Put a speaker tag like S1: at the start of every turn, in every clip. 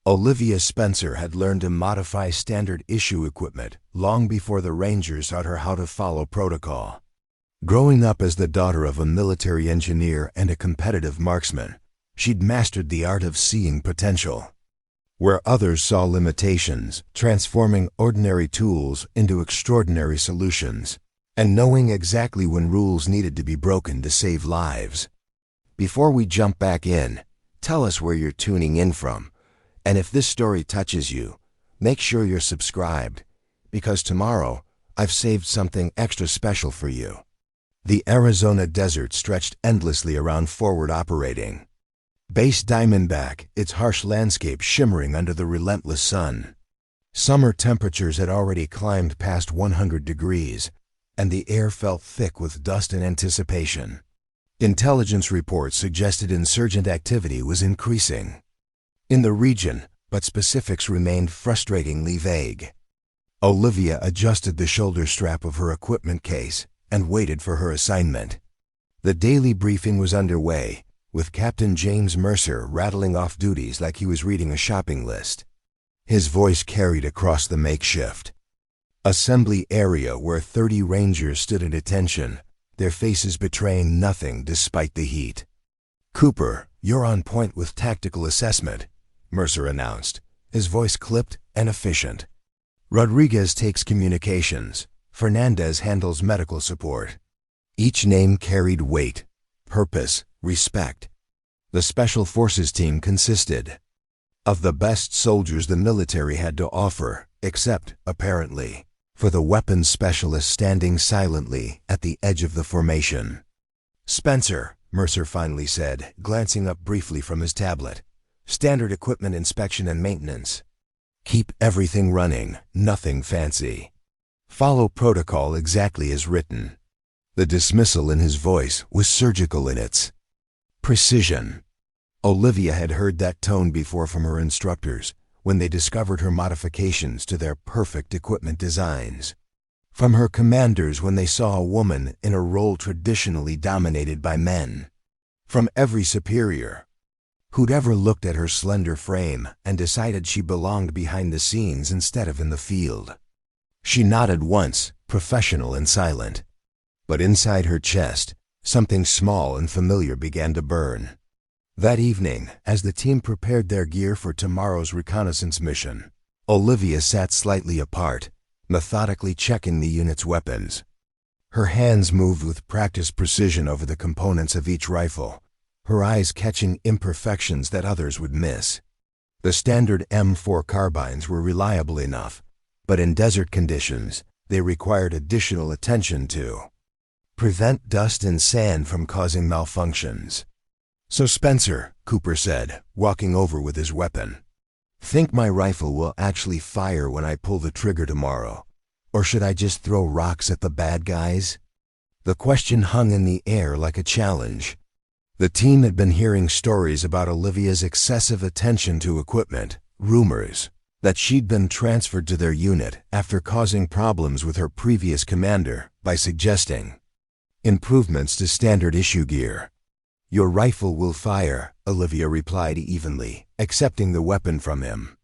S1: Olivia Spencer had learned to modify standard issue equipment long before the Rangers taught her how to follow protocol. Growing up as the daughter of a military engineer and a competitive marksman, she'd mastered the art of seeing potential where others saw limitations, transforming ordinary tools into extraordinary solutions, and knowing exactly when rules needed to be broken to save lives. Before we jump back in, tell us where you're tuning in from, and if this story touches you, make sure you're subscribed, because tomorrow I've saved something extra special for you. The Arizona desert stretched endlessly around forward operating. Base Diamondback, its harsh landscape shimmering under the relentless sun. Summer temperatures had already climbed past 100 degrees, and the air felt thick with dust and anticipation. Intelligence reports suggested insurgent activity was increasing in the region, but specifics remained frustratingly vague. Olivia adjusted the shoulder strap of her equipment case and waited for her assignment. The daily briefing was underway, with Captain James Mercer rattling off duties like he was reading a shopping list. His voice carried across the makeshift assembly area where 30 Rangers stood at attention, their faces betraying nothing despite the heat. "Cooper, you're on point with tactical assessment," Mercer announced, his voice clipped and efficient. "Rodriguez takes communications. Fernandez handles medical support." Each name carried weight, purpose, respect. The Special Forces team consisted of the best soldiers the military had to offer, except, apparently, for the weapons specialist standing silently at the edge of the formation. "Spencer," Mercer finally said, glancing up briefly from his tablet. "Standard equipment inspection and maintenance. Keep everything running, nothing fancy. Follow protocol exactly as written." The dismissal in his voice was surgical in its precision. Olivia had heard that tone before from her instructors when they discovered her modifications to their perfect equipment designs. From her commanders when they saw a woman in a role traditionally dominated by men. From every superior who'd ever looked at her slender frame and decided she belonged behind the scenes instead of in the field. She nodded once, professional and silent. But inside her chest, something small and familiar began to burn. That evening, as the team prepared their gear for tomorrow's reconnaissance mission, Olivia sat slightly apart, methodically checking the unit's weapons. Her hands moved with practiced precision over the components of each rifle, her eyes catching imperfections that others would miss. The standard M4 carbines were reliable enough, but in desert conditions, they required additional attention to prevent dust and sand from causing malfunctions. "So Spencer," Cooper said, walking over with his weapon, "think my rifle will actually fire when I pull the trigger tomorrow? Or should I just throw rocks at the bad guys?" The question hung in the air like a challenge. The team had been hearing stories about Olivia's excessive attention to equipment, rumors that she'd been transferred to their unit after causing problems with her previous commander by suggesting improvements to standard issue gear. "Your rifle will fire," Olivia replied evenly, accepting the weapon from him.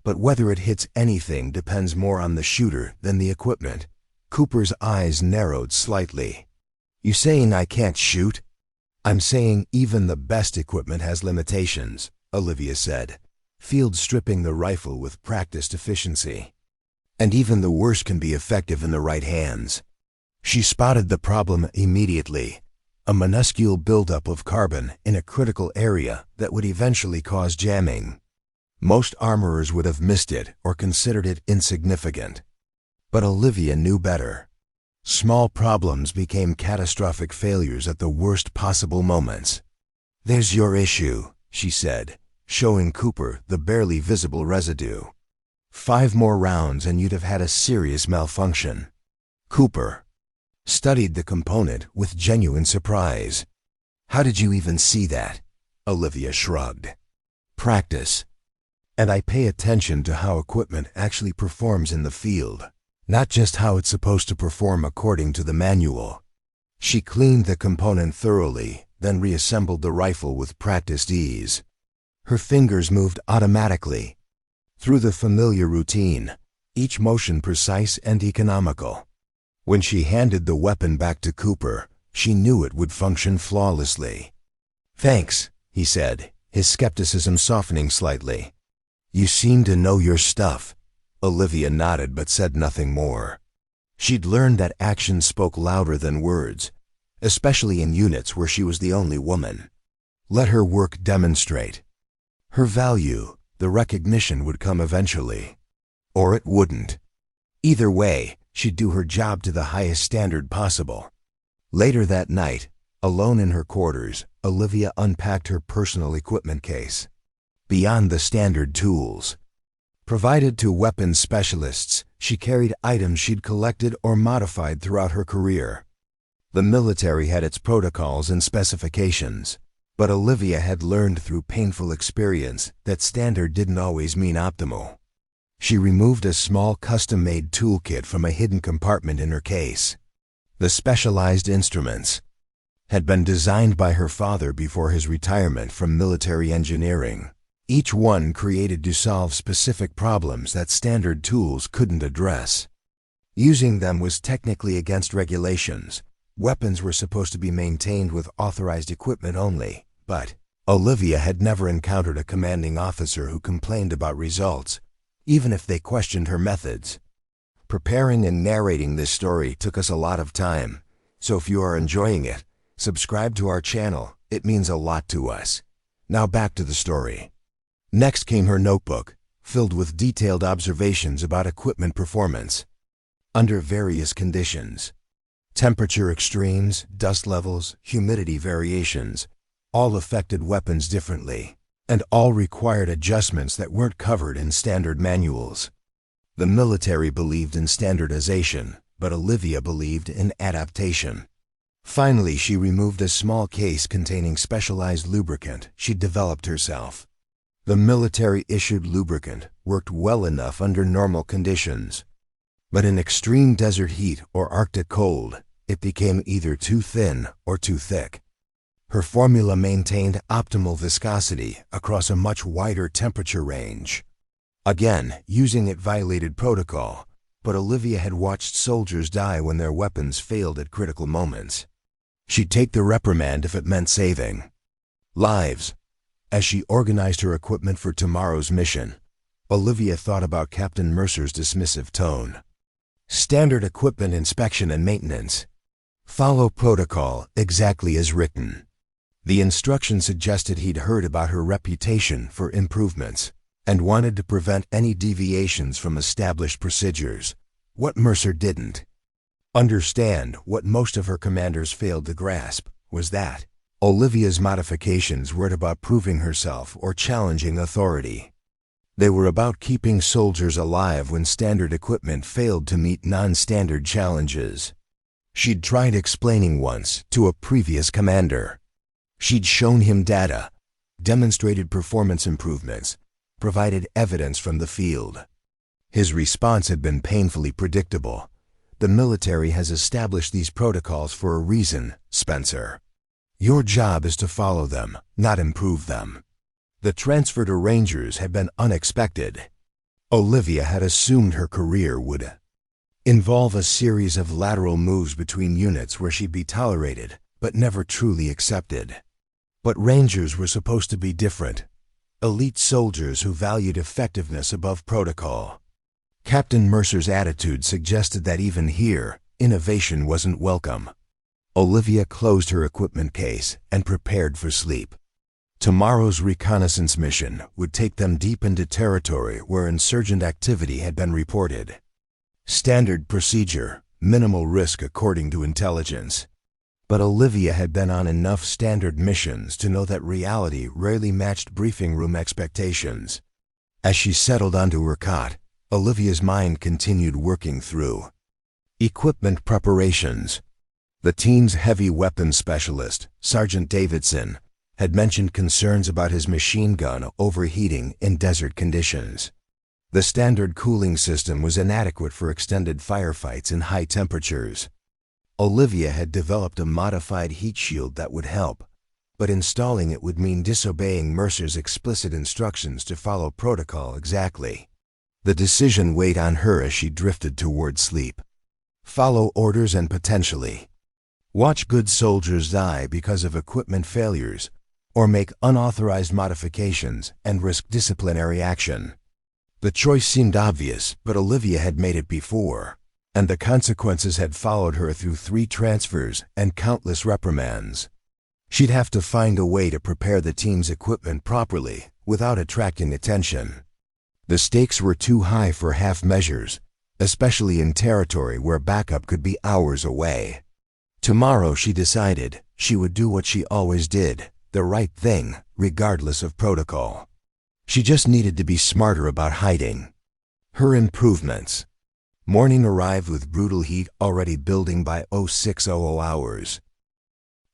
S1: "But whether it hits anything depends more on the shooter than the equipment." Cooper's eyes narrowed slightly. "You saying I can't shoot?" "I'm saying even the best equipment has limitations," Olivia said, field stripping the rifle with practiced efficiency. "And even the worst can be effective in the right hands." She spotted the problem immediately, a minuscule buildup of carbon in a critical area that would eventually cause jamming. Most armorers would have missed it or considered it insignificant. But Olivia knew better. Small problems became catastrophic failures at the worst possible moments. "There's your issue," she said, showing Cooper the barely visible residue. 5 more rounds and you'd have had a serious malfunction. Cooper studied the component with genuine surprise. "How did you even see that?" Olivia shrugged. "Practice. And I pay attention to how equipment actually performs in the field, not just how it's supposed to perform according to the manual." She cleaned the component thoroughly, then reassembled the rifle with practiced ease. Her fingers moved automatically, through the familiar routine, each motion precise and economical. When she handed the weapon back to Cooper, she knew it would function flawlessly. "Thanks," he said, his skepticism softening slightly. "You seem to know your stuff." Olivia nodded but said nothing more. She'd learned that action spoke louder than words, especially in units where she was the only woman. Let her work demonstrate. Her value, the recognition, would come eventually. Or it wouldn't. Either way, she'd do her job to the highest standard possible. Later that night, alone in her quarters, Olivia unpacked her personal equipment case. Beyond the standard tools provided to weapons specialists, she carried items she'd collected or modified throughout her career. The military had its protocols and specifications, but Olivia had learned through painful experience that standard didn't always mean optimal. She removed a small custom-made toolkit from a hidden compartment in her case. The specialized instruments had been designed by her father before his retirement from military engineering. Each one created to solve specific problems that standard tools couldn't address. Using them was technically against regulations. Weapons were supposed to be maintained with authorized equipment only, but Olivia had never encountered a commanding officer who complained about results, even if they questioned her methods. Preparing and narrating this story took us a lot of time, so if you are enjoying it, subscribe to our channel. It means a lot to us. Now back to the story. Next came her notebook, filled with detailed observations about equipment performance under various conditions. Temperature extremes, dust levels, humidity variations, all affected weapons differently, and all required adjustments that weren't covered in standard manuals. The military believed in standardization, but Olivia believed in adaptation. Finally, she removed a small case containing specialized lubricant she'd developed herself. The military-issued lubricant worked well enough under normal conditions, but in extreme desert heat or Arctic cold, it became either too thin or too thick. Her formula maintained optimal viscosity across a much wider temperature range. Again, using it violated protocol, but Olivia had watched soldiers die when their weapons failed at critical moments. She'd take the reprimand if it meant saving lives. As she organized her equipment for tomorrow's mission, Olivia thought about Captain Mercer's dismissive tone. Standard equipment inspection and maintenance. Follow protocol exactly as written. The instruction suggested he'd heard about her reputation for improvements and wanted to prevent any deviations from established procedures. What Mercer didn't understand, what most of her commanders failed to grasp, was that Olivia's modifications weren't about proving herself or challenging authority. They were about keeping soldiers alive when standard equipment failed to meet non-standard challenges. She'd tried explaining once to a previous commander. She'd shown him data, demonstrated performance improvements, provided evidence from the field. His response had been painfully predictable. The military has established these protocols for a reason, Spencer. Your job is to follow them, not improve them. The transfer to Rangers had been unexpected. Olivia had assumed her career would involve a series of lateral moves between units where she'd be tolerated, but never truly accepted. But Rangers were supposed to be different. Elite soldiers who valued effectiveness above protocol. Captain Mercer's attitude suggested that even here, innovation wasn't welcome. Olivia closed her equipment case and prepared for sleep. Tomorrow's reconnaissance mission would take them deep into territory where insurgent activity had been reported. Standard procedure, minimal risk according to intelligence. But Olivia had been on enough standard missions to know that reality rarely matched briefing room expectations. As she settled onto her cot, Olivia's mind continued working through equipment preparations. The team's heavy weapons specialist, Sergeant Davidson, had mentioned concerns about his machine gun overheating in desert conditions. The standard cooling system was inadequate for extended firefights in high temperatures. Olivia had developed a modified heat shield that would help, but installing it would mean disobeying Mercer's explicit instructions to follow protocol exactly. The decision weighed on her as she drifted toward sleep. Follow orders and potentially watch good soldiers die because of equipment failures, or make unauthorized modifications and risk disciplinary action. The choice seemed obvious, but Olivia had made it before, and the consequences had followed her through 3 transfers and countless reprimands. She'd have to find a way to prepare the team's equipment properly without attracting attention. The stakes were too high for half measures, especially in territory where backup could be hours away. Tomorrow, she decided, she would do what she always did, the right thing, regardless of protocol. She just needed to be smarter about hiding. Her improvements. Morning arrived with brutal heat already building by 0600 hours.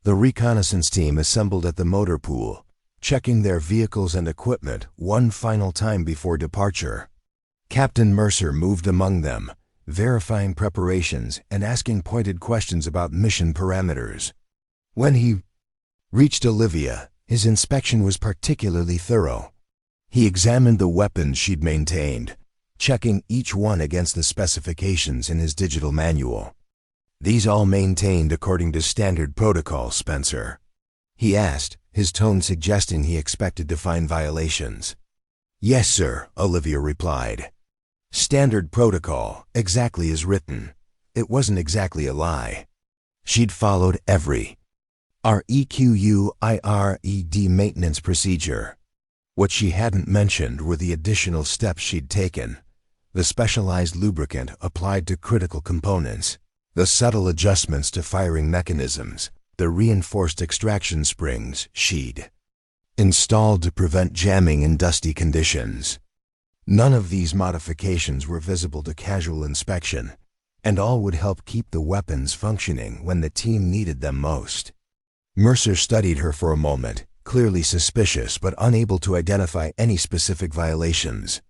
S1: The reconnaissance team assembled at the motor pool, checking their vehicles and equipment one final time before departure. Captain Mercer moved among them, verifying preparations and asking pointed questions about mission parameters. When he reached Olivia, his inspection was particularly thorough. He examined the weapons she'd maintained, checking each one against the specifications in his digital manual. "These all maintained according to standard protocol, Spencer?" he asked, his tone suggesting he expected to find violations. "Yes, sir," Olivia replied. "Standard protocol, exactly as written." It wasn't exactly a lie. She'd followed every REQUIRED maintenance procedure. What she hadn't mentioned were the additional steps she'd taken: the specialized lubricant applied to critical components, the subtle adjustments to firing mechanisms, the reinforced extraction springs she'd installed to prevent jamming in dusty conditions. None of these modifications were visible to casual inspection, and all would help keep the weapons functioning when the team needed them most. Mercer studied her for a moment, clearly suspicious but unable to identify any specific violations.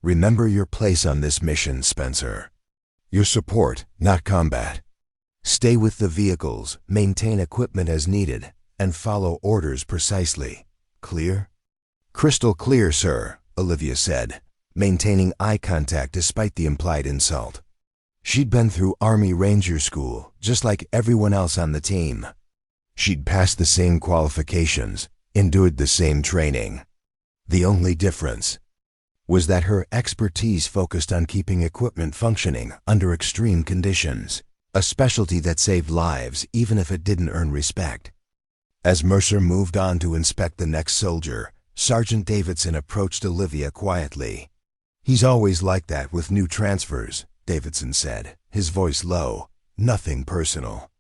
S1: "Remember your place on this mission, Spencer. Your support, not combat. Stay with the vehicles, maintain equipment as needed, and follow orders precisely. Clear?" "Crystal clear, sir," Olivia said, maintaining eye contact despite the implied insult. She'd been through Army Ranger School, just like everyone else on the team. She'd passed the same qualifications, endured the same training. The only difference was that her expertise focused on keeping equipment functioning under extreme conditions, a specialty that saved lives even if it didn't earn respect. As Mercer moved on to inspect the next soldier, Sergeant Davidson approached Olivia quietly. "He's always like that with new transfers," Davidson said, his voice low. "Nothing personal."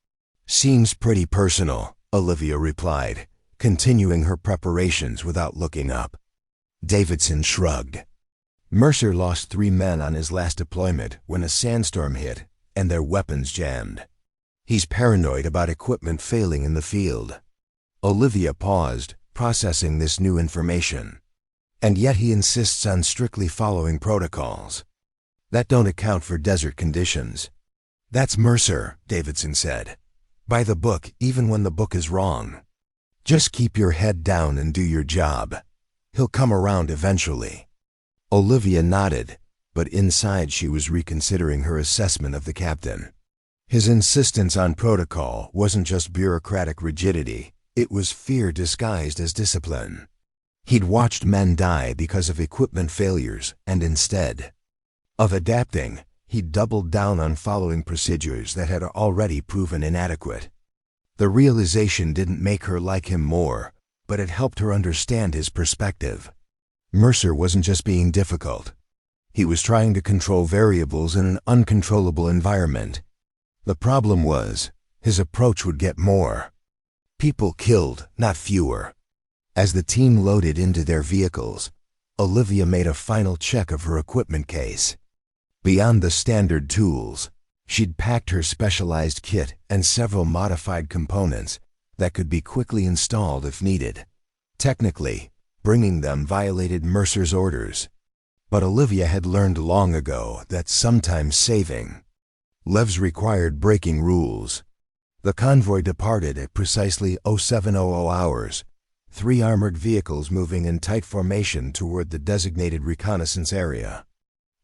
S1: "Seems pretty personal," Olivia replied, continuing her preparations without looking up. Davidson shrugged. "Mercer lost 3 men on his last deployment when a sandstorm hit and their weapons jammed. He's paranoid about equipment failing in the field." Olivia paused, processing this new information. "And yet he insists on strictly following protocols. That don't account for desert conditions." "That's Mercer," Davidson said. "By the book, even when the book is wrong. Just keep your head down and do your job. He'll come around eventually." Olivia nodded, but inside she was reconsidering her assessment of the captain. His insistence on protocol wasn't just bureaucratic rigidity, it was fear disguised as discipline. He'd watched men die because of equipment failures, and instead of adapting, he'd doubled down on following procedures that had already proven inadequate. The realization didn't make her like him more, but it helped her understand his perspective. Mercer wasn't just being difficult. He was trying to control variables in an uncontrollable environment. The problem was, his approach would get more people killed, not fewer. As the team loaded into their vehicles, Olivia made a final check of her equipment case. Beyond the standard tools, she'd packed her specialized kit and several modified components that could be quickly installed if needed. Technically, bringing them violated Mercer's orders, but Olivia had learned long ago that sometimes saving lives required breaking rules. The convoy departed at precisely 0700 hours, 3 armored vehicles moving in tight formation toward the designated reconnaissance area.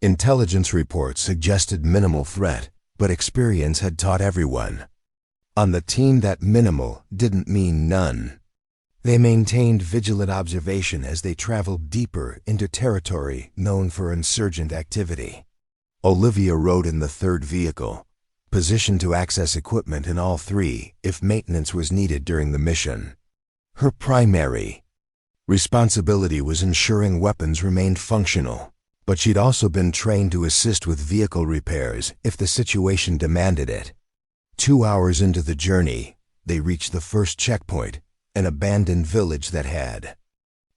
S1: Intelligence reports suggested minimal threat, but experience had taught everyone on the team that minimal didn't mean none. They maintained vigilant observation as they traveled deeper into territory known for insurgent activity. Olivia rode in the third vehicle, positioned to access equipment in all three if maintenance was needed during the mission. Her primary responsibility was ensuring weapons remained functional, but she'd also been trained to assist with vehicle repairs if the situation demanded it. 2 hours into the journey, they reached the first checkpoint, an abandoned village that had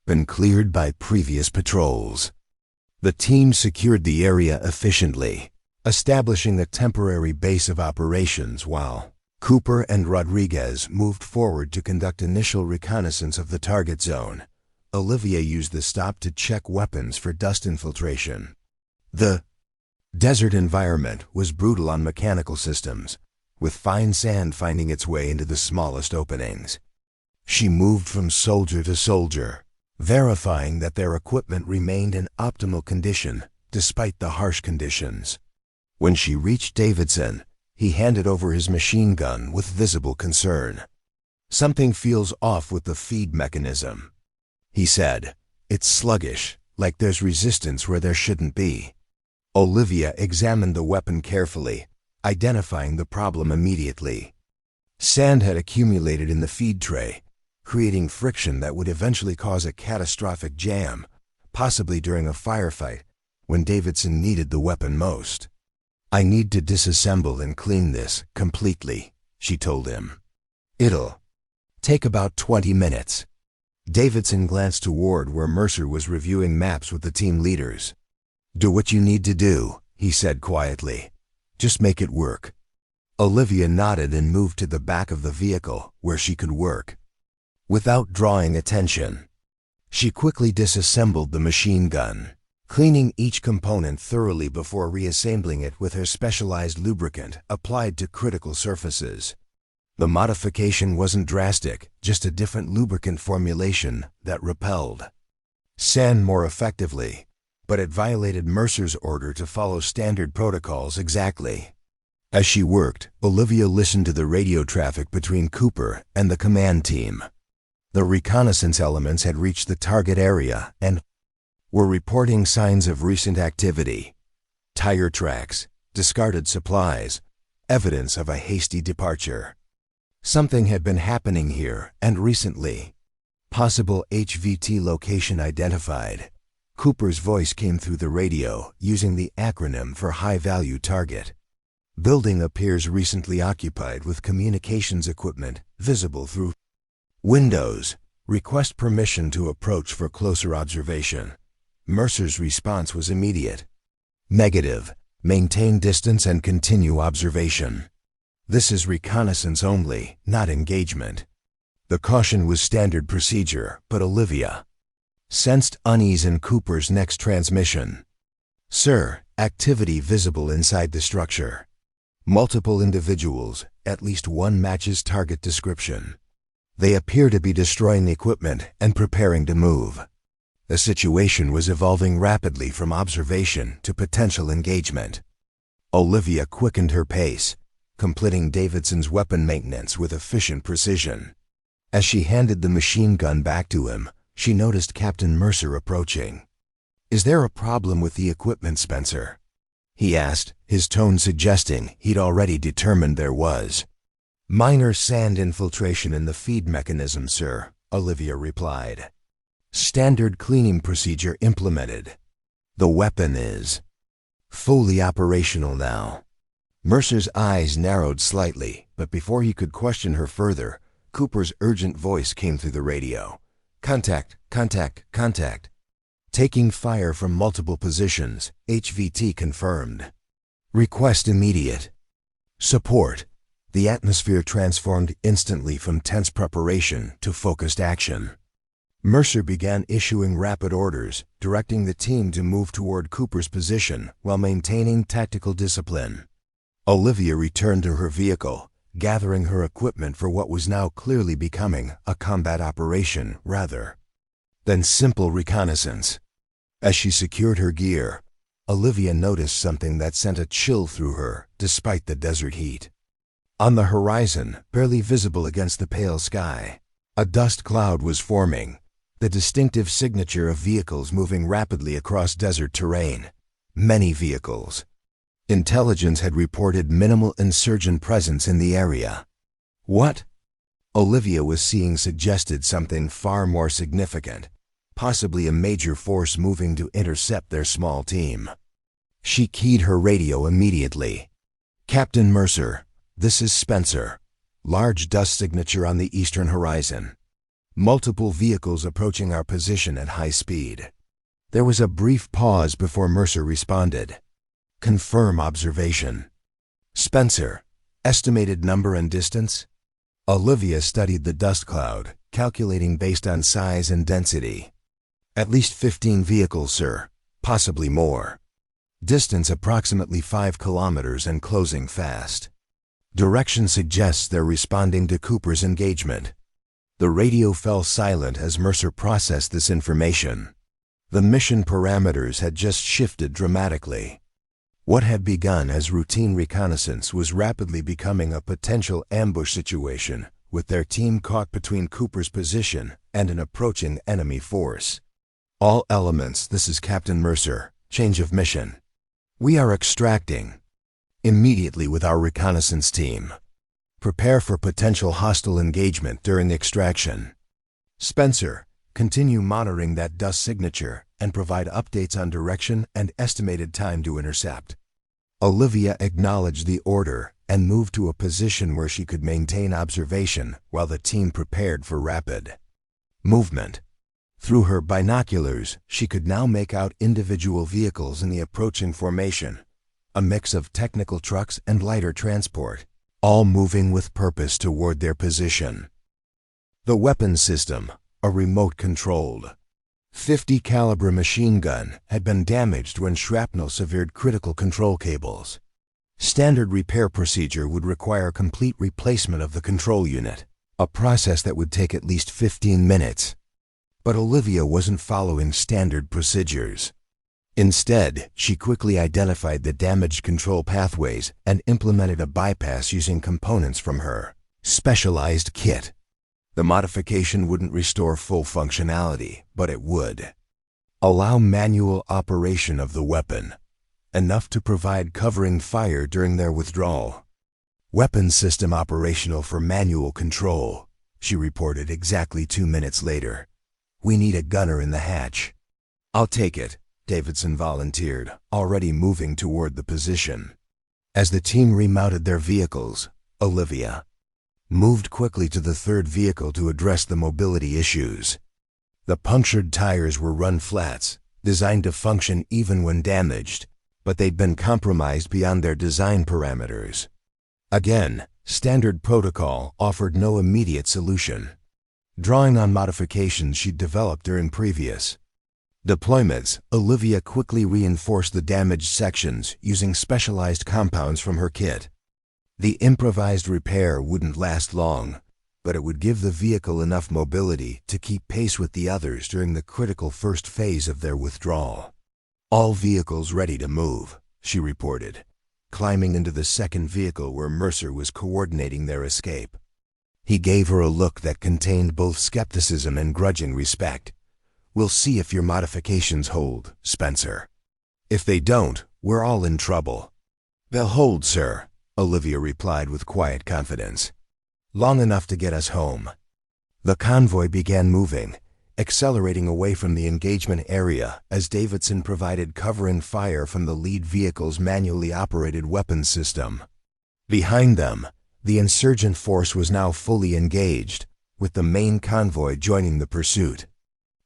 S1: been cleared by previous patrols. The team secured the area efficiently, establishing a temporary base of operations while Cooper and Rodriguez moved forward to conduct initial reconnaissance of the target zone. Olivia used the stop to check weapons for dust infiltration. The desert environment was brutal on mechanical systems, with fine sand finding its way into the smallest openings. She moved from soldier to soldier, verifying that their equipment remained in optimal condition despite the harsh conditions. When she reached Davidson, he handed over his machine gun with visible concern. "Something feels off with the feed mechanism," he said. "It's sluggish, like there's resistance where there shouldn't be." Olivia examined the weapon carefully, identifying the problem immediately. Sand had accumulated in the feed tray, creating friction that would eventually cause a catastrophic jam, possibly during a firefight when Davidson needed the weapon most. "I need to disassemble and clean this completely," she told him. "It'll take about 20 minutes. Davidson glanced toward where Mercer was reviewing maps with the team leaders. "Do what you need to do," he said quietly. "Just make it work." Olivia nodded and moved to the back of the vehicle where she could work. Without drawing attention, she quickly disassembled the machine gun, cleaning each component thoroughly before reassembling it with her specialized lubricant applied to critical surfaces. The modification wasn't drastic, just a different lubricant formulation that repelled sand more effectively, but it violated Mercer's order to follow standard protocols exactly. As she worked, Olivia listened to the radio traffic between Cooper and the command team. The reconnaissance elements had reached the target area and were reporting signs of recent activity. Tire tracks, discarded supplies, evidence of a hasty departure. Something had been happening here, and recently. Possible HVT location identified. Cooper's voice came through the radio, using the acronym for high-value target. Building appears recently occupied with communications equipment visible through windows. Request permission to approach for closer observation. Mercer's response was immediate. Negative. Maintain distance and continue observation. This is reconnaissance only, not engagement. The caution was standard procedure, but Olivia sensed unease in Cooper's next transmission. "Sir, activity visible inside the structure. Multiple individuals, at least one matches target description. They appear to be destroying equipment and preparing to move." The situation was evolving rapidly from observation to potential engagement. Olivia quickened her pace, completing Davidson's weapon maintenance with efficient precision. As she handed the machine gun back to him, she noticed Captain Mercer approaching. "Is there a problem with the equipment, Spencer?" he asked, his tone suggesting he'd already determined there was. "Minor sand infiltration in the feed mechanism, sir," Olivia replied. "Standard cleaning procedure implemented. The weapon is fully operational now." Mercer's eyes narrowed slightly, but before he could question her further, Cooper's urgent voice came through the radio. "Contact, contact, contact. Taking fire from multiple positions, HVT confirmed. Request immediate support." The atmosphere transformed instantly from tense preparation to focused action. Mercer began issuing rapid orders, directing the team to move toward Cooper's position while maintaining tactical discipline. Olivia returned to her vehicle, gathering her equipment for what was now clearly becoming a combat operation rather than simple reconnaissance. As she secured her gear, Olivia noticed something that sent a chill through her, despite the desert heat. On the horizon, barely visible against the pale sky, a dust cloud was forming, the distinctive signature of vehicles moving rapidly across desert terrain. Many vehicles. Intelligence had reported minimal insurgent presence in the area. What Olivia was seeing suggested something far more significant, possibly a major force moving to intercept their small team. She keyed her radio immediately. "Captain Mercer, this is Spencer. Large dust signature on the eastern horizon. Multiple vehicles approaching our position at high speed." There was a brief pause before Mercer responded. "Confirm observation." "Spencer, estimated number and distance?" Olivia studied the dust cloud, calculating based on size and density. "At least 15 vehicles, sir. Possibly more. Distance approximately 5 kilometers and closing fast. Direction suggests they're responding to Cooper's engagement." The radio fell silent as Mercer processed this information. The mission parameters had just shifted dramatically. What had begun as routine reconnaissance was rapidly becoming a potential ambush situation, with their team caught between Cooper's position and an approaching enemy force. "All elements, this is Captain Mercer. Change of mission. We are extracting immediately with our reconnaissance team. Prepare for potential hostile engagement during extraction. Spencer, continue monitoring that dust signature and provide updates on direction and estimated time to intercept." Olivia acknowledged the order and moved to a position where she could maintain observation while the team prepared for rapid movement. Through her binoculars, she could now make out individual vehicles in the approaching formation, a mix of technical trucks and lighter transport, all moving with purpose toward their position. The weapons system, a remote-controlled 50 caliber machine gun, had been damaged when shrapnel severed critical control cables. Standard repair procedure would require complete replacement of the control unit, a process that would take at least 15 minutes. But Olivia wasn't following standard procedures. Instead, she quickly identified the damaged control pathways and implemented a bypass using components from her specialized kit. The modification wouldn't restore full functionality, but it would allow manual operation of the weapon, enough to provide covering fire during their withdrawal. "Weapon system operational for manual control," she reported exactly 2 minutes later. "We need a gunner in the hatch." "I'll take it," Davidson volunteered, already moving toward the position. As the team remounted their vehicles, Olivia moved quickly to the third vehicle to address the mobility issues. The punctured tires were run flats, designed to function even when damaged, but they'd been compromised beyond their design parameters. Again, standard protocol offered no immediate solution. Drawing on modifications she'd developed during previous deployments, Olivia quickly reinforced the damaged sections using specialized compounds from her kit. The improvised repair wouldn't last long, but it would give the vehicle enough mobility to keep pace with the others during the critical first phase of their withdrawal. "All vehicles ready to move," she reported, climbing into the second vehicle where Mercer was coordinating their escape. He gave her a look that contained both skepticism and grudging respect. "We'll see if your modifications hold, Spencer. If they don't, we're all in trouble." "They'll hold, sir," Olivia replied with quiet confidence. "Long enough to get us home." The convoy began moving, accelerating away from the engagement area as Davidson provided covering fire from the lead vehicle's manually operated weapons system. Behind them, the insurgent force was now fully engaged, with the main convoy joining the pursuit.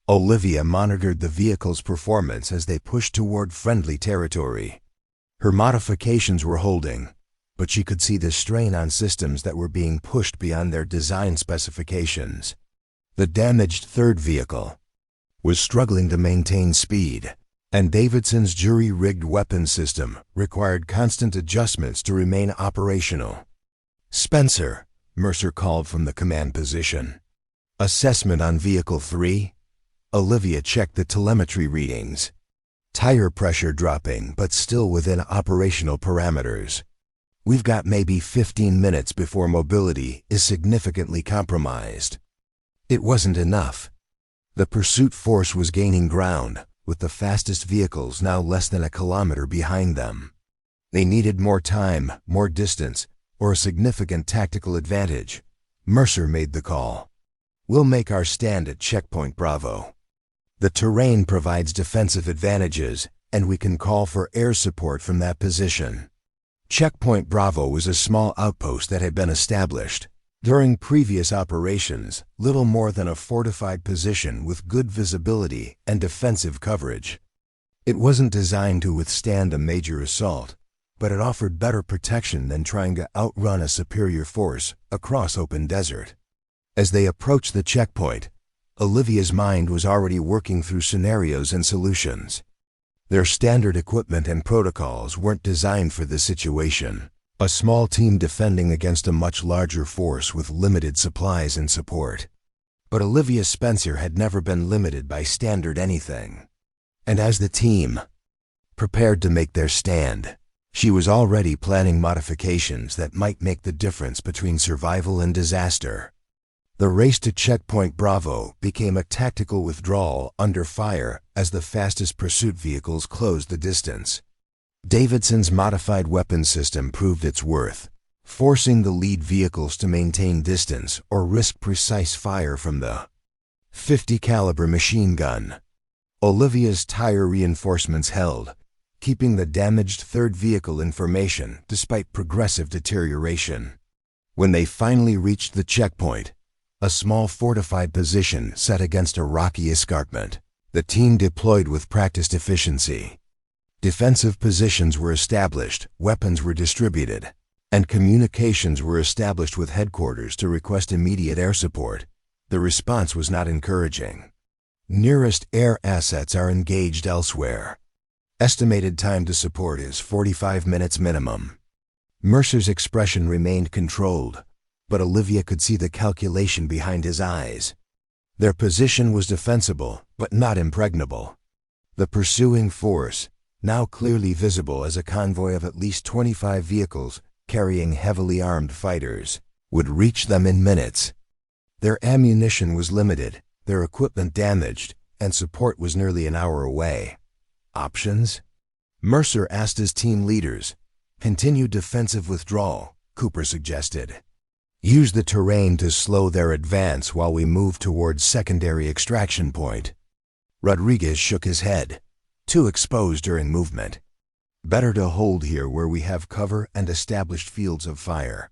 S1: Olivia monitored the vehicle's performance as they pushed toward friendly territory. Her modifications were holding, but she could see the strain on systems that were being pushed beyond their design specifications. The damaged third vehicle was struggling to maintain speed, and Davidson's jury-rigged weapons system required constant adjustments to remain operational. "Spencer," Mercer called from the command position. "Assessment on Vehicle 3? Olivia checked the telemetry readings. Tire pressure dropping but still within operational parameters. We've got maybe 15 minutes before mobility is significantly compromised. It wasn't enough. The pursuit force was gaining ground, with the fastest vehicles now less than a kilometer behind them. They needed more time, more distance, or a significant tactical advantage. Mercer made the call. We'll make our stand at checkpoint Bravo. The terrain provides defensive advantages, and we can call for air support from that position. Checkpoint Bravo was a small outpost that had been established. During previous operations, little more than a fortified position with good visibility and defensive coverage. It wasn't designed to withstand a major assault, but it offered better protection than trying to outrun a superior force across open desert. As they approached the checkpoint, Olivia's mind was already working through scenarios and solutions. Their standard equipment and protocols weren't designed for this situation. A small team defending against a much larger force with limited supplies and support. But Olivia Spencer had never been limited by standard anything. And as the team prepared to make their stand, she was already planning modifications that might make the difference between survival and disaster. The race to checkpoint Bravo became a tactical withdrawal under fire as the fastest pursuit vehicles closed the distance. Davidson's modified weapon system proved its worth, forcing the lead vehicles to maintain distance or risk precise fire from the .50 caliber machine gun. Olivia's tire reinforcements held, keeping the damaged third vehicle in formation despite progressive deterioration. When they finally reached the checkpoint, a small fortified position set against a rocky escarpment, the team deployed with practiced efficiency. Defensive positions were established, weapons were distributed, and communications were established with headquarters to request immediate air support. The response was not encouraging. Nearest air assets are engaged elsewhere. Estimated time to support is 45 minutes minimum. Mercer's expression remained controlled, but Olivia could see the calculation behind his eyes. Their position was defensible, but not impregnable. The pursuing force, now clearly visible as a convoy of at least 25 vehicles carrying heavily armed fighters, would reach them in minutes. Their ammunition was limited, their equipment damaged, and support was nearly an hour away. Options? Mercer asked his team leaders. Continued defensive withdrawal, Cooper suggested. Use the terrain to slow their advance while we move towards secondary extraction point. Rodriguez shook his head. Too exposed during movement. Better to hold here where we have cover and established fields of fire.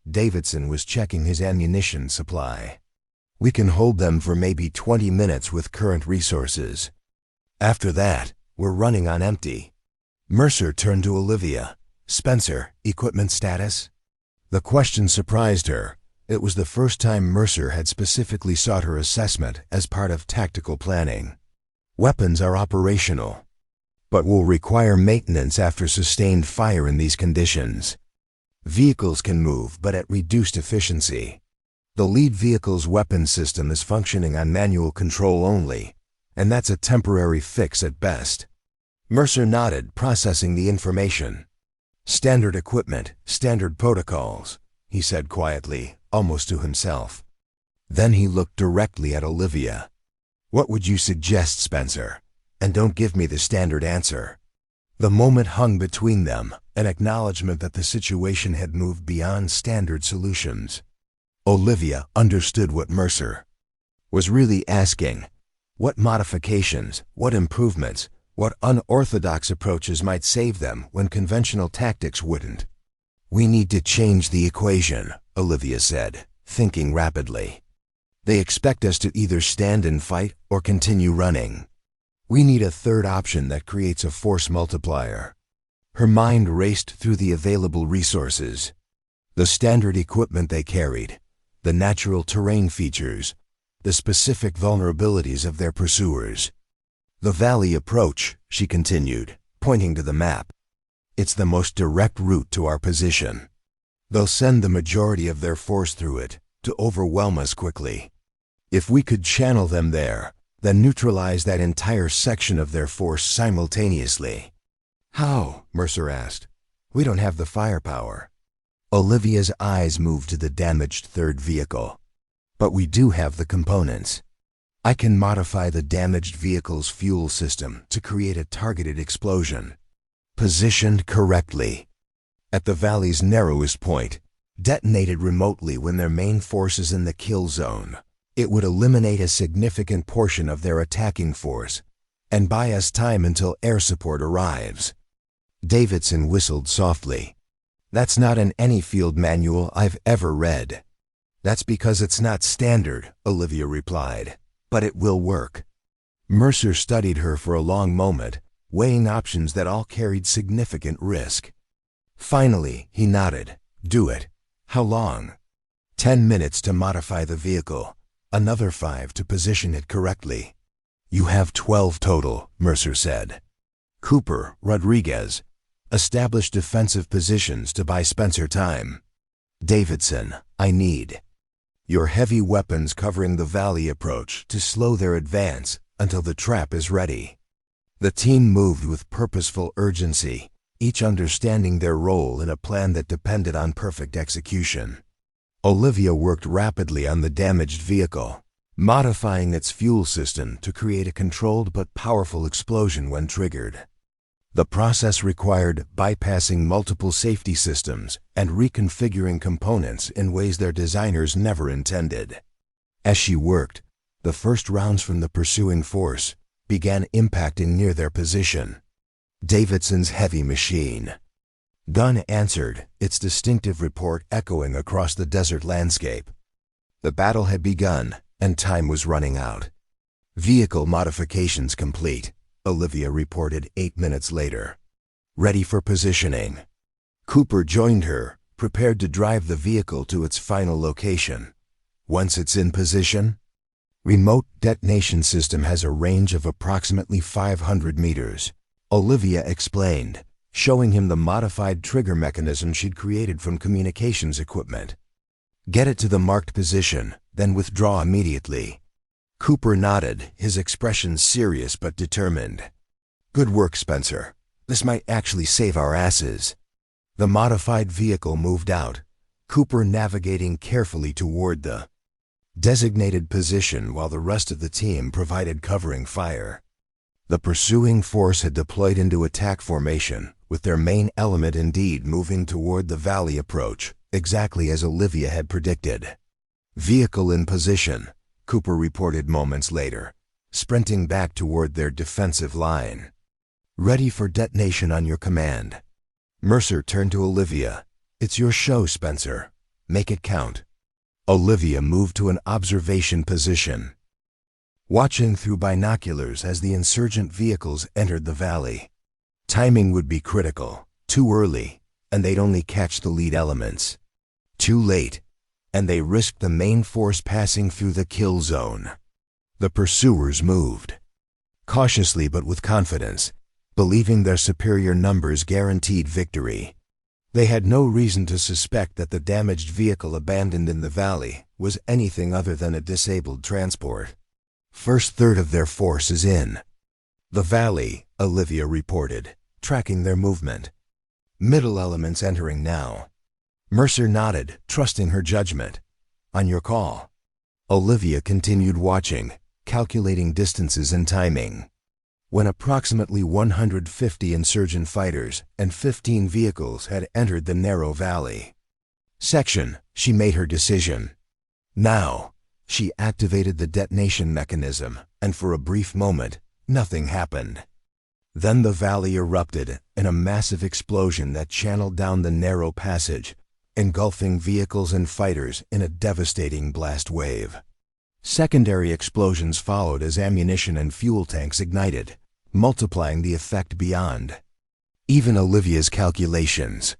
S1: Davidson was checking his ammunition supply. We can hold them for maybe 20 minutes with current resources. After that, we're running on empty. Mercer turned to Olivia. Spencer, equipment status? The question surprised her. It was the first time Mercer had specifically sought her assessment as part of tactical planning. Weapons are operational, but will require maintenance after sustained fire in these conditions. Vehicles can move, but at reduced efficiency. The lead vehicle's weapon system is functioning on manual control only, and that's a temporary fix at best. Mercer nodded, processing the information. Standard equipment, standard protocols, he said quietly, almost to himself. Then he looked directly at Olivia. What would you suggest, Spencer? And don't give me the standard answer. The moment hung between them, an acknowledgement that the situation had moved beyond standard solutions. Olivia understood what Mercer was really asking. What modifications, what improvements, what unorthodox approaches might save them when conventional tactics wouldn't? We need to change the equation, Olivia said, thinking rapidly. They expect us to either stand and fight or continue running. We need a third option that creates a force multiplier. Her mind raced through the available resources. The standard equipment they carried, the natural terrain features, the specific vulnerabilities of their pursuers. The valley approach, she continued, pointing to the map. It's the most direct route to our position. They'll send the majority of their force through it to overwhelm us quickly. If we could channel them there, then neutralize that entire section of their force simultaneously. How? Mercer asked. We don't have the firepower. Olivia's eyes moved to the damaged third vehicle. But we do have the components. I can modify the damaged vehicle's fuel system to create a targeted explosion, positioned correctly, at the valley's narrowest point, detonated remotely when their main force is in the kill zone. It would eliminate a significant portion of their attacking force and buy us time until air support arrives. Davidson whistled softly. That's not in any field manual I've ever read. That's because it's not standard, Olivia replied. But it will work. Mercer studied her for a long moment, weighing options that all carried significant risk. Finally, he nodded. Do it. How long? 10 minutes to modify the vehicle, another 5 to position it correctly. You have 12 total, Mercer said. Cooper, Rodriguez, establish defensive positions to buy Spencer time. Davidson, I need your heavy weapons covering the valley approach to slow their advance until the trap is ready. The team moved with purposeful urgency, each understanding their role in a plan that depended on perfect execution. Olivia worked rapidly on the damaged vehicle, modifying its fuel system to create a controlled but powerful explosion when triggered. The process required bypassing multiple safety systems and reconfiguring components in ways their designers never intended. As she worked, the first rounds from the pursuing force began impacting near their position. Davidson's heavy machine gun answered, its distinctive report echoing across the desert landscape. The battle had begun, and time was running out. Vehicle modifications complete, Olivia reported 8 minutes later. Ready for positioning. Cooper joined her, prepared to drive the vehicle to its final location. Once it's in position, remote detonation system has a range of approximately 500 meters, Olivia explained, showing him the modified trigger mechanism she'd created from communications equipment. Get it to the marked position, then withdraw immediately. Cooper nodded, his expression serious but determined. Good work, Spencer. This might actually save our asses. The modified vehicle moved out, Cooper navigating carefully toward the designated position while the rest of the team provided covering fire. The pursuing force had deployed into attack formation, with their main element indeed moving toward the valley approach, exactly as Olivia had predicted. Vehicle in position, Cooper reported moments later, sprinting back toward their defensive line. Ready for detonation on your command. Mercer turned to Olivia. It's your show, Spencer. Make it count. Olivia moved to an observation position, watching through binoculars as the insurgent vehicles entered the valley. Timing would be critical. Too early, and they'd only catch the lead elements. Too late, and they risked the main force passing through the kill zone. The pursuers moved, cautiously but with confidence, believing their superior numbers guaranteed victory. They had no reason to suspect that the damaged vehicle abandoned in the valley was anything other than a disabled transport. First third of their force is in the valley, Olivia reported, tracking their movement. Middle elements entering now. Mercer nodded, trusting her judgment. On your call. Olivia continued watching, calculating distances and timing. When approximately 150 insurgent fighters and 15 vehicles had entered the narrow valley section, she made her decision. Now, she activated the detonation mechanism, and for a brief moment, nothing happened. Then the valley erupted in a massive explosion that channeled down the narrow passage, engulfing vehicles and fighters in a devastating blast wave. Secondary explosions followed as ammunition and fuel tanks ignited, multiplying the effect beyond even Olivia's calculations.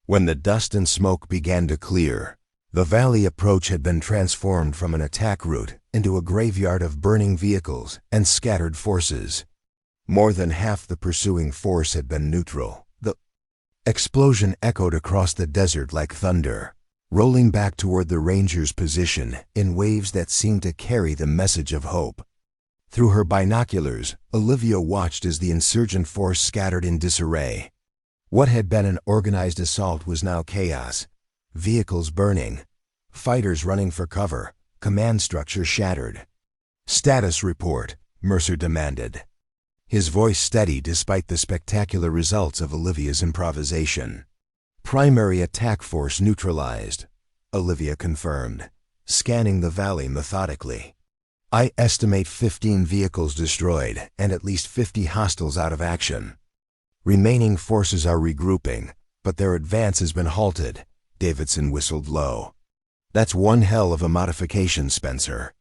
S1: When the dust and smoke began to clear, the valley approach had been transformed from an attack route into a graveyard of burning vehicles and scattered forces. More than half the pursuing force had been neutral. The explosion echoed across the desert like thunder, rolling back toward the Rangers' position in waves that seemed to carry the message of hope. Through her binoculars, Olivia watched as the insurgent force scattered in disarray. What had been an organized assault was now chaos. Vehicles burning, fighters running for cover, command structure shattered. "Status report," Mercer demanded. His voice steady despite the spectacular results of Olivia's improvisation. "Primary attack force neutralized," Olivia confirmed, scanning the valley methodically. "I estimate 15 vehicles destroyed and at least 50 hostiles out of action. Remaining forces are regrouping, but their advance has been halted," Davidson whistled low. "That's one hell of a modification, Spencer."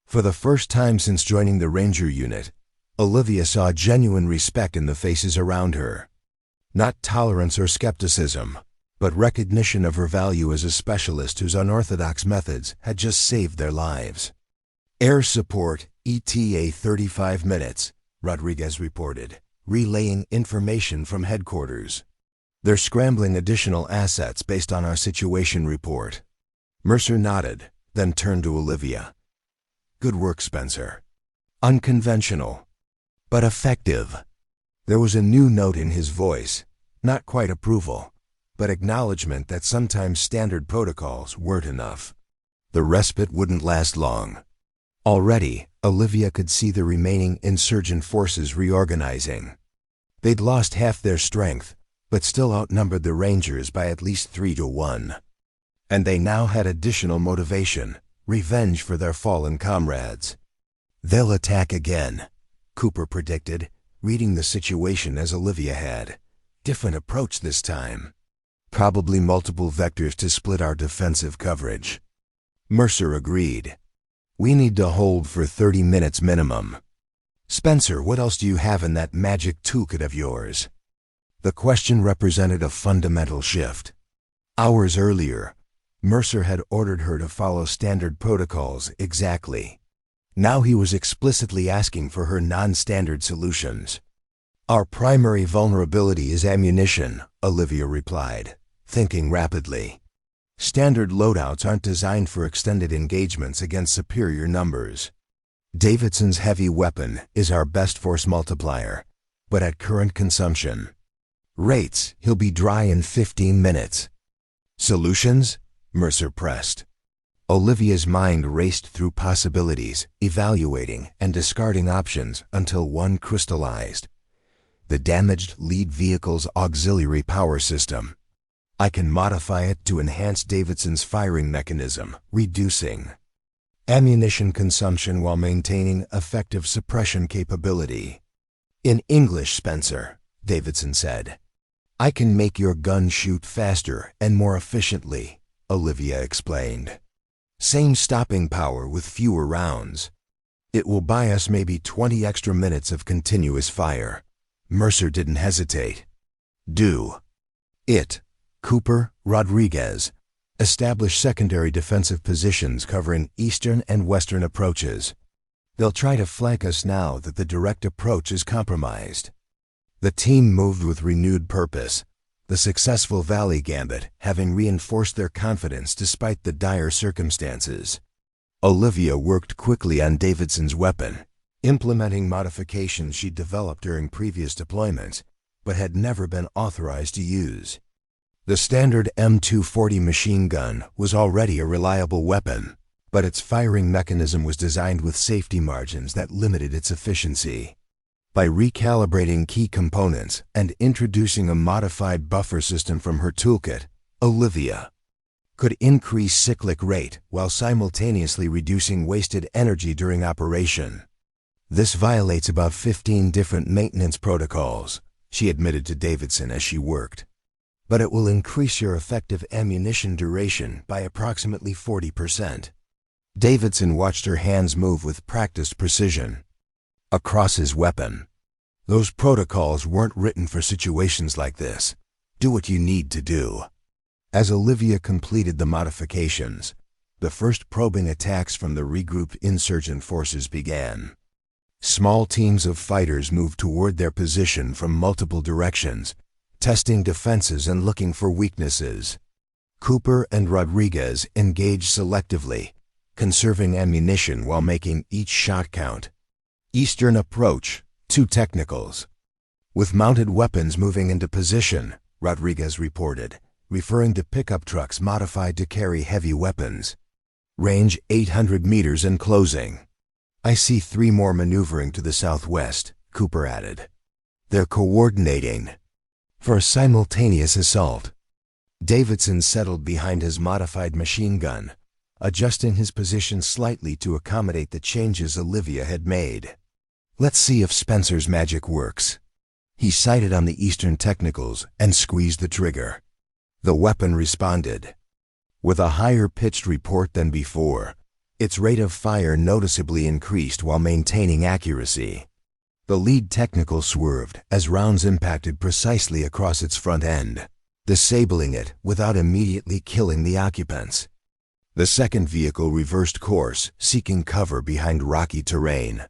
S1: For the first time since joining the Ranger unit, Olivia saw genuine respect in the faces around her. Not tolerance or skepticism, but recognition of her value as a specialist whose unorthodox methods had just saved their lives. "Air support, ETA 35 minutes, Rodriguez reported, relaying information from headquarters. "They're scrambling additional assets based on our situation report." Mercer nodded, then turned to Olivia. "Good work, Spencer. Unconventional, but effective." There was a new note in his voice, not quite approval, but acknowledgement that sometimes standard protocols weren't enough. The respite wouldn't last long. Already, Olivia could see the remaining insurgent forces reorganizing. They'd lost half their strength, but still outnumbered the Rangers by at least 3-1. And they now had additional motivation, revenge for their fallen comrades. "They'll attack again," Cooper predicted, reading the situation as Olivia had. "Different approach this time. Probably multiple vectors to split our defensive coverage." Mercer agreed. "We need to hold for 30 minutes minimum." "Spencer, what else do you have in that magic toolkit of yours?" The question represented a fundamental shift. Hours earlier, Mercer had ordered her to follow standard protocols exactly. Now he was explicitly asking for her non-standard solutions. "Our primary vulnerability is ammunition," Olivia replied, thinking rapidly. "Standard loadouts aren't designed for extended engagements against superior numbers. Davidson's heavy weapon is our best force multiplier, but at current consumption rates, he'll be dry in 15 minutes. "Solutions?" Mercer pressed. Olivia's mind raced through possibilities, evaluating and discarding options until one crystallized. The damaged lead vehicle's auxiliary power system. "I can modify it to enhance Davidson's firing mechanism, reducing ammunition consumption while maintaining effective suppression capability." "In English, Spencer," Davidson said. "I can make your gun shoot faster and more efficiently," Olivia explained. "Same stopping power with fewer rounds. It will buy us maybe 20 extra minutes of continuous fire." Mercer didn't hesitate. "Do it." Cooper, Rodriguez, establish secondary defensive positions covering eastern and western approaches. They'll try to flank us now that the direct approach is compromised. The team moved with renewed purpose, the successful Valley Gambit having reinforced their confidence despite the dire circumstances. Olivia worked quickly on Davidson's weapon, implementing modifications she'd developed during previous deployments, but had never been authorized to use. The standard M240 machine gun was already a reliable weapon, but its firing mechanism was designed with safety margins that limited its efficiency. By recalibrating key components and introducing a modified buffer system from her toolkit, Olivia could increase cyclic rate while simultaneously reducing wasted energy during operation. "This violates about 15 different maintenance protocols," she admitted to Davidson as she worked. "But it will increase your effective ammunition duration by approximately 40%. Davidson watched her hands move with practiced precision across his weapon. "Those protocols weren't written for situations like this. Do what you need to do." As Olivia completed the modifications, the first probing attacks from the regrouped insurgent forces began. Small teams of fighters moved toward their position from multiple directions, testing defenses and looking for weaknesses. Cooper and Rodriguez engaged selectively, conserving ammunition while making each shot count. Eastern approach, 2 technicals. With mounted weapons moving into position, Rodriguez reported, referring to pickup trucks modified to carry heavy weapons. Range 800 meters and closing. I see 3 more maneuvering to the southwest, Cooper added. They're coordinating for a simultaneous assault. Davidson settled behind his modified machine gun, adjusting his position slightly to accommodate the changes Olivia had made. Let's see if Spencer's magic works. He sighted on the Eastern technicals and squeezed the trigger. The weapon responded. With a higher-pitched report than before, its rate of fire noticeably increased while maintaining accuracy. The lead technical swerved as rounds impacted precisely across its front end, disabling it without immediately killing the occupants. The second vehicle reversed course, seeking cover behind rocky terrain.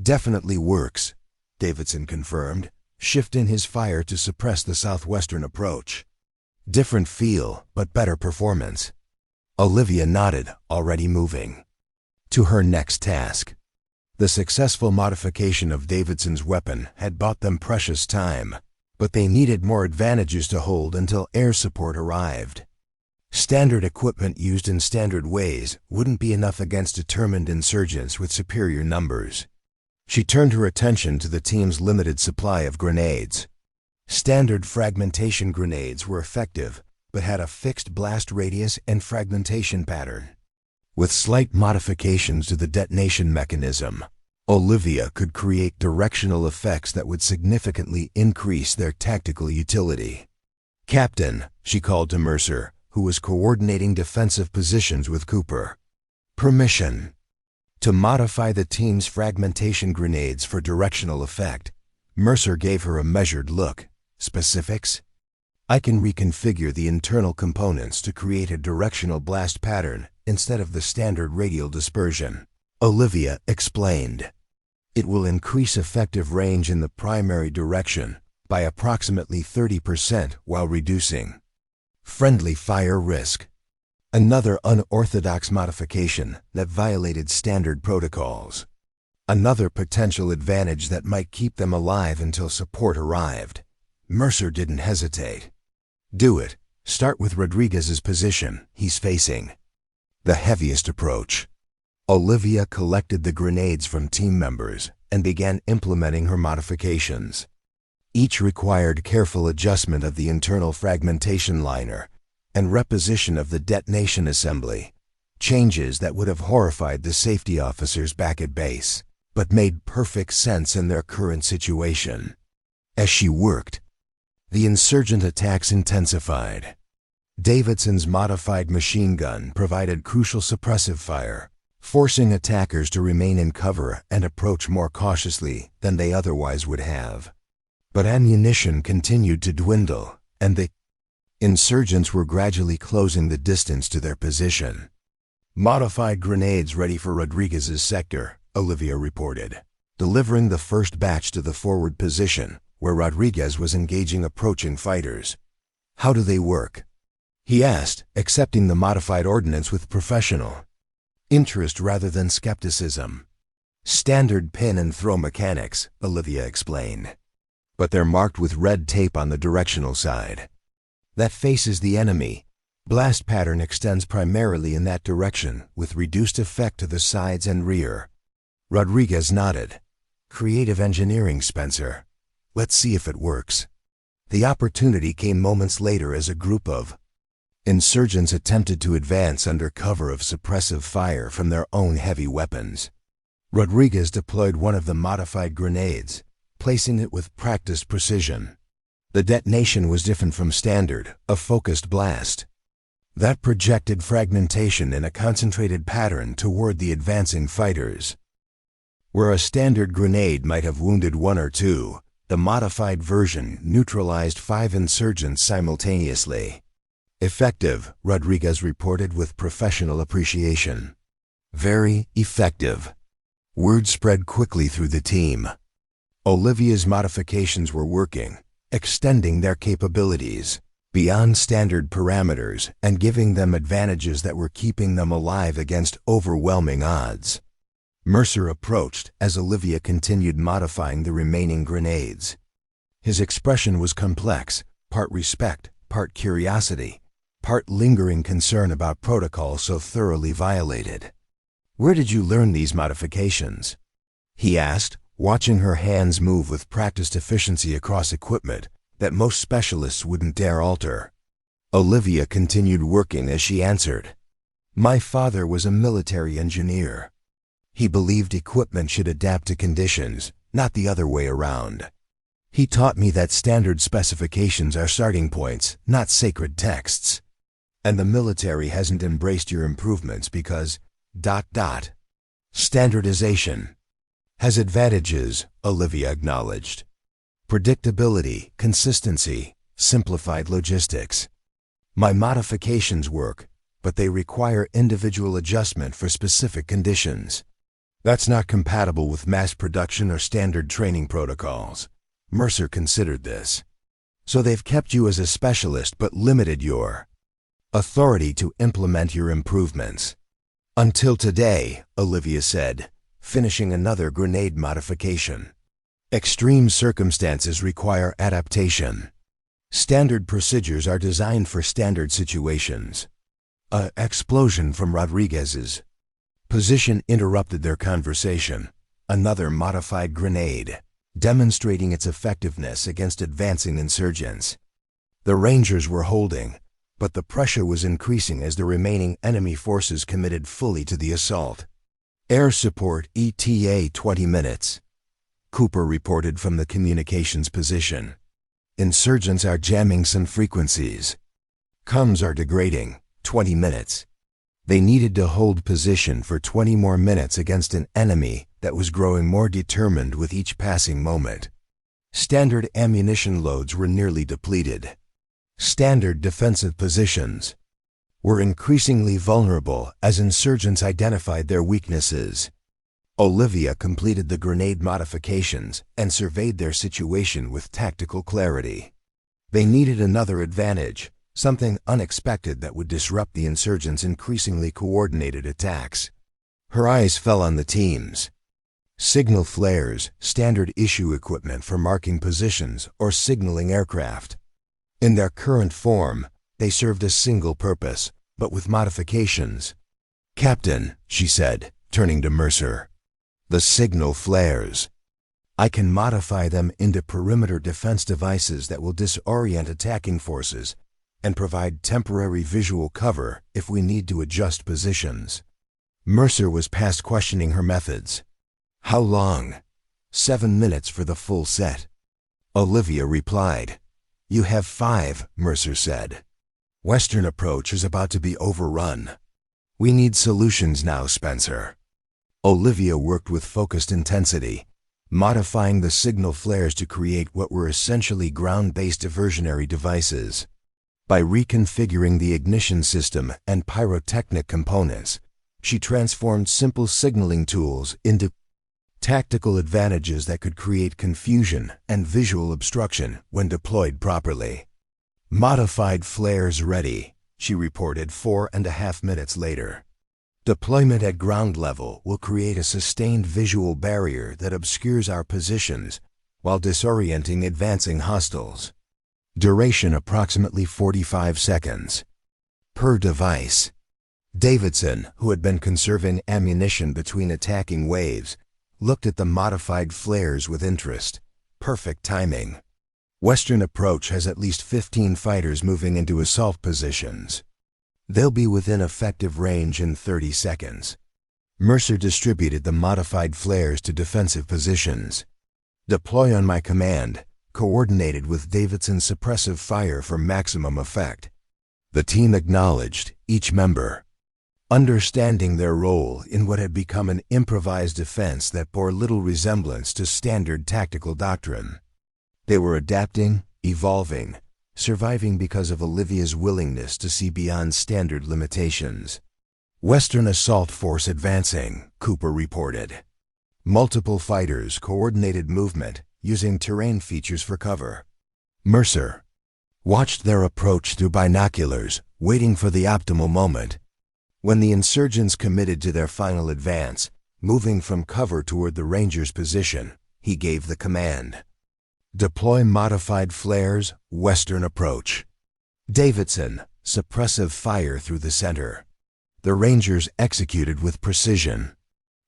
S1: Definitely works, Davidson confirmed, shifting his fire to suppress the southwestern approach. Different feel, but better performance. Olivia nodded, already moving to her next task. The successful modification of Davidson's weapon had bought them precious time, but they needed more advantages to hold until air support arrived. Standard equipment used in standard ways wouldn't be enough against determined insurgents with superior numbers. She turned her attention to the team's limited supply of grenades. Standard fragmentation grenades were effective, but had a fixed blast radius and fragmentation pattern. With slight modifications to the detonation mechanism, Olivia could create directional effects that would significantly increase their tactical utility. "Captain," she called to Mercer, who was coordinating defensive positions with Cooper. "Permission to modify the team's fragmentation grenades for directional effect." Mercer gave her a measured look. "Specifics?" "I can reconfigure the internal components to create a directional blast pattern instead of the standard radial dispersion," Olivia explained. "It will increase effective range in the primary direction by approximately 30% while reducing friendly fire risk." Another unorthodox modification that violated standard protocols. Another potential advantage that might keep them alive until support arrived. Mercer didn't hesitate. "Do it. Start with Rodriguez's position. He's facing the heaviest approach." Olivia collected the grenades from team members and began implementing her modifications. Each required careful adjustment of the internal fragmentation liner and reposition of the detonation assembly, changes that would have horrified the safety officers back at base, but made perfect sense in their current situation. As she worked, the insurgent attacks intensified. Davidson's modified machine gun provided crucial suppressive fire, forcing attackers to remain in cover and approach more cautiously than they otherwise would have. But ammunition continued to dwindle, and the insurgents were gradually closing the distance to their position. "Modified grenades ready for Rodriguez's sector," Olivia reported, delivering the first batch to the forward position where Rodriguez was engaging approaching fighters. "How do they work?" he asked, accepting the modified ordnance with professional interest rather than skepticism. "Standard pin and throw mechanics," Olivia explained. "But they're marked with red tape on the directional side that faces the enemy. Blast pattern extends primarily in that direction, with reduced effect to the sides and rear." Rodriguez nodded. "Creative engineering, Spencer. Let's see if it works." The opportunity came moments later as a group of insurgents attempted to advance under cover of suppressive fire from their own heavy weapons. Rodriguez deployed one of the modified grenades, placing it with practiced precision. The detonation was different from standard, a focused blast that projected fragmentation in a concentrated pattern toward the advancing fighters. Where a standard grenade might have wounded 1 or 2, the modified version neutralized 5 insurgents simultaneously. "Effective," Rodriguez reported with professional appreciation. "Very effective." Word spread quickly through the team. Olivia's modifications were working, extending their capabilities beyond standard parameters and giving them advantages that were keeping them alive against overwhelming odds. Mercer approached as Olivia continued modifying the remaining grenades. His expression was complex, part respect, part curiosity, part lingering concern about protocol so thoroughly violated. "Where did you learn these modifications?" he asked, watching her hands move with practiced efficiency across equipment that most specialists wouldn't dare alter. Olivia continued working as she answered, "My father was a military engineer. He believed equipment should adapt to conditions, not the other way around. He taught me that standard specifications are starting points, not sacred texts. And the military hasn't embraced your improvements because... Standardization has advantages," Olivia acknowledged. "Predictability, consistency, simplified logistics. My modifications work, but they require individual adjustment for specific conditions. That's not compatible with mass production or standard training protocols." Mercer considered this. "So they've kept you as a specialist but limited your authority to implement your improvements." "Until today," Olivia said, finishing another grenade modification. "Extreme circumstances require adaptation. Standard procedures are designed for standard situations." A explosion from Rodriguez's position interrupted their conversation. Another modified grenade, demonstrating its effectiveness against advancing insurgents. The Rangers were holding, but the pressure was increasing as the remaining enemy forces committed fully to the assault. "Air support ETA 20 minutes, Cooper reported from the communications position. "Insurgents are jamming some frequencies. Comms are degrading, 20 minutes. They needed to hold position for 20 more minutes against an enemy that was growing more determined with each passing moment. Standard ammunition loads were nearly depleted. Standard defensive positions were increasingly vulnerable as insurgents identified their weaknesses." Olivia completed the grenade modifications and surveyed their situation with tactical clarity. They needed another advantage, something unexpected that would disrupt the insurgents' increasingly coordinated attacks. Her eyes fell on the teams. Signal flares, standard issue equipment for marking positions or signaling aircraft. In their current form, they served a single purpose, but with modifications. "Captain," she said, turning to Mercer, "the signal flares. I can modify them into perimeter defense devices that will disorient attacking forces and provide temporary visual cover if we need to adjust positions." Mercer was past questioning her methods. "How long?" 7 minutes for the full set." Olivia replied. "You have 5, Mercer said. Western approach is about to be overrun. We need solutions now, Spencer." Olivia worked with focused intensity, modifying the signal flares to create what were essentially ground-based diversionary devices. By reconfiguring the ignition system and pyrotechnic components, she transformed simple signaling tools into tactical advantages that could create confusion and visual obstruction when deployed properly. "Modified flares ready," she reported 4.5 minutes later. "Deployment at ground level will create a sustained visual barrier that obscures our positions while disorienting advancing hostiles. Duration approximately 45 seconds. Per device." Davidson, who had been conserving ammunition between attacking waves, looked at the modified flares with interest. Perfect timing. Western approach has at least 15 fighters moving into assault positions. They'll be within effective range in 30 seconds. Mercer distributed the modified flares to defensive positions. "Deploy on my command, coordinated with Davidson's suppressive fire for maximum effect." The team acknowledged, each member understanding their role in what had become an improvised defense that bore little resemblance to standard tactical doctrine. They were adapting, evolving, surviving because of Olivia's willingness to see beyond standard limitations. "Western assault force advancing," Cooper reported. "Multiple fighters, coordinated movement, using terrain features for cover." Mercer watched their approach through binoculars, waiting for the optimal moment. When the insurgents committed to their final advance, Moving from cover toward the Ranger's position, he gave the command. Deploy modified flares, western approach. Davidson, suppressive fire through the center. The Rangers executed with precision.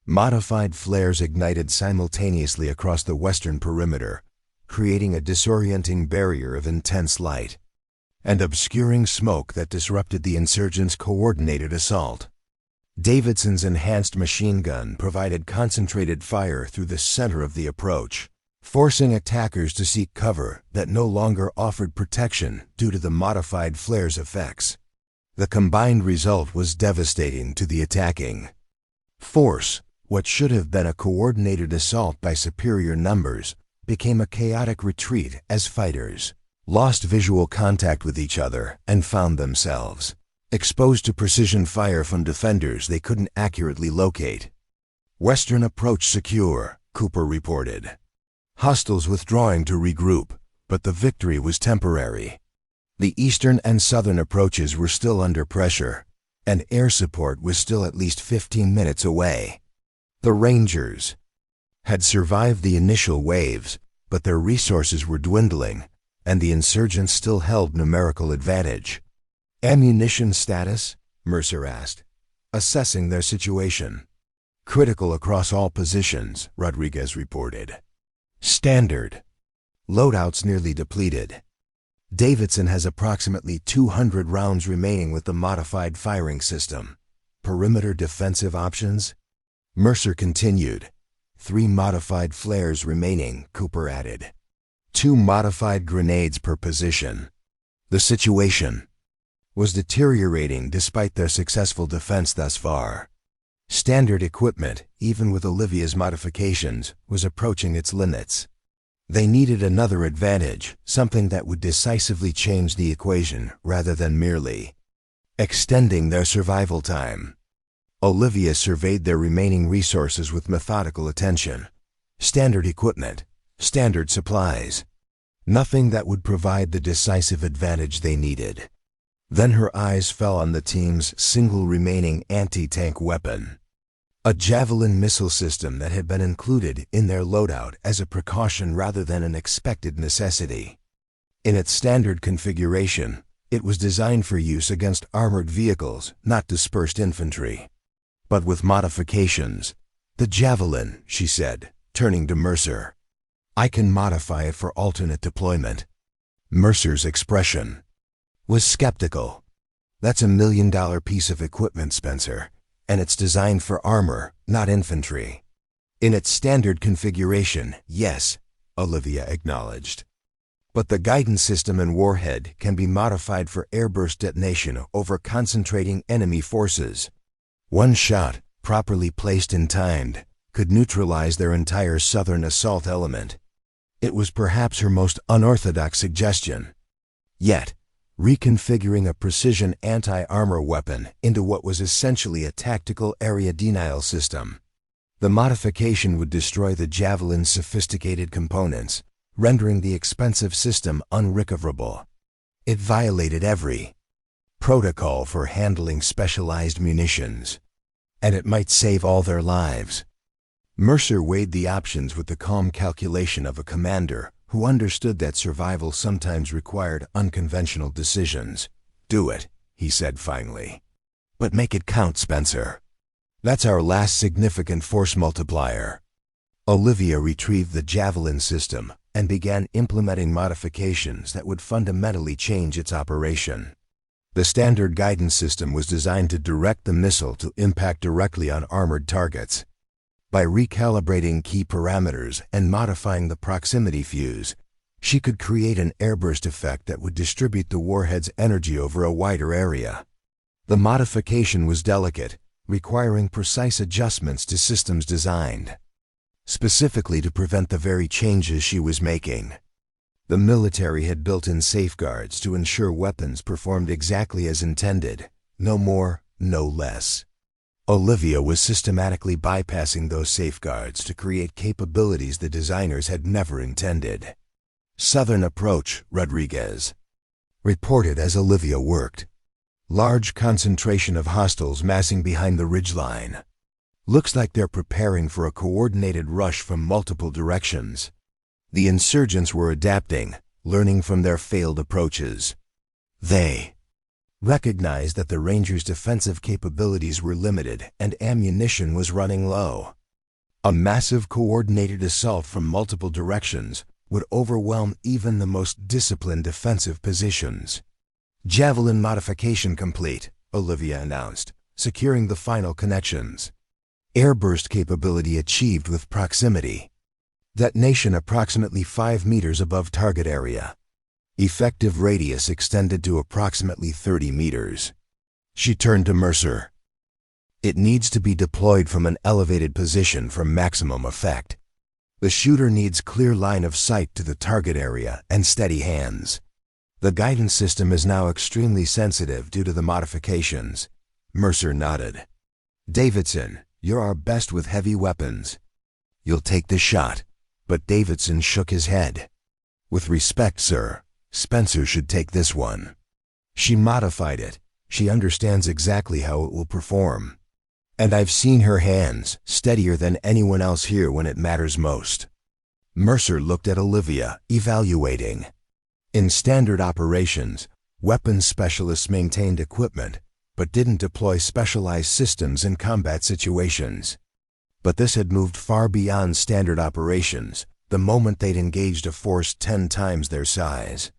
S1: Modified flares ignited simultaneously across the western perimeter, creating a disorienting barrier of intense light and obscuring smoke that disrupted the insurgents' coordinated assault. Davidson's enhanced machine gun provided concentrated fire through the center of the approach, forcing attackers to seek cover that no longer offered protection due to the modified flare's effects. The combined result was devastating to the attacking force. What should have been a coordinated assault by superior numbers became a chaotic retreat as fighters lost visual contact with each other and found themselves exposed to precision fire from defenders they couldn't accurately locate. Western approach secure, Cooper reported. Hostiles withdrawing to regroup, but the victory was temporary. The eastern and southern approaches were still under pressure, and air support was still at least 15 minutes away. The Rangers had survived the initial waves, but their resources were dwindling, and the insurgents still held numerical advantage. Ammunition status? Mercer asked, assessing their situation. Critical across all positions, Rodriguez reported. Standard. Loadouts nearly depleted. Davidson has approximately 200 rounds remaining with the modified firing system. Perimeter defensive options? Mercer continued. 3 modified flares remaining, Cooper added. 2 modified grenades per position. The situation was deteriorating despite their successful defense thus far. Standard equipment, even with Olivia's modifications, was approaching its limits. They needed another advantage, something that would decisively change the equation rather than merely extending their survival time. Olivia surveyed their remaining resources with methodical attention. Standard equipment, standard supplies. Nothing that would provide the decisive advantage they needed. Then her eyes fell on the team's single remaining anti-tank weapon. A Javelin missile system that had been included in their loadout as a precaution rather than an expected necessity. In its standard configuration, it was designed for use against armored vehicles, not dispersed infantry. But with modifications. The Javelin, she said, turning to Mercer. I can modify it for alternate deployment. Mercer's expression was skeptical. That's $1 million piece of equipment, Spencer, and it's designed for armor, not infantry. In its standard configuration, yes, Olivia acknowledged. But the guidance system and warhead can be modified for airburst detonation over concentrating enemy forces. One shot, properly placed and timed, could neutralize their entire southern assault element. It was perhaps her most unorthodox suggestion. Yet, reconfiguring a precision anti-armor weapon into what was essentially a tactical area denial system. The modification would destroy the Javelin's sophisticated components, rendering the expensive system unrecoverable. It violated every protocol for handling specialized munitions, and it might save all their lives. Mercer weighed the options with the calm calculation of a commander who understood that survival sometimes required unconventional decisions. Do it, he said finally. But make it count, Spencer. That's our last significant force multiplier. Olivia retrieved the Javelin system and began implementing modifications that would fundamentally change its operation. The standard guidance system was designed to direct the missile to impact directly on armored targets. By recalibrating key parameters and modifying the proximity fuse, she could create an airburst effect that would distribute the warhead's energy over a wider area. The modification was delicate, requiring precise adjustments to systems designed specifically to prevent the very changes she was making. The military had built-in safeguards to ensure weapons performed exactly as intended, no more, no less. Olivia was systematically bypassing those safeguards to create capabilities the designers had never intended. Southern approach, Rodriguez reported as Olivia worked. Large concentration of hostiles massing behind the ridgeline. Looks like they're preparing for a coordinated rush from multiple directions. The insurgents were adapting, learning from their failed approaches. They recognized that the Rangers' defensive capabilities were limited and ammunition was running low. A massive coordinated assault from multiple directions would overwhelm even the most disciplined defensive positions. Javelin modification complete, Olivia announced, securing the final connections. Airburst capability achieved with proximity. Detonation approximately 5 meters above target area. Effective radius extended to approximately 30 meters. She turned to Mercer. It needs to be deployed from an elevated position for maximum effect. The shooter needs clear line of sight to the target area and steady hands. The guidance system is now extremely sensitive due to the modifications. Mercer nodded. Davidson, you're our best with heavy weapons. You'll take the shot. But Davidson shook his head. With respect, sir, Spencer should take this one. She modified it. She understands exactly how it will perform. And I've seen her hands, steadier than anyone else here when it matters most. Mercer looked at Olivia, evaluating. In standard operations, weapons specialists maintained equipment, but didn't deploy specialized systems in combat situations. But this had moved far beyond standard operations the moment they'd engaged a force 10 times their size.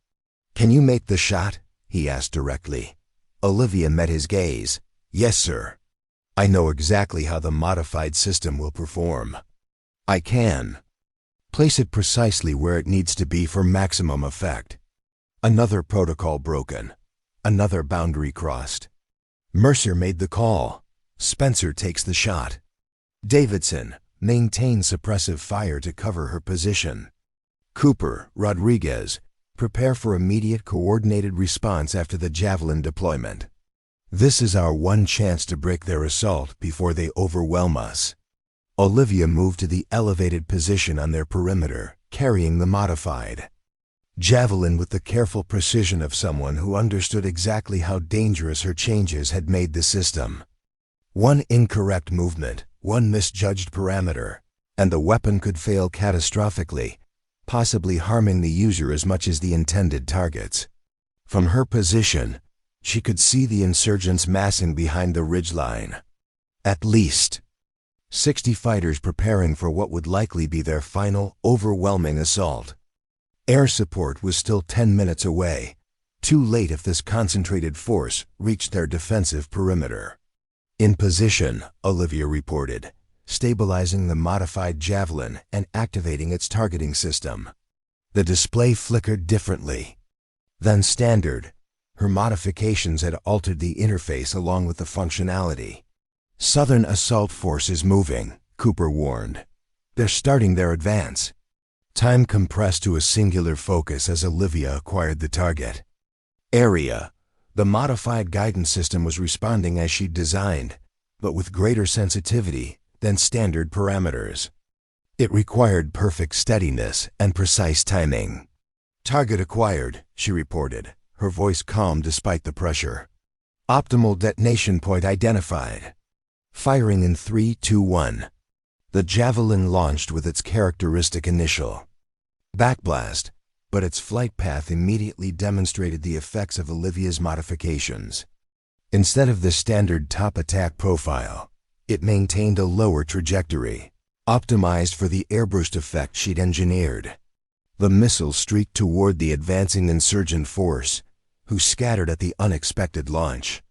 S1: Can you make the shot? He asked directly. Olivia met his gaze. Yes, sir. I know exactly how the modified system will perform. I can. Place it precisely where it needs to be for maximum effect. Another protocol broken. Another boundary crossed. Mercer made the call. Spencer takes the shot. Davidson, maintain suppressive fire to cover her position. Cooper, Rodriguez, prepare for immediate coordinated response after the Javelin deployment. This is our one chance to break their assault before they overwhelm us. Olivia moved to the elevated position on their perimeter, carrying the modified Javelin with the careful precision of someone who understood exactly how dangerous her changes had made the system. One incorrect movement, one misjudged parameter, and the weapon could fail catastrophically, possibly harming the user as much as the intended targets. From her position, she could see the insurgents massing behind the ridgeline. At least 60 fighters preparing for what would likely be their final, overwhelming assault. Air support was still 10 minutes away, too late if this concentrated force reached their defensive perimeter. In position, Olivia reported, stabilizing the modified Javelin and activating its targeting system. The display flickered differently than standard. Her modifications had altered the interface along with the functionality. Southern Assault Force is moving, Cooper warned. They're starting their advance. Time compressed to a singular focus as Olivia acquired the target. Area. The modified guidance system was responding as she'd designed, but with greater sensitivity than standard parameters. It required perfect steadiness and precise timing. Target acquired, she reported, her voice calm despite the pressure. Optimal detonation point identified. Firing in 3, 2, 1. The Javelin launched with its characteristic initial backblast, but its flight path immediately demonstrated the effects of Olivia's modifications. Instead of the standard top attack profile, it maintained a lower trajectory, optimized for the airburst effect she'd engineered. The missile streaked toward the advancing insurgent force, who scattered at the unexpected launch.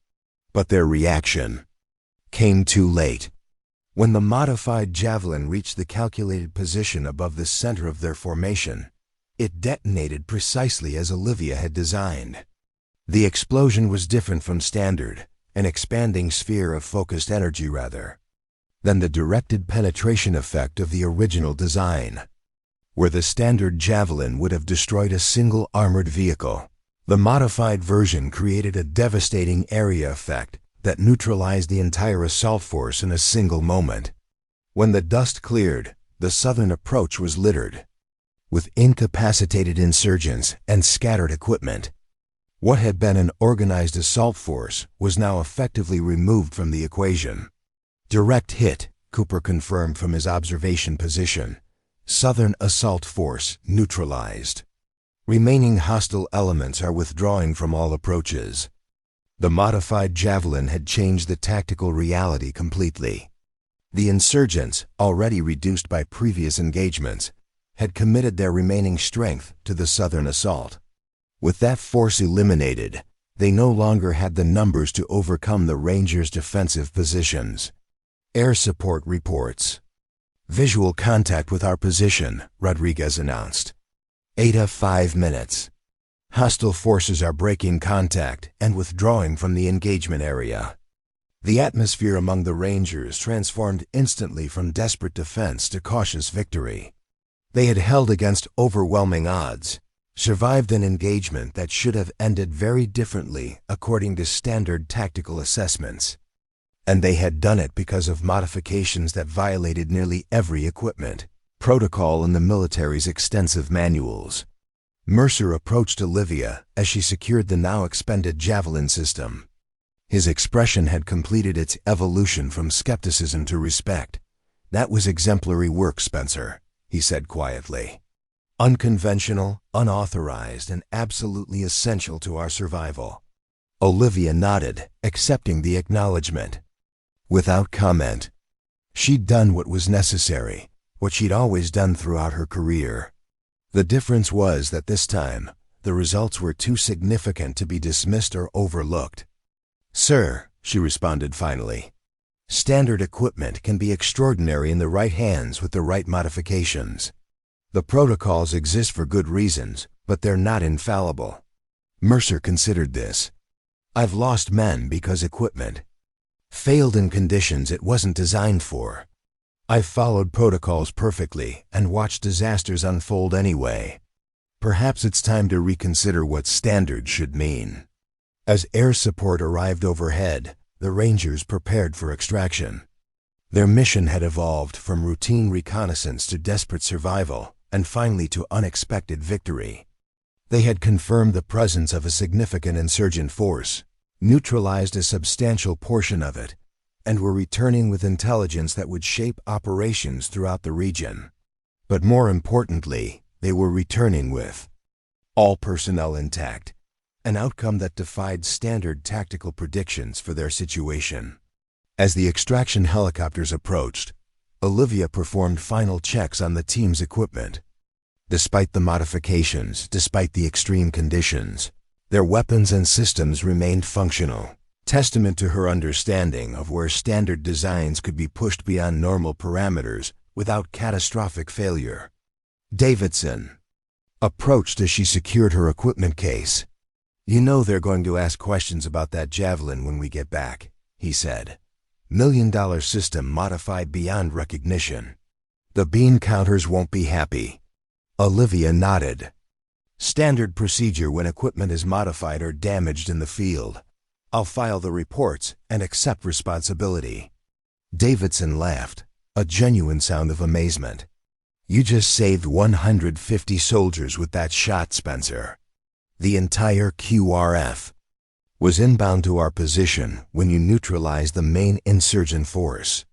S1: But their reaction came too late. When the modified Javelin reached the calculated position above the center of their formation, it detonated precisely as Olivia had designed. The explosion was different from standard, an expanding sphere of focused energy rather than the directed penetration effect of the original design. Where the standard Javelin would have destroyed a single armored vehicle, the modified version created a devastating area effect that neutralized the entire assault force in a single moment. When the dust cleared, the southern approach was littered with incapacitated insurgents and scattered equipment. What had been an organized assault force was now effectively removed from the equation. Direct hit, Cooper confirmed from his observation position. Southern assault force neutralized. Remaining hostile elements are withdrawing from all approaches. The modified Javelin had changed the tactical reality completely. The insurgents, already reduced by previous engagements, had committed their remaining strength to the southern assault. With that force eliminated, they no longer had the numbers to overcome the Rangers' defensive positions. Air support reports. Visual contact with our position, Rodriguez announced. 5 minutes. Hostile forces are breaking contact and withdrawing from the engagement area. The atmosphere among the Rangers transformed instantly from desperate defense to cautious victory. They had held against overwhelming odds, survived an engagement that should have ended very differently according to standard tactical assessments. And they had done it because of modifications that violated nearly every equipment protocol in the military's extensive manuals. Mercer approached Olivia as she secured the now expended Javelin system. His expression had completed its evolution from skepticism to respect. "That was exemplary work, Spencer," he said quietly. "Unconventional, unauthorized, and absolutely essential to our survival." Olivia nodded, accepting the acknowledgement. Without comment. She'd done what was necessary, what she'd always done throughout her career. The difference was that this time, the results were too significant to be dismissed or overlooked. "Sir," she responded finally, "standard equipment can be extraordinary in the right hands with the right modifications. The protocols exist for good reasons, but they're not infallible." Mercer considered this. "I've lost men because equipment failed in conditions it wasn't designed for. I've followed protocols perfectly and watched disasters unfold anyway. Perhaps it's time to reconsider what standard should mean." As air support arrived overhead, the Rangers prepared for extraction. Their mission had evolved from routine reconnaissance to desperate survival, and finally to unexpected victory. They had confirmed the presence of a significant insurgent force, neutralized a substantial portion of it, and were returning with intelligence that would shape operations throughout the region. But more importantly, they were returning with all personnel intact, an outcome that defied standard tactical predictions for their situation. As the extraction helicopters approached, Olivia performed final checks on the team's equipment. Despite the modifications, despite the extreme conditions, their weapons and systems remained functional, testament to her understanding of where standard designs could be pushed beyond normal parameters without catastrophic failure. Davidson approached as she secured her equipment case. "You know they're going to ask questions about that Javelin when we get back," he said. "$1 million system modified beyond recognition. The bean counters won't be happy." Olivia nodded. "Standard procedure when equipment is modified or damaged in the field. I'll file the reports and accept responsibility." Davidson laughed, a genuine sound of amazement. "You just saved 150 soldiers with that shot, Spencer. The entire QRF was inbound to our position when you neutralized the main insurgent force.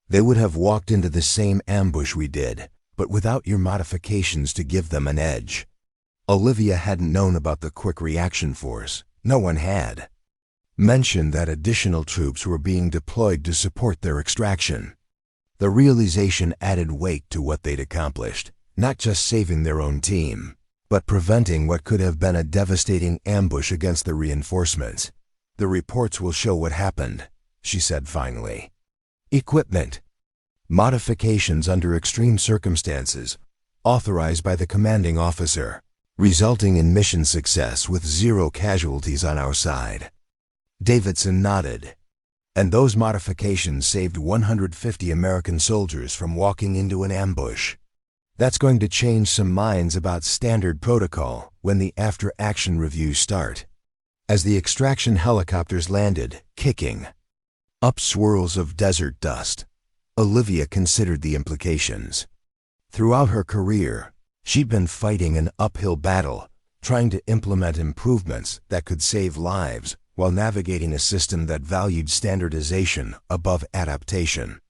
S1: They would have walked into the same ambush we did, but without your modifications to give them an edge." Olivia hadn't known about the quick reaction force. No one had. Mentioned that additional troops were being deployed to support their extraction. The realization added weight to what they'd accomplished, not just saving their own team, but preventing what could have been a devastating ambush against the reinforcements. "The reports will show what happened," she said finally. "Equipment modifications under extreme circumstances, authorized by the commanding officer, resulting in mission success with 0 casualties on our side." Davidson nodded. "And those modifications saved 150 American soldiers from walking into an ambush. That's going to change some minds about standard protocol when the after-action reviews start." As the extraction helicopters landed, kicking up swirls of desert dust, Olivia considered the implications. Throughout her career, she'd been fighting an uphill battle, trying to implement improvements that could save lives while navigating a system that valued standardization above adaptation.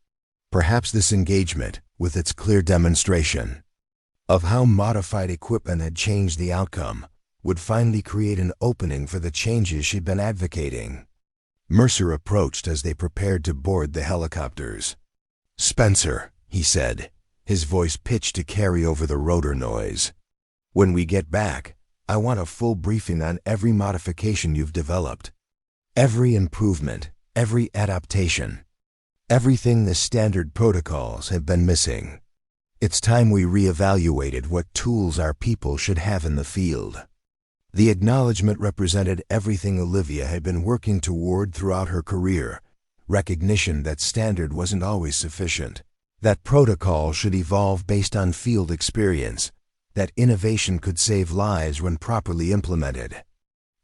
S1: Perhaps this engagement, with its clear demonstration of how modified equipment had changed the outcome, would finally create an opening for the changes she'd been advocating. Mercer approached as they prepared to board the helicopters. "Spencer," he said, his voice pitched to carry over the rotor noise. "When we get back, I want a full briefing on every modification you've developed. Every improvement, every adaptation, everything the standard protocols have been missing. It's time we reevaluated what tools our people should have in the field." The acknowledgement represented everything Olivia had been working toward throughout her career: recognition that standard wasn't always sufficient, that protocol should evolve based on field experience, that innovation could save lives when properly implemented.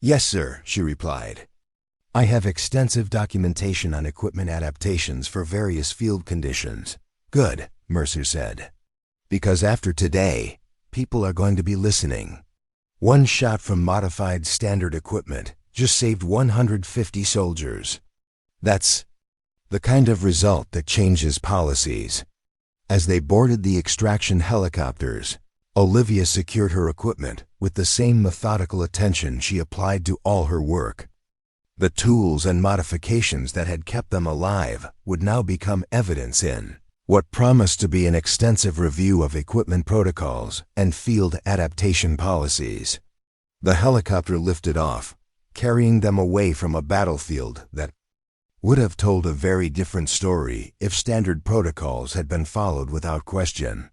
S1: "Yes, sir," she replied. "I have extensive documentation on equipment adaptations for various field conditions." "Good," Mercer said. "Because after today, people are going to be listening." One shot from modified standard equipment just saved 150 soldiers. That's the kind of result that changes policies. As they boarded the extraction helicopters, Olivia secured her equipment with the same methodical attention she applied to all her work. The tools and modifications that had kept them alive would now become evidence in what promised to be an extensive review of equipment protocols and field adaptation policies. The helicopter lifted off, carrying them away from a battlefield that would have told a very different story if standard protocols had been followed without question.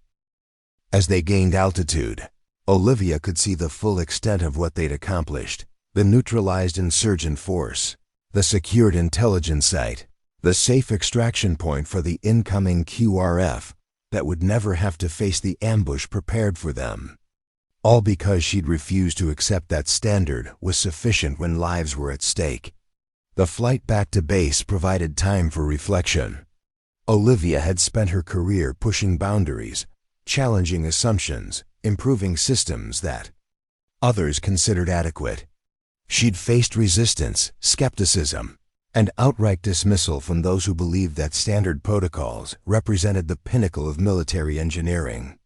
S1: As they gained altitude, Olivia could see the full extent of what they'd accomplished: the neutralized insurgent force, the secured intelligence site, the safe extraction point for the incoming QRF that would never have to face the ambush prepared for them. All because she'd refused to accept that standard was sufficient when lives were at stake. The flight back to base provided time for reflection. Olivia had spent her career pushing boundaries, challenging assumptions, improving systems that others considered adequate. She'd faced resistance, skepticism, and outright dismissal from those who believed that standard protocols represented the pinnacle of military engineering.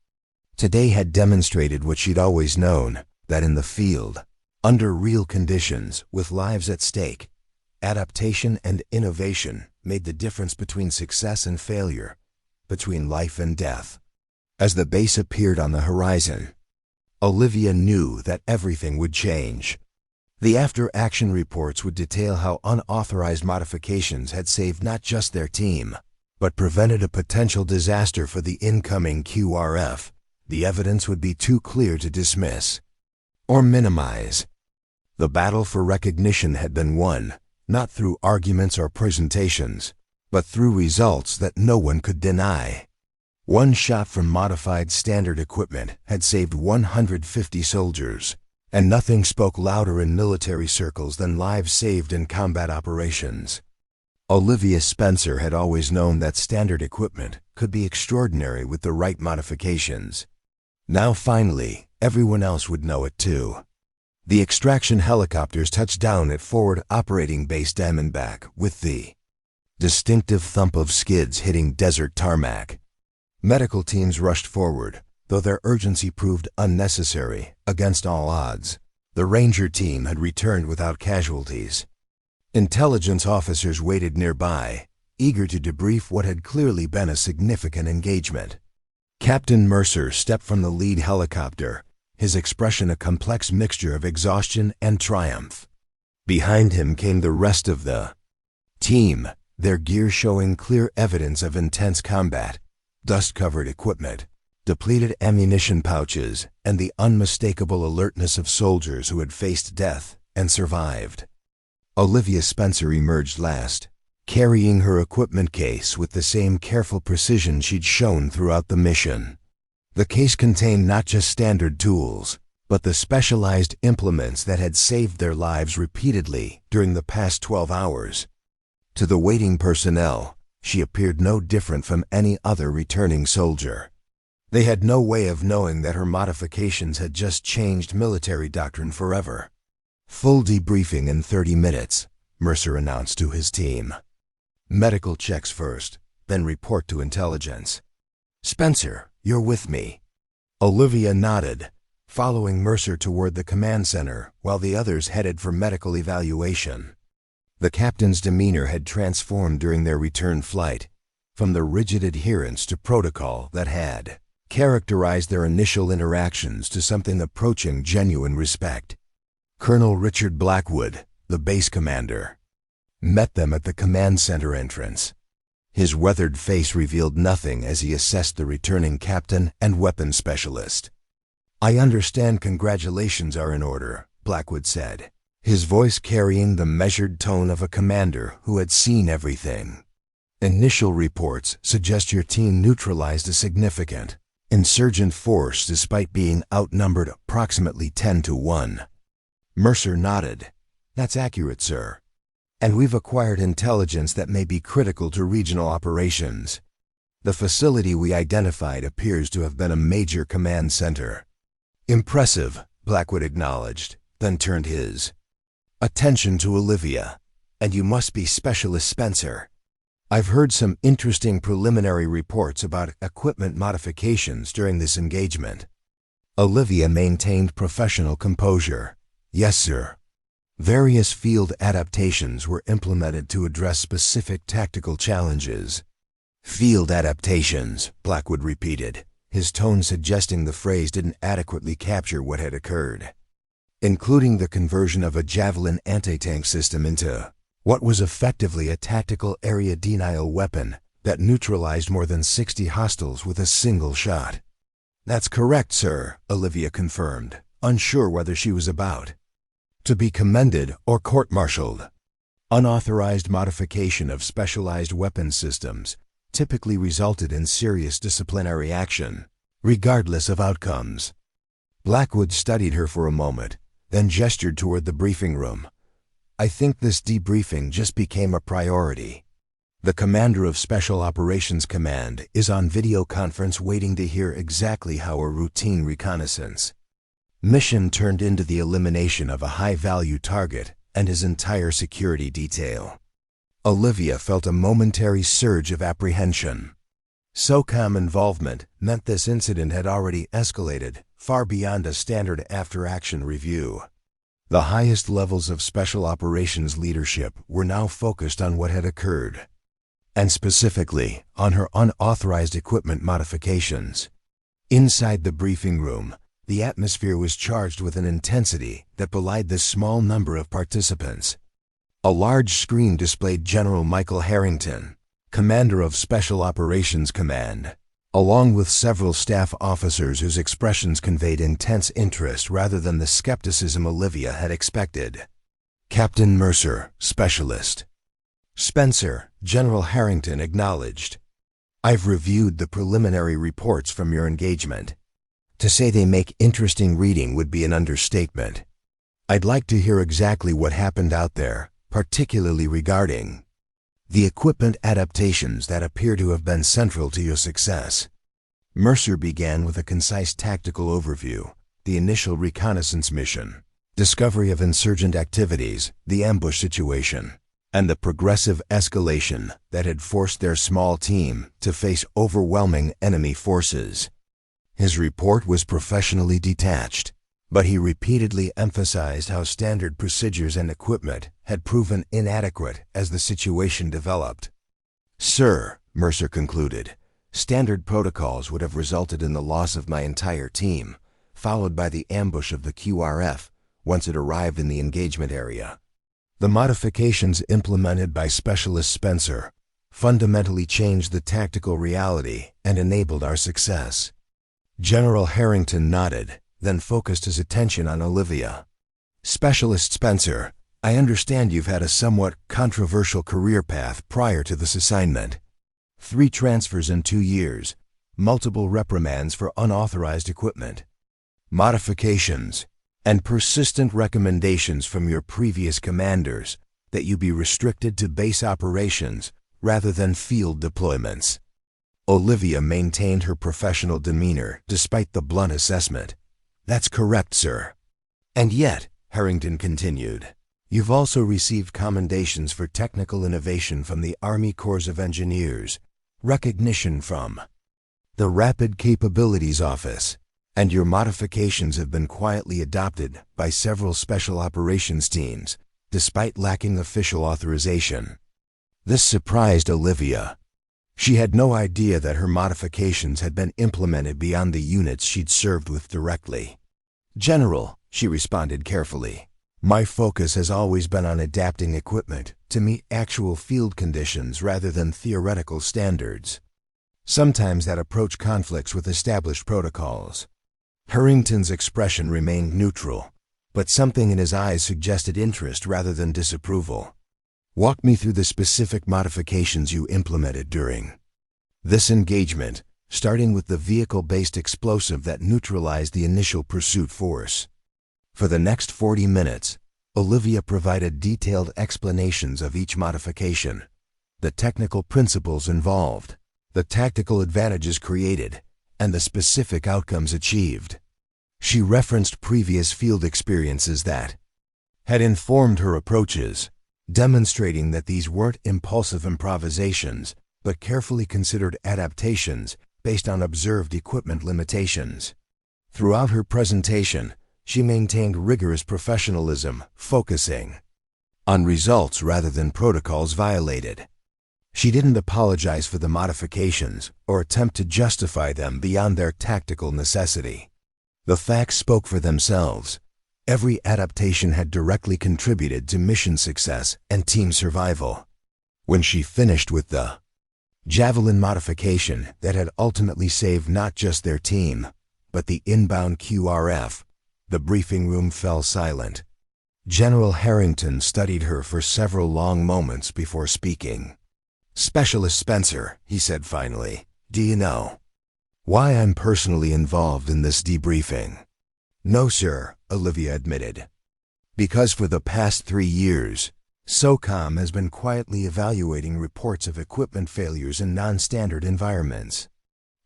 S1: Today had demonstrated what she'd always known, that in the field, under real conditions, with lives at stake, adaptation and innovation made the difference between success and failure, between life and death. As the base appeared on the horizon, Olivia knew that everything would change. The after-action reports would detail how unauthorized modifications had saved not just their team, but prevented a potential disaster for the incoming QRF. The evidence would be too clear to dismiss or minimize. The battle for recognition had been won, not through arguments or presentations, but through results that no one could deny. One shot from modified standard equipment had saved 150 soldiers, and nothing spoke louder in military circles than lives saved in combat operations. Olivia Spencer had always known that standard equipment could be extraordinary with the right modifications. Now finally, everyone else would know it too. The extraction helicopters touched down at Forward Operating Base Diamondback with the distinctive thump of skids hitting desert tarmac. Medical teams rushed forward, though their urgency proved unnecessary against all odds. The Ranger team had returned without casualties. Intelligence officers waited nearby, eager to debrief what had clearly been a significant engagement. Captain Mercer stepped from the lead helicopter, his expression a complex mixture of exhaustion and triumph. Behind him came the rest of the team, their gear showing clear evidence of intense combat: dust-covered equipment, depleted ammunition pouches, and the unmistakable alertness of soldiers who had faced death and survived. Olivia Spencer emerged last, carrying her equipment case with the same careful precision she'd shown throughout the mission. The case contained not just standard tools, but the specialized implements that had saved their lives repeatedly during the past 12 hours. To the waiting personnel, she appeared no different from any other returning soldier. They had no way of knowing that her modifications had just changed military doctrine forever. "Full debriefing in 30 minutes, Mercer announced to his team. "Medical checks first. then report to intelligence. Spencer, you're with me. Olivia nodded, following Mercer toward the command center while the others headed for medical evaluation. The captain's demeanor had transformed during their return flight, from the rigid adherence to protocol that had characterized their initial interactions to something approaching genuine respect. Colonel Richard Blackwood, the base commander, met them at the command center entrance. His weathered face revealed nothing as he assessed the returning captain and weapons specialist. "I understand congratulations are in order," Blackwood said, his voice carrying the measured tone of a commander who had seen everything. "Initial reports suggest your team neutralized a significant insurgent force despite being outnumbered approximately 10-1. Mercer nodded. "That's accurate, sir. And we've acquired intelligence that may be critical to regional operations. The facility we identified appears to have been a major command center." "Impressive," Blackwood acknowledged, then turned his attention to Olivia. "And you must be Specialist Spencer. I've heard some interesting preliminary reports about equipment modifications during this engagement." Olivia maintained professional composure. "Yes, sir. Various field adaptations were implemented to address specific tactical challenges." "Field adaptations," Blackwood repeated, his tone suggesting the phrase didn't adequately capture what had occurred. "Including the conversion of a Javelin anti-tank system into what was effectively a tactical area denial weapon that neutralized more than 60 hostiles with a single shot." "That's correct, sir," Olivia confirmed, unsure whether she was about to be commended or court-martialed. Unauthorized modification of specialized weapons systems typically resulted in serious disciplinary action, regardless of outcomes. Blackwood studied her for a moment, then gestured toward the briefing room. "I think this debriefing just became a priority. The commander of Special Operations Command is on video conference waiting to hear exactly how a routine reconnaissance mission turned into the elimination of a high-value target and his entire security detail." Olivia felt a momentary surge of apprehension. SOCOM involvement meant this incident had already escalated far beyond a standard after-action review. The highest levels of Special Operations leadership were now focused on what had occurred, and specifically on her unauthorized equipment modifications. Inside the briefing room, the atmosphere was charged with an intensity that belied the small number of participants. A large screen displayed General Michael Harrington, commander of Special Operations Command, along with several staff officers whose expressions conveyed intense interest rather than the skepticism Olivia had expected. "Captain Mercer, Specialist." "Spencer," General Harrington acknowledged. "I've reviewed the preliminary reports from your engagement. To say they make interesting reading would be an understatement. I'd like to hear exactly what happened out there, particularly regarding the equipment adaptations that appear to have been central to your success." Mercer began with a concise tactical overview: the initial reconnaissance mission, discovery of insurgent activities, the ambush situation, and the progressive escalation that had forced their small team to face overwhelming enemy forces. His report was professionally detached, but he repeatedly emphasized how standard procedures and equipment had proven inadequate as the situation developed. "Sir," Mercer concluded, "standard protocols would have resulted in the loss of my entire team, followed by the ambush of the QRF once it arrived in the engagement area. The modifications implemented by Specialist Spencer fundamentally changed the tactical reality and enabled our success." General Harrington nodded, then focused his attention on Olivia. "Specialist Spencer, I understand you've had a somewhat controversial career path prior to this assignment. 3 transfers in 2 years, multiple reprimands for unauthorized equipment, modifications, and persistent recommendations from your previous commanders that you be restricted to base operations rather than field deployments." Olivia maintained her professional demeanor despite the blunt assessment. "That's correct, sir. And yet," Harrington continued, "you've also received commendations for technical innovation from the Army Corps of Engineers, recognition from the Rapid Capabilities Office, and your modifications have been quietly adopted by several special operations teams, despite lacking official authorization. This surprised Olivia. She had no idea that her modifications had been implemented beyond the units she'd served with directly. "General," she responded carefully, "my focus has always been on adapting equipment to meet actual field conditions rather than theoretical standards. Sometimes that approach conflicts with established protocols." Harrington's expression remained neutral, but something in his eyes suggested interest rather than disapproval. "Walk me through the specific modifications you implemented during this engagement, starting with the vehicle-based explosive that neutralized the initial pursuit force." For the next 40 minutes, Olivia provided detailed explanations of each modification, the technical principles involved, the tactical advantages created, and the specific outcomes achieved. She referenced previous field experiences that had informed her approaches, demonstrating that these weren't impulsive improvisations, but carefully considered adaptations based on observed equipment limitations. Throughout her presentation, she maintained rigorous professionalism, focusing on results rather than protocols violated. She didn't apologize for the modifications or attempt to justify them beyond their tactical necessity. The facts spoke for themselves. Every adaptation had directly contributed to mission success and team survival. When she finished with the Javelin modification that had ultimately saved not just their team, but the inbound QRF, the briefing room fell silent. General Harrington studied her for several long moments before speaking. "Specialist Spencer," he said finally, "do you know why I'm personally involved in this debriefing?" "No, sir," Olivia admitted. "Because for the past 3 years, SOCOM has been quietly evaluating reports of equipment failures in non-standard environments.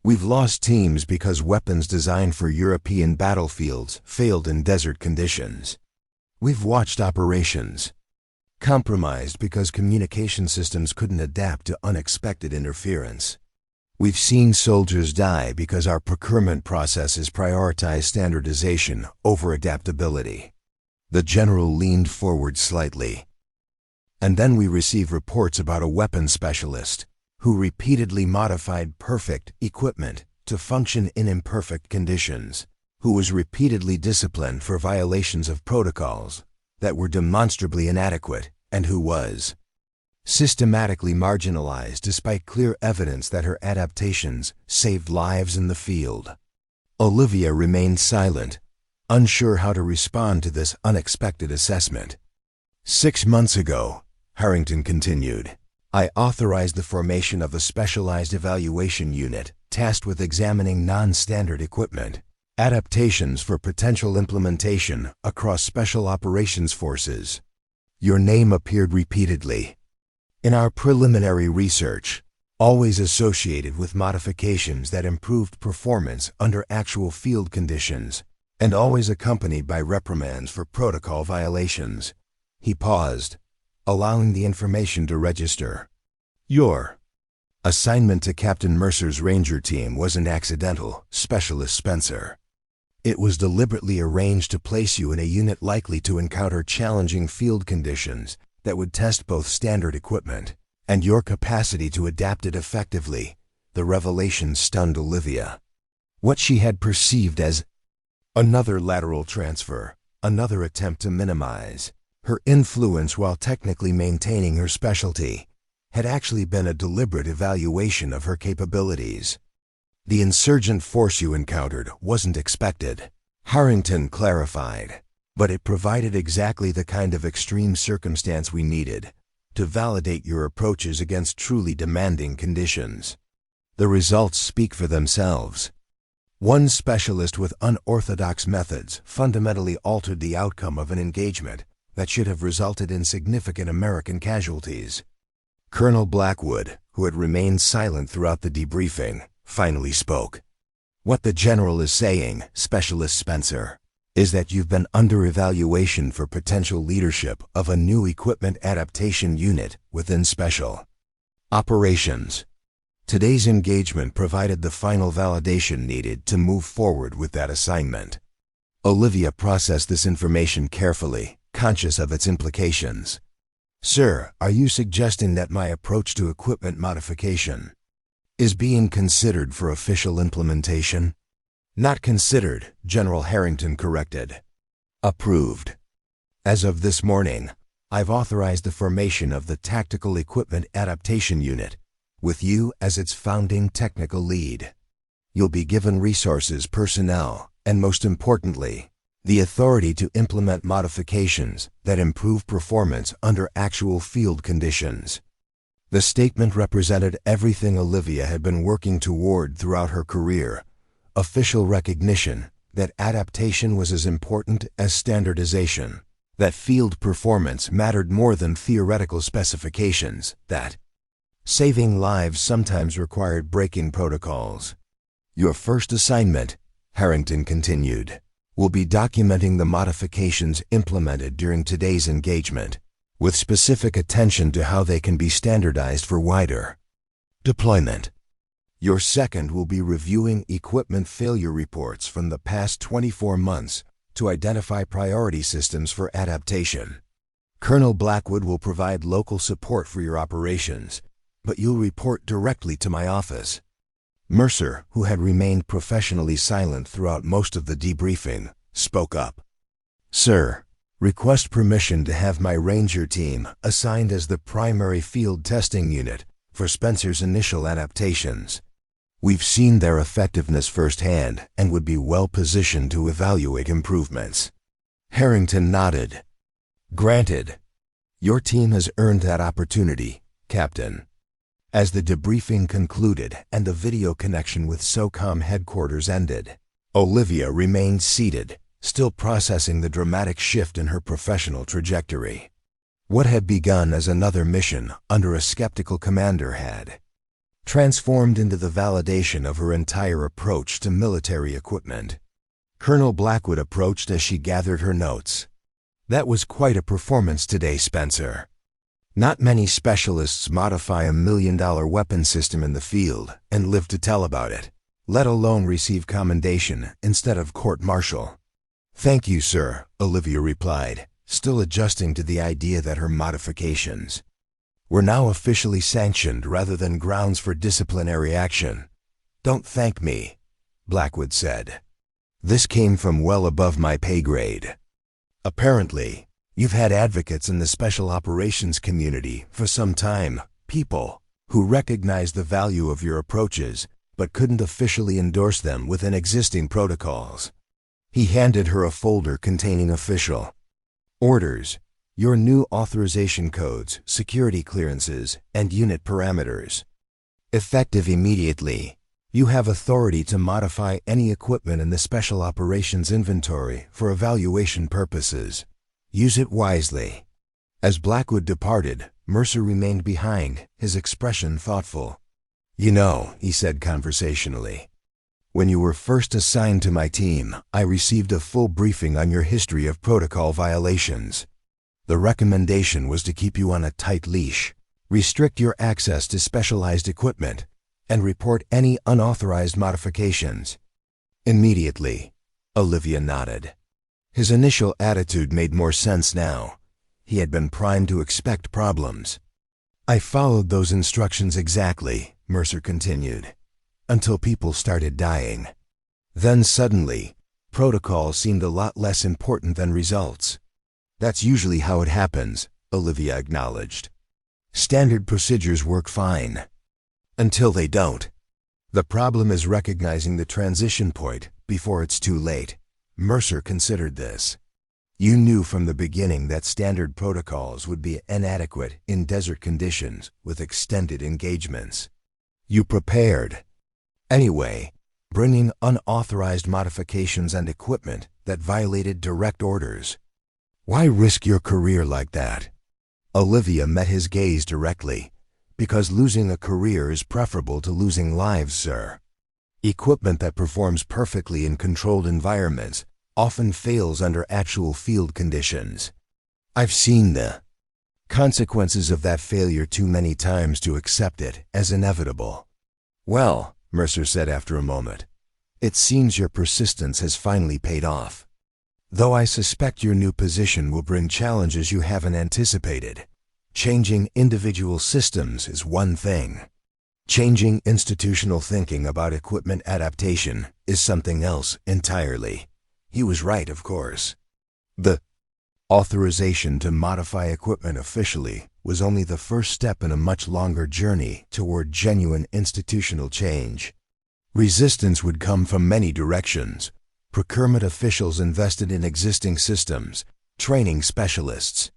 S1: We've lost teams because weapons designed for European battlefields failed in desert conditions. We've watched operations compromised because communication systems couldn't adapt to unexpected interference. We've seen soldiers die because our procurement processes prioritize standardization over adaptability." The general leaned forward slightly. "And then we receive reports about a weapons specialist who repeatedly modified perfect equipment to function in imperfect conditions, who was repeatedly disciplined for violations of protocols that were demonstrably inadequate, and who was systematically marginalized despite clear evidence that her adaptations saved lives in the field." Olivia remained silent, unsure how to respond to this unexpected assessment. "6 months ago," Harrington continued, "I authorized the formation of a specialized evaluation unit tasked with examining non-standard equipment adaptations for potential implementation across special operations forces. Your name appeared repeatedly in our preliminary research, always associated with modifications that improved performance under actual field conditions, and always accompanied by reprimands for protocol violations." He paused, allowing the information to register. "Your assignment to Captain Mercer's Ranger team wasn't accidental, Specialist Spencer. It was deliberately arranged to place you in a unit likely to encounter challenging field conditions that would test both standard equipment and your capacity to adapt it effectively." The revelation stunned Olivia. What she had perceived as another lateral transfer, another attempt to minimize her influence while technically maintaining her specialty, had actually been a deliberate evaluation of her capabilities. "The insurgent force you encountered wasn't expected," Harrington clarified, "but it provided exactly the kind of extreme circumstance we needed to validate your approaches against truly demanding conditions. The results speak for themselves. One specialist with unorthodox methods fundamentally altered the outcome of an engagement that should have resulted in significant American casualties." Colonel Blackwood, who had remained silent throughout the debriefing, finally spoke. "What the General is saying, Specialist Spencer, is that you've been under evaluation for potential leadership of a new equipment adaptation unit within Special Operations. Today's engagement provided the final validation needed to move forward with that assignment. Olivia processed this information carefully, conscious of its implications. Sir, are you suggesting that my approach to equipment modification is being considered for official implementation? Not considered, General Harrington corrected. Approved. As of this morning, I've authorized the formation of the Tactical Equipment Adaptation Unit, with you as its founding technical lead. You'll be given resources, personnel, and most importantly, the authority to implement modifications that improve performance under actual field conditions. The statement represented everything Olivia had been working toward throughout her career: official recognition that adaptation was as important as standardization, that field performance mattered more than theoretical specifications, that saving lives sometimes required breaking protocols. Your first assignment, Harrington continued, will be documenting the modifications implemented during today's engagement, with specific attention to how they can be standardized for wider deployment. Your second will be reviewing equipment failure reports from the past 24 months to identify priority systems for adaptation. Colonel Blackwood will provide local support for your operations, but you'll report directly to my office. Mercer, who had remained professionally silent throughout most of the debriefing, spoke up. Sir, request permission to have my Ranger team assigned as the primary field testing unit for Spencer's initial adaptations. We've seen their effectiveness firsthand and would be well positioned to evaluate improvements. Harrington nodded. Granted. Your team has earned that opportunity, Captain. As the debriefing concluded and the video connection with SOCOM headquarters ended, Olivia remained seated, still processing the dramatic shift in her professional trajectory. What had begun as another mission under a skeptical commander had transformed into the validation of her entire approach to military equipment. Colonel Blackwood approached as she gathered her notes. That was quite a performance today, Spencer. Not many specialists modify $1 million weapon system in the field and live to tell about it, let alone receive commendation instead of court-martial. Thank you, sir, Olivia replied, still adjusting to the idea that her modifications were now officially sanctioned rather than grounds for disciplinary action. Don't thank me, Blackwood said. This came from well above my pay grade. Apparently, you've had advocates in the special operations community for some time, people who recognize the value of your approaches but couldn't officially endorse them within existing protocols. He handed her a folder containing official orders, your new authorization codes, security clearances, and unit parameters. Effective immediately, you have authority to modify any equipment in the Special Operations Inventory for evaluation purposes. Use it wisely. As Blackwood departed, Mercer remained behind, his expression thoughtful. You know, he said conversationally, when you were first assigned to my team, I received a full briefing on your history of protocol violations. The recommendation was to keep you on a tight leash, restrict your access to specialized equipment, and report any unauthorized modifications. Immediately, Olivia nodded. His initial attitude made more sense now. He had been primed to expect problems. I followed those instructions exactly, Mercer continued, until people started dying. Then suddenly, protocol seemed a lot less important than results. That's usually how it happens, Olivia acknowledged. Standard procedures work fine. Until they don't. The problem is recognizing the transition point before it's too late. Mercer considered this. You knew from the beginning that standard protocols would be inadequate in desert conditions with extended engagements. You prepared. Anyway, bringing unauthorized modifications and equipment that violated direct orders. Why risk your career like that? Olivia met his gaze directly. Because losing a career is preferable to losing lives, sir. Equipment that performs perfectly in controlled environments often fails under actual field conditions. I've seen the consequences of that failure too many times to accept it as inevitable. "Well," Mercer said after a moment, "it seems your persistence has finally paid off. Though I suspect your new position will bring challenges you haven't anticipated. Changing individual systems is one thing. Changing institutional thinking about equipment adaptation is something else entirely." He was right, of course. The authorization to modify equipment officially was only the first step in a much longer journey toward genuine institutional change. Resistance would come from many directions. Procurement officials invested in existing systems, training specialists.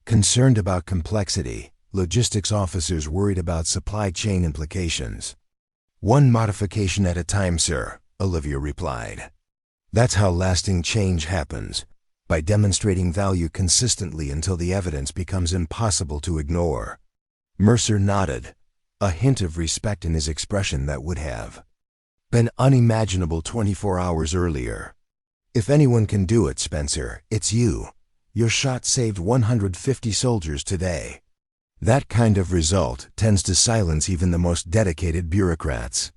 S1: Concerned about complexity, logistics officers worried about supply chain implications. "One modification at a time, sir," Olivia replied. "That's how lasting change happens, by demonstrating value consistently until the evidence becomes impossible to ignore." Mercer nodded, a hint of respect in his expression that would have been unimaginable 24 hours earlier. "If anyone can do it, Spencer, it's you. Your shot saved 150 soldiers today." That kind of result tends to silence even the most dedicated bureaucrats.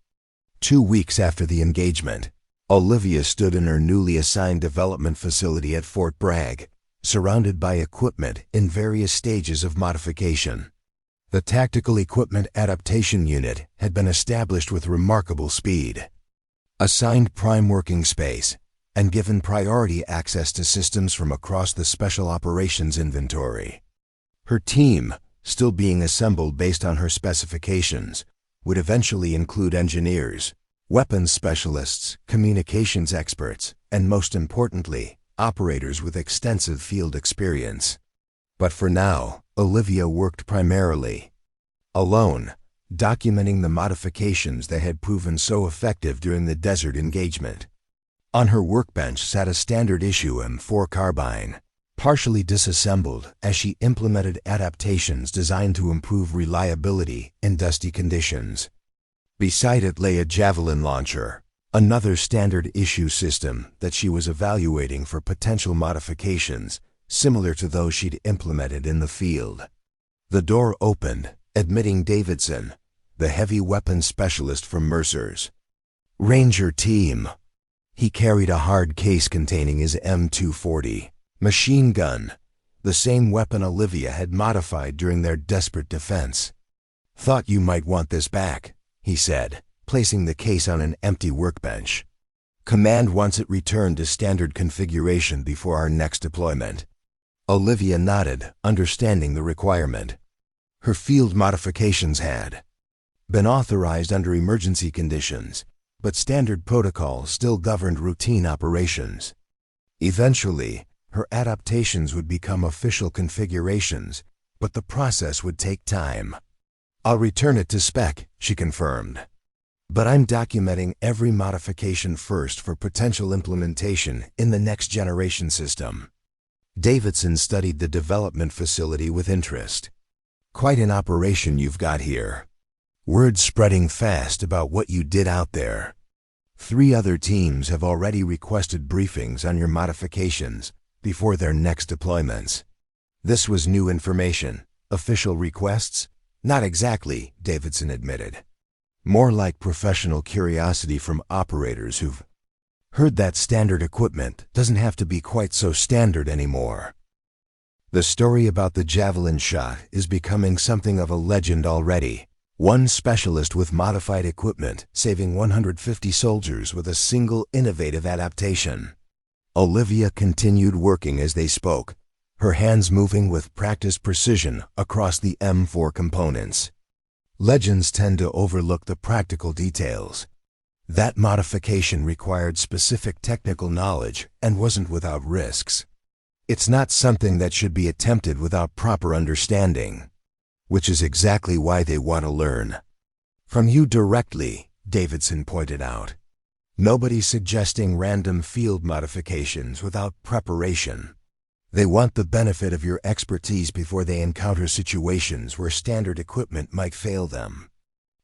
S1: 2 weeks after the engagement, Olivia stood in her newly assigned development facility at Fort Bragg, surrounded by equipment in various stages of modification. The Tactical Equipment Adaptation Unit had been established with remarkable speed. Assigned prime working space, and given priority access to systems from across the Special Operations inventory. Her team, still being assembled based on her specifications, would eventually include engineers, weapons specialists, communications experts, and most importantly, operators with extensive field experience. But for now, Olivia worked primarily alone, documenting the modifications that had proven so effective during the desert engagement. On her workbench sat a standard issue M4 carbine, partially disassembled as she implemented adaptations designed to improve reliability in dusty conditions. Beside it lay a javelin launcher, another standard issue system that she was evaluating for potential modifications similar to those she'd implemented in the field. The door opened, admitting Davidson, the heavy weapons specialist from Mercer's Ranger team. He carried a hard case containing his M240 machine gun, the same weapon Olivia had modified during their desperate defense. "Thought you might want this back," he said, placing the case on an empty workbench. "Command wants it returned to standard configuration before our next deployment." Olivia nodded, understanding the requirement. Her field modifications had been authorized under emergency conditions, but standard protocols still governed routine operations. Eventually, her adaptations would become official configurations, but the process would take time. "I'll return it to spec," she confirmed. "But I'm documenting every modification first for potential implementation in the next generation system." Davidson studied the development facility with interest. "Quite an operation you've got here. Word's spreading fast about what you did out there. 3 other teams have already requested briefings on your modifications before their next deployments." This was new information. Official requests? Not exactly, Davidson admitted. More like professional curiosity from operators who've heard that standard equipment doesn't have to be quite so standard anymore. The story about the javelin shot is becoming something of a legend already. One specialist with modified equipment saving 150 soldiers with a single innovative adaptation. Olivia continued working as they spoke, her hands moving with practiced precision across the M4 components. Legends tend to overlook the practical details. That modification required specific technical knowledge and wasn't without risks. It's not something that should be attempted without proper understanding, which is exactly why they want to learn from you directly, Davidson pointed out. Nobody's suggesting random field modifications without preparation. They want the benefit of your expertise before they encounter situations where standard equipment might fail them.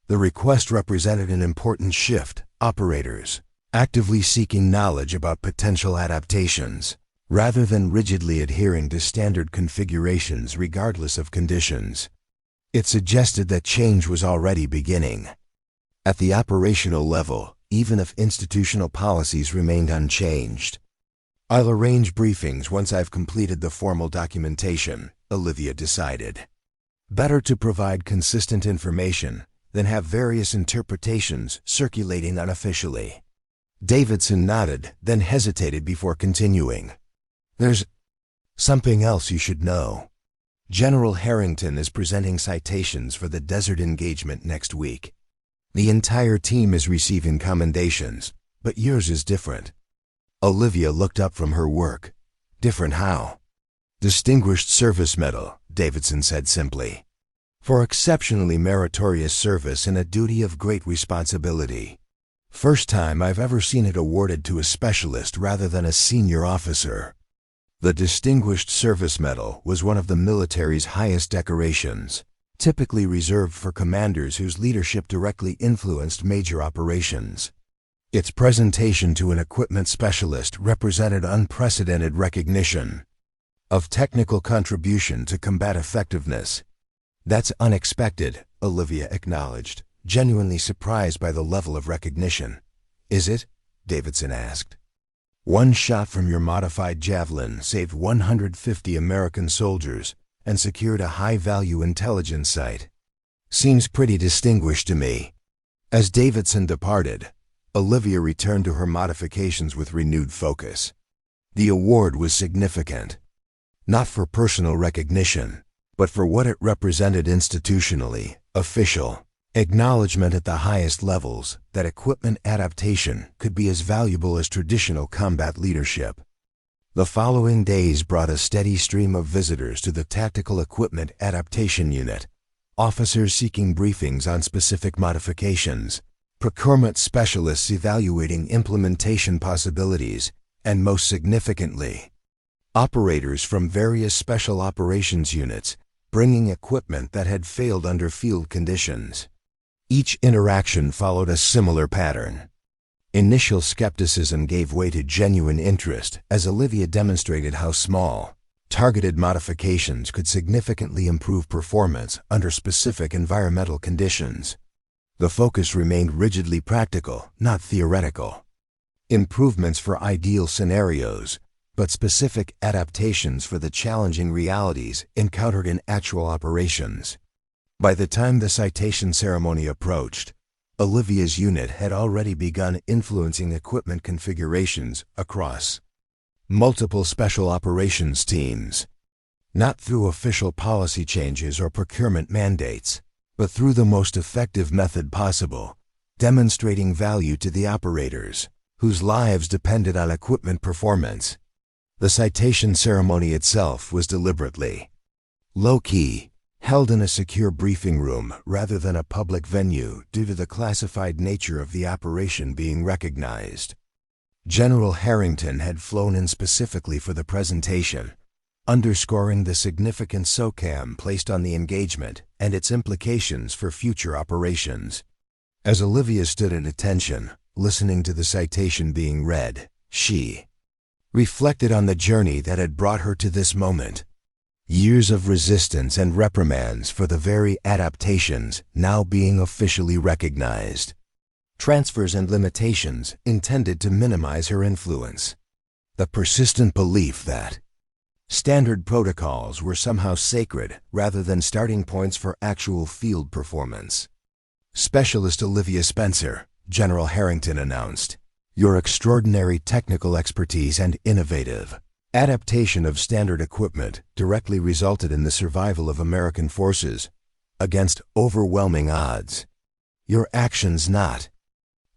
S1: The request represented an important shift. Operators actively seeking knowledge about potential adaptations, rather than rigidly adhering to standard configurations regardless of conditions. It suggested that change was already beginning. At the operational level, even if institutional policies remained unchanged. I'll arrange briefings once I've completed the formal documentation, Olivia decided. Better to provide consistent information than have various interpretations circulating unofficially. Davidson nodded, then hesitated before continuing. There's something else you should know. General Harrington is presenting citations for the desert engagement next week. The entire team is receiving commendations, but yours is different. Olivia looked up from her work. Different how? Distinguished Service Medal, Davidson said simply. For exceptionally meritorious service in a duty of great responsibility. First time I've ever seen it awarded to a specialist rather than a senior officer. The Distinguished Service Medal was one of the military's highest decorations, typically reserved for commanders whose leadership directly influenced major operations. Its presentation to an equipment specialist represented unprecedented recognition of technical contribution to combat effectiveness. That's unexpected, Olivia acknowledged, genuinely surprised by the level of recognition. Is it? Davidson asked. One shot from your modified Javelin saved 150 American soldiers and secured a high-value intelligence site. Seems pretty distinguished to me. As Davidson departed, Olivia returned to her modifications with renewed focus. The award was significant, not for personal recognition, but for what it represented institutionally, official acknowledgement at the highest levels that equipment adaptation could be as valuable as traditional combat leadership. The following days brought a steady stream of visitors to the Tactical Equipment Adaptation Unit, officers seeking briefings on specific modifications, procurement specialists evaluating implementation possibilities, and most significantly, operators from various special operations units bringing equipment that had failed under field conditions. Each interaction followed a similar pattern. Initial skepticism gave way to genuine interest as Olivia demonstrated how small, targeted modifications could significantly improve performance under specific environmental conditions. The focus remained rigidly practical, not theoretical. Improvements for ideal scenarios, but specific adaptations for the challenging realities encountered in actual operations. By the time the citation ceremony approached, Olivia's unit had already begun influencing equipment configurations across multiple special operations teams, not through official policy changes or procurement mandates, but through the most effective method possible, demonstrating value to the operators, whose lives depended on equipment performance. The citation ceremony itself was deliberately low-key, held in a secure briefing room rather than a public venue due to the classified nature of the operation being recognized. General Harrington had flown in specifically for the presentation, underscoring the significant SOCAM placed on the engagement and its implications for future operations. As Olivia stood at attention, listening to the citation being read, she reflected on the journey that had brought her to this moment. Years of resistance and reprimands for the very adaptations now being officially recognized. Transfers and limitations intended to minimize her influence. The persistent belief that standard protocols were somehow sacred rather than starting points for actual field performance. Specialist Olivia Spencer, General Harrington announced, your extraordinary technical expertise and innovative adaptation of standard equipment directly resulted in the survival of American forces against overwhelming odds. Your actions not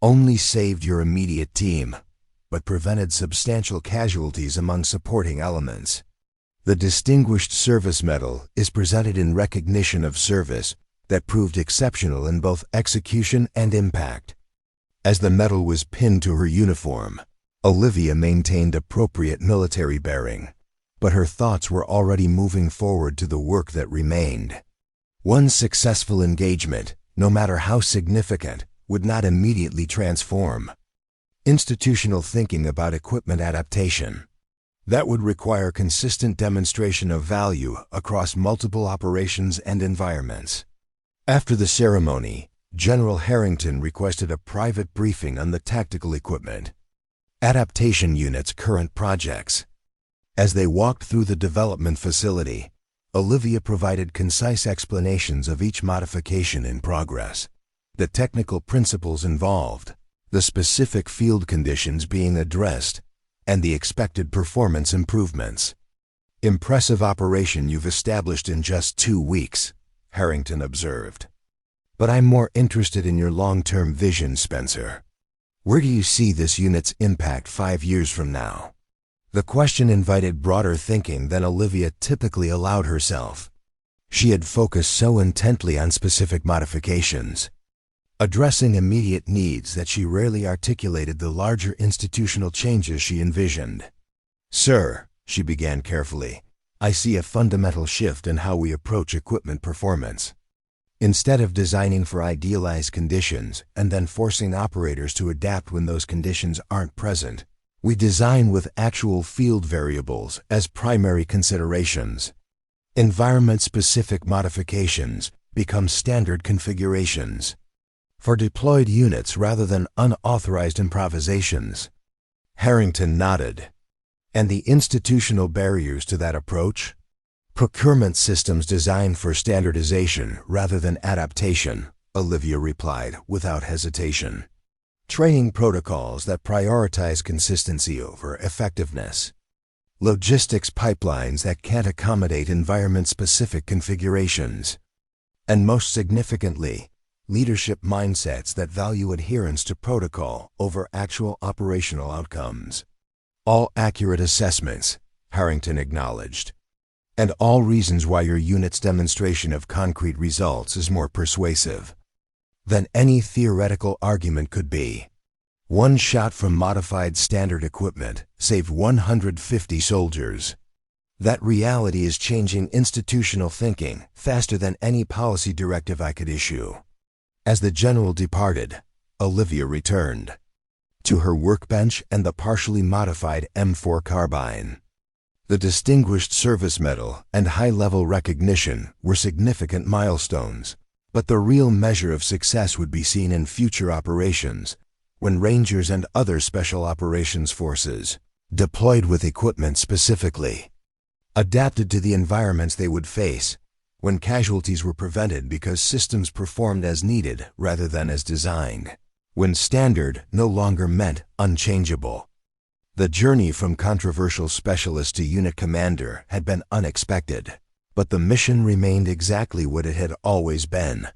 S1: only saved your immediate team, but prevented substantial casualties among supporting elements. The Distinguished Service Medal is presented in recognition of service that proved exceptional in both execution and impact. As the medal was pinned to her uniform, Olivia maintained appropriate military bearing, but her thoughts were already moving forward to the work that remained. One successful engagement, no matter how significant, would not immediately transform institutional thinking about equipment adaptation. That would require consistent demonstration of value across multiple operations and environments. After the ceremony, General Harrington requested a private briefing on the tactical equipment, adaptation unit's current projects. As they walked through the development facility, Olivia provided concise explanations of each modification in progress, the technical principles involved, the specific field conditions being addressed, and the expected performance improvements. "Impressive operation you've established in just 2 weeks," Harrington observed. "But I'm more interested in your long-term vision, Spencer. Where do you see this unit's impact 5 years from now?" The question invited broader thinking than Olivia typically allowed herself. She had focused so intently on specific modifications, addressing immediate needs, that she rarely articulated the larger institutional changes she envisioned. "Sir," she began carefully, "I see a fundamental shift in how we approach equipment performance. Instead of designing for idealized conditions and then forcing operators to adapt when those conditions aren't present, we design with actual field variables as primary considerations. Environment-specific modifications become standard configurations for deployed units rather than unauthorized improvisations." Harrington nodded. "And the institutional barriers to that approach?" "Procurement systems designed for standardization rather than adaptation," Olivia replied without hesitation. "Training protocols that prioritize consistency over effectiveness. Logistics pipelines that can't accommodate environment-specific configurations. And most significantly, leadership mindsets that value adherence to protocol over actual operational outcomes." "All accurate assessments," Harrington acknowledged. "And all reasons why your unit's demonstration of concrete results is more persuasive than any theoretical argument could be. One shot from modified standard equipment saved 150 soldiers. That reality is changing institutional thinking faster than any policy directive I could issue." As the general departed, Olivia returned to her workbench and the partially modified M4 carbine. The Distinguished Service Medal and high-level recognition were significant milestones, but the real measure of success would be seen in future operations, when Rangers and other Special Operations Forces, deployed with equipment specifically adapted to the environments they would face, when casualties were prevented because systems performed as needed rather than as designed, when standard no longer meant unchangeable. The journey from controversial specialist to unit commander had been unexpected, but the mission remained exactly what it had always been,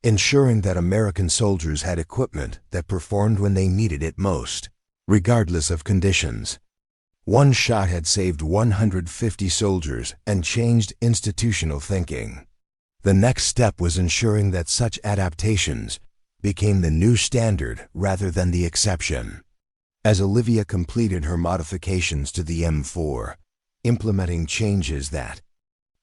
S1: ensuring that American soldiers had equipment that performed when they needed it most, regardless of conditions. One shot had saved 150 soldiers and changed institutional thinking. The next step was ensuring that such adaptations became the new standard rather than the exception. As Olivia completed her modifications to the M4, implementing changes that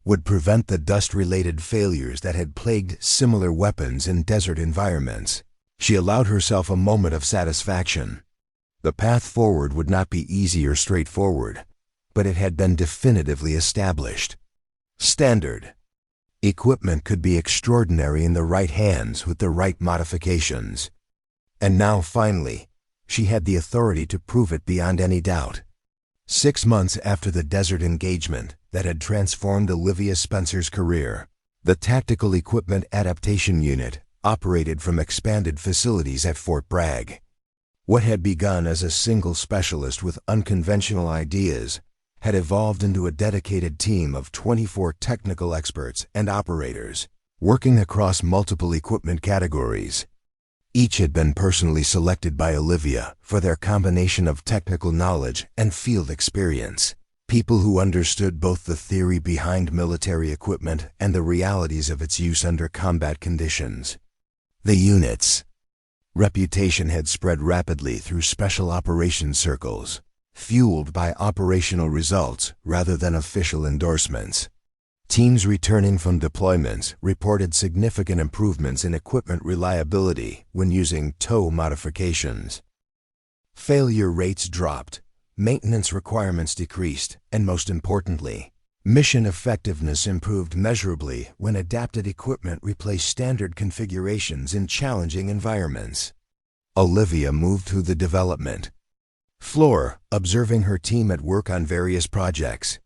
S1: would prevent the dust-related failures that had plagued similar weapons in desert environments, she allowed herself a moment of satisfaction. The path forward would not be easy or straightforward, but it had been definitively established. Standard equipment could be extraordinary in the right hands with the right modifications. And now, finally, she had the authority to prove it beyond any doubt. 6 months after the desert engagement that had transformed Olivia Spencer's career, the Tactical Equipment Adaptation Unit operated from expanded facilities at Fort Bragg. What had begun as a single specialist with unconventional ideas had evolved into a dedicated team of 24 technical experts and operators, working across multiple equipment categories. Each had been personally selected by Olivia for their combination of technical knowledge and field experience, people who understood both the theory behind military equipment and the realities of its use under combat conditions. The unit's reputation had spread rapidly through special operations circles, fueled by operational results rather than official endorsements. Teams returning from deployments reported significant improvements in equipment reliability when using TEAU modifications. Failure rates dropped, maintenance requirements decreased, and most importantly, Mission effectiveness improved measurably when adapted equipment replaced standard configurations in challenging environments. Olivia moved through the development floor, observing her team at work on various projects.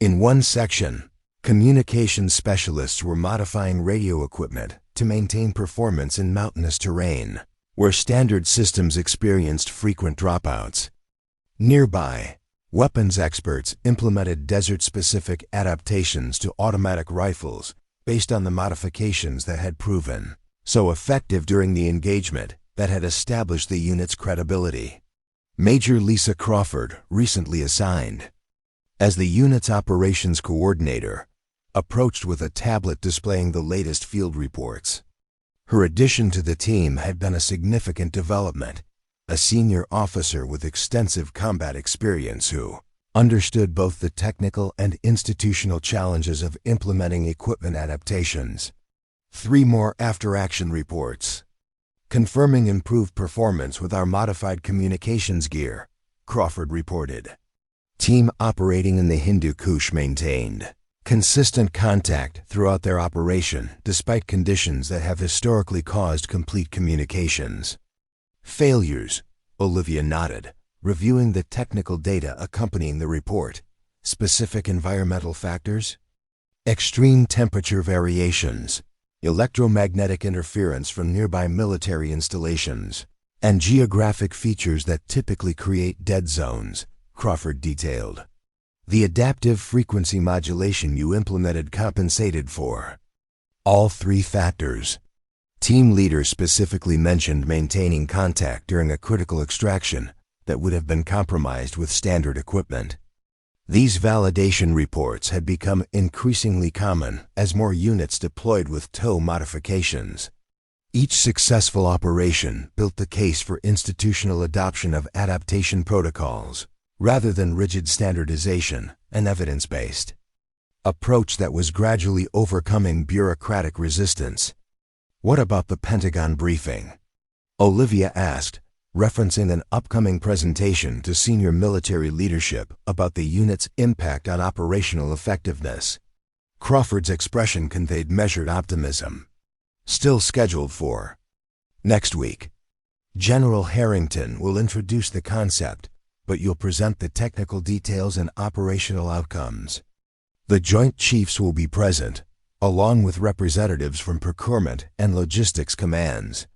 S1: In one section, communications specialists were modifying radio equipment to maintain performance in mountainous terrain, where standard systems experienced frequent dropouts. Nearby, weapons experts implemented desert-specific adaptations to automatic rifles based on the modifications that had proven so effective during the engagement that had established the unit's credibility. Major Lisa Crawford, recently assigned as the unit's operations coordinator, approached with a tablet displaying the latest field reports. Her addition to the team had been a significant development, a senior officer with extensive combat experience who understood both the technical and institutional challenges of implementing equipment adaptations. 3 more after-action reports, confirming improved performance with our modified communications gear, Crawford reported. Team operating in the Hindu Kush maintained consistent contact throughout their operation despite conditions that have historically caused complete communications. Failures, Olivia nodded, reviewing the technical data accompanying the report. Specific environmental factors? Extreme temperature variations, electromagnetic interference from nearby military installations, and geographic features that typically create dead zones, Crawford detailed. The adaptive frequency modulation you implemented compensated for all 3 factors. Team leaders specifically mentioned maintaining contact during a critical extraction that would have been compromised with standard equipment. These validation reports had become increasingly common as more units deployed with TEAU modifications. Each successful operation built the case for institutional adoption of adaptation protocols, rather than rigid standardization and evidence-based approach that was gradually overcoming bureaucratic resistance. What about the Pentagon briefing? Olivia asked, referencing an upcoming presentation to senior military leadership about the unit's impact on operational effectiveness. Crawford's expression conveyed measured optimism. Still scheduled for next week. General Harrington will introduce the concept, but you'll present the technical details and operational outcomes. The Joint Chiefs will be present, along with representatives from procurement and logistics commands.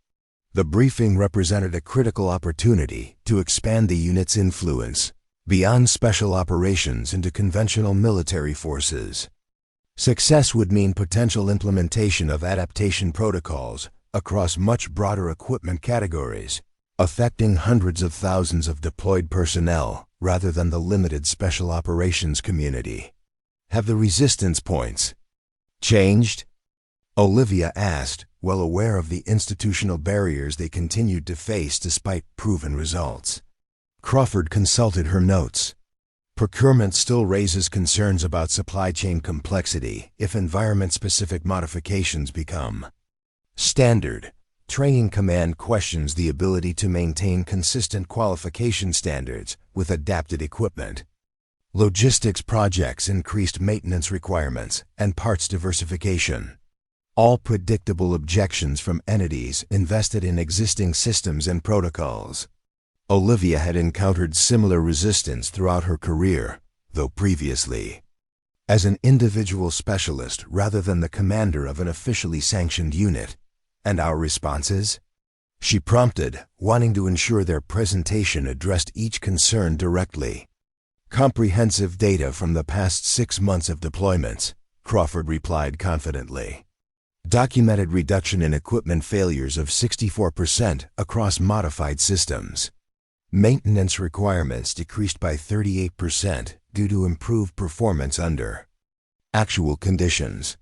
S1: The briefing represented a critical opportunity to expand the unit's influence beyond special operations into conventional military forces. Success would mean potential implementation of adaptation protocols across much broader equipment categories, affecting hundreds of thousands of deployed personnel rather than the limited special operations community. Have the resistance points changed? Olivia asked, well aware of the institutional barriers they continued to face despite proven results. Crawford consulted her notes. Procurement still raises concerns about supply chain complexity if environment-specific modifications become standard. Training Command questions the ability to maintain consistent qualification standards with adapted equipment. Logistics projects increased maintenance requirements and parts diversification. All predictable objections from entities invested in existing systems and protocols. Olivia had encountered similar resistance throughout her career, though previously as an individual specialist rather than the commander of an officially sanctioned unit. And our responses? She prompted, wanting to ensure their presentation addressed each concern directly. Comprehensive data from the past 6 months of deployments, Crawford replied confidently. Documented reduction in equipment failures of 64% across modified systems. Maintenance requirements decreased by 38% due to improved performance under actual conditions.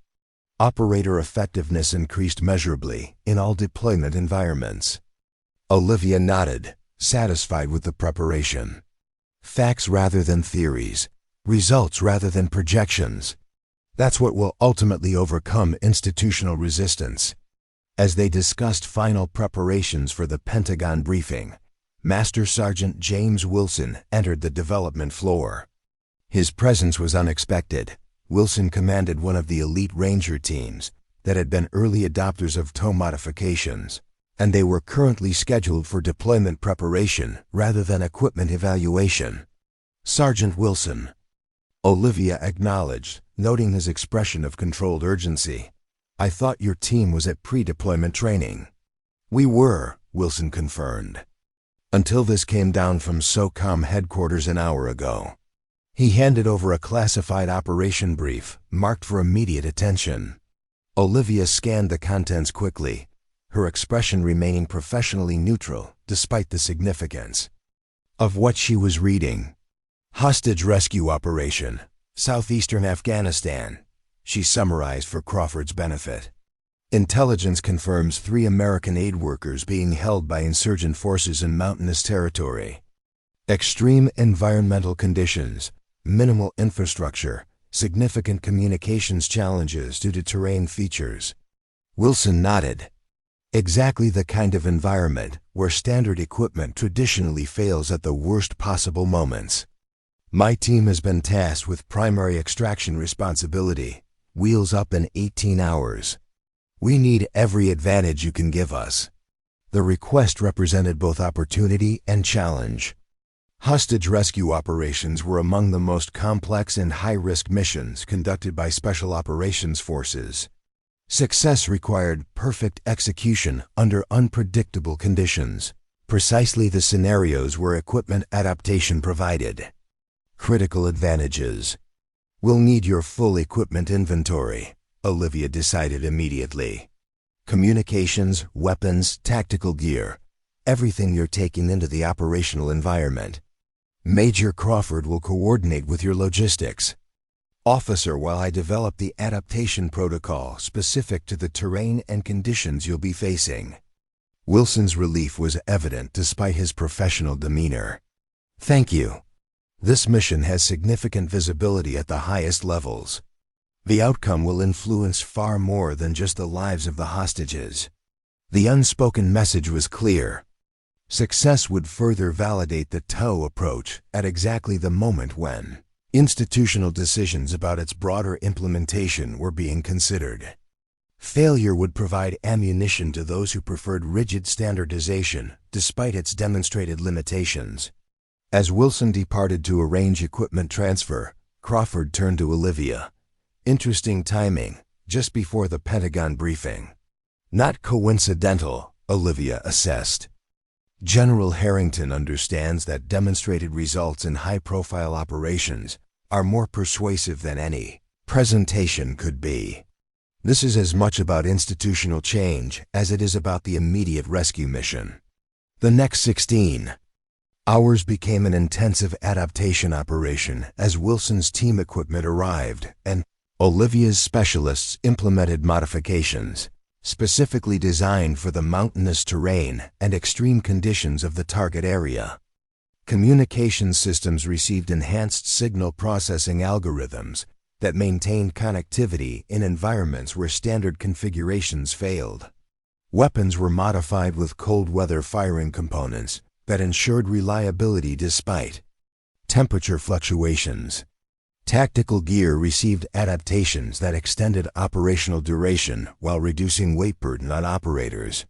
S1: Operator effectiveness increased measurably in all deployment environments. Olivia nodded, satisfied with the preparation. Facts rather than theories, results rather than projections. That's what will ultimately overcome institutional resistance. As they discussed final preparations for the Pentagon briefing, Master Sergeant James Wilson entered the development floor. His presence was unexpected, Wilson commanded one of the elite Ranger teams that had been early adopters of TEAU modifications, and they were currently scheduled for deployment preparation rather than equipment evaluation. Sergeant Wilson. Olivia acknowledged, noting his expression of controlled urgency. I thought your team was at pre-deployment training. We were, Wilson confirmed. Until this came down from SOCOM headquarters an hour ago. He handed over a classified operation brief, marked for immediate attention. Olivia scanned the contents quickly, her expression remaining professionally neutral despite the significance of what she was reading. Hostage rescue operation, southeastern Afghanistan, she summarized for Crawford's benefit. Intelligence confirms 3 American aid workers being held by insurgent forces in mountainous territory. Extreme environmental conditions, minimal infrastructure, significant communications challenges due to terrain features. Wilson nodded. Exactly the kind of environment where standard equipment traditionally fails at the worst possible moments. My team has been tasked with primary extraction responsibility. Wheels up in 18 hours. We need every advantage you can give us. The request represented both opportunity and challenge. Hostage rescue operations were among the most complex and high-risk missions conducted by Special Operations Forces. Success required perfect execution under unpredictable conditions, precisely the scenarios where equipment adaptation provided. Critical advantages. We'll need your full equipment inventory, Olivia decided immediately. Communications, weapons, tactical gear, everything you're taking into the operational environment. Major Crawford will coordinate with your logistics. Officer, while I develop the adaptation protocol specific to the terrain and conditions you'll be facing. Wilson's relief was evident despite his professional demeanor. Thank you. This mission has significant visibility at the highest levels. The outcome will influence far more than just the lives of the hostages. The unspoken message was clear. Success would further validate the TEAU approach at exactly the moment when institutional decisions about its broader implementation were being considered. Failure would provide ammunition to those who preferred rigid standardization despite its demonstrated limitations. As Wilson departed to arrange equipment transfer, Crawford turned to Olivia. Interesting timing, just before the Pentagon briefing. Not coincidental, Olivia assessed. General Harrington understands that demonstrated results in high-profile operations are more persuasive than any presentation could be. This is as much about institutional change as it is about the immediate rescue mission. The next 16 hours became an intensive adaptation operation as Wilson's team equipment arrived and Olivia's specialists implemented modifications specifically designed for the mountainous terrain and extreme conditions of the target area. Communication systems received enhanced signal processing algorithms that maintained connectivity in environments where standard configurations failed. Weapons were modified with cold weather firing components that ensured reliability despite temperature fluctuations. Tactical gear received adaptations that extended operational duration while reducing weight burden on operators.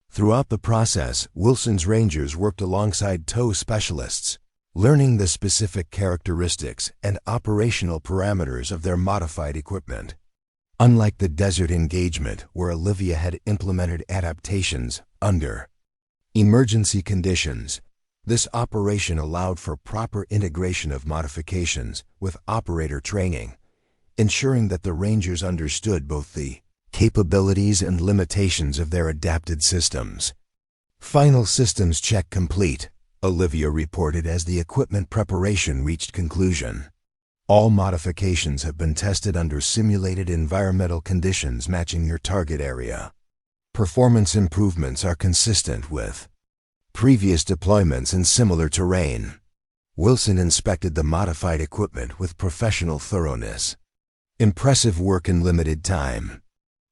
S1: Throughout the process, Wilson's Rangers worked alongside TEAU specialists, learning the specific characteristics and operational parameters of their modified equipment. Unlike the desert engagement where Olivia had implemented adaptations under emergency conditions, this operation allowed for proper integration of modifications with operator training, ensuring that the Rangers understood both the capabilities and limitations of their adapted systems. Final systems check complete, Olivia reported as the equipment preparation reached conclusion. All modifications have been tested under simulated environmental conditions matching your target area. Performance improvements are consistent with previous deployments in similar terrain. Wilson inspected the modified equipment with professional thoroughness. Impressive work in limited time.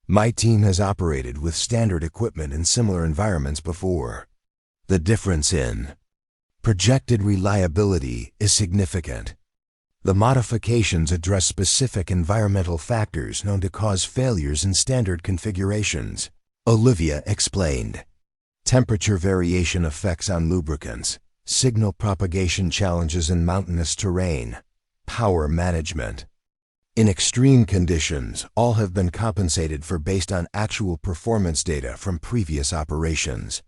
S1: My team has operated with standard equipment in similar environments before. The difference in projected reliability is significant. The modifications address specific environmental factors known to cause failures in standard configurations, Olivia explained. Temperature variation effects on lubricants, signal propagation challenges in mountainous terrain, power management. In extreme conditions, all have been compensated for based on actual performance data from previous operations.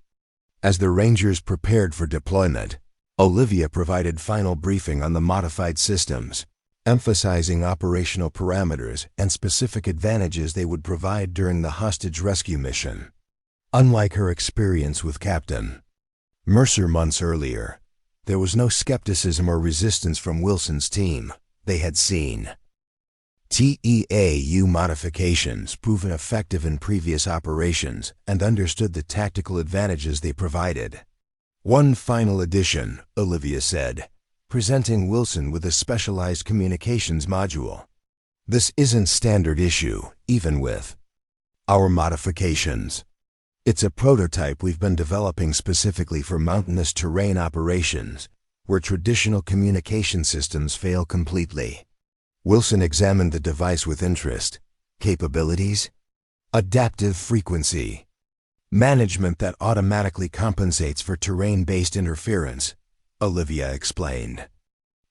S1: As the Rangers prepared for deployment, Olivia provided final briefing on the modified systems, emphasizing operational parameters and specific advantages they would provide during the hostage rescue mission. Unlike her experience with Captain Mercer months earlier, there was no skepticism or resistance from Wilson's team. They had seen TEAU modifications proven effective in previous operations and understood the tactical advantages they provided. One final addition, Olivia said, presenting Wilson with a specialized communications module. This isn't standard issue, even with our modifications. It's a prototype we've been developing specifically for mountainous terrain operations, where traditional communication systems fail completely. Wilson examined the device with interest. Capabilities? Adaptive frequency. Management that automatically compensates for terrain-based interference, Olivia explained.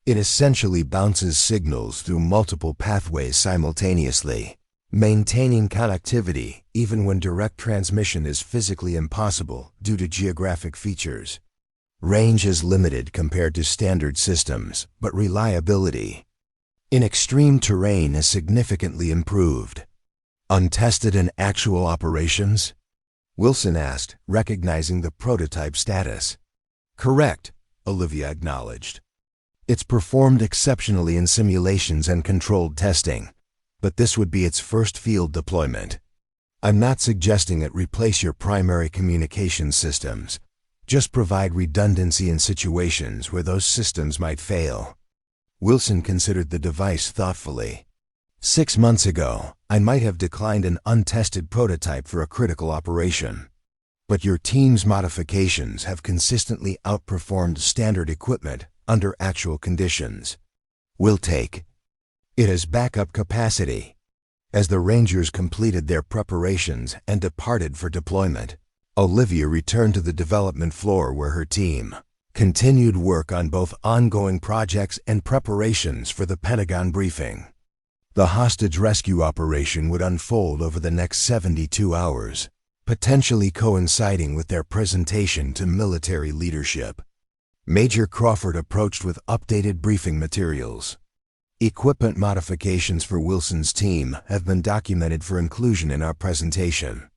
S1: It essentially bounces signals through multiple pathways simultaneously, maintaining connectivity even when direct transmission is physically impossible due to geographic features. Range is limited compared to standard systems, but reliability in extreme terrain is significantly improved. Untested in actual operations? Wilson asked, recognizing the prototype status. Correct, Olivia acknowledged. It's performed exceptionally in simulations and controlled testing, but this would be its first field deployment. I'm not suggesting it replace your primary communication systems. Just provide redundancy in situations where those systems might fail. Wilson considered the device thoughtfully. 6 months ago, I might have declined an untested prototype for a critical operation. But your team's modifications have consistently outperformed standard equipment under actual conditions. We'll take. It has backup capacity. As the Rangers completed their preparations and departed for deployment, Olivia returned to the development floor where her team continued work on both ongoing projects and preparations for the Pentagon briefing. The hostage rescue operation would unfold over the next 72 hours, potentially coinciding with their presentation to military leadership. Major Crawford approached with updated briefing materials. Equipment modifications for Wilson's team have been documented for inclusion in our presentation.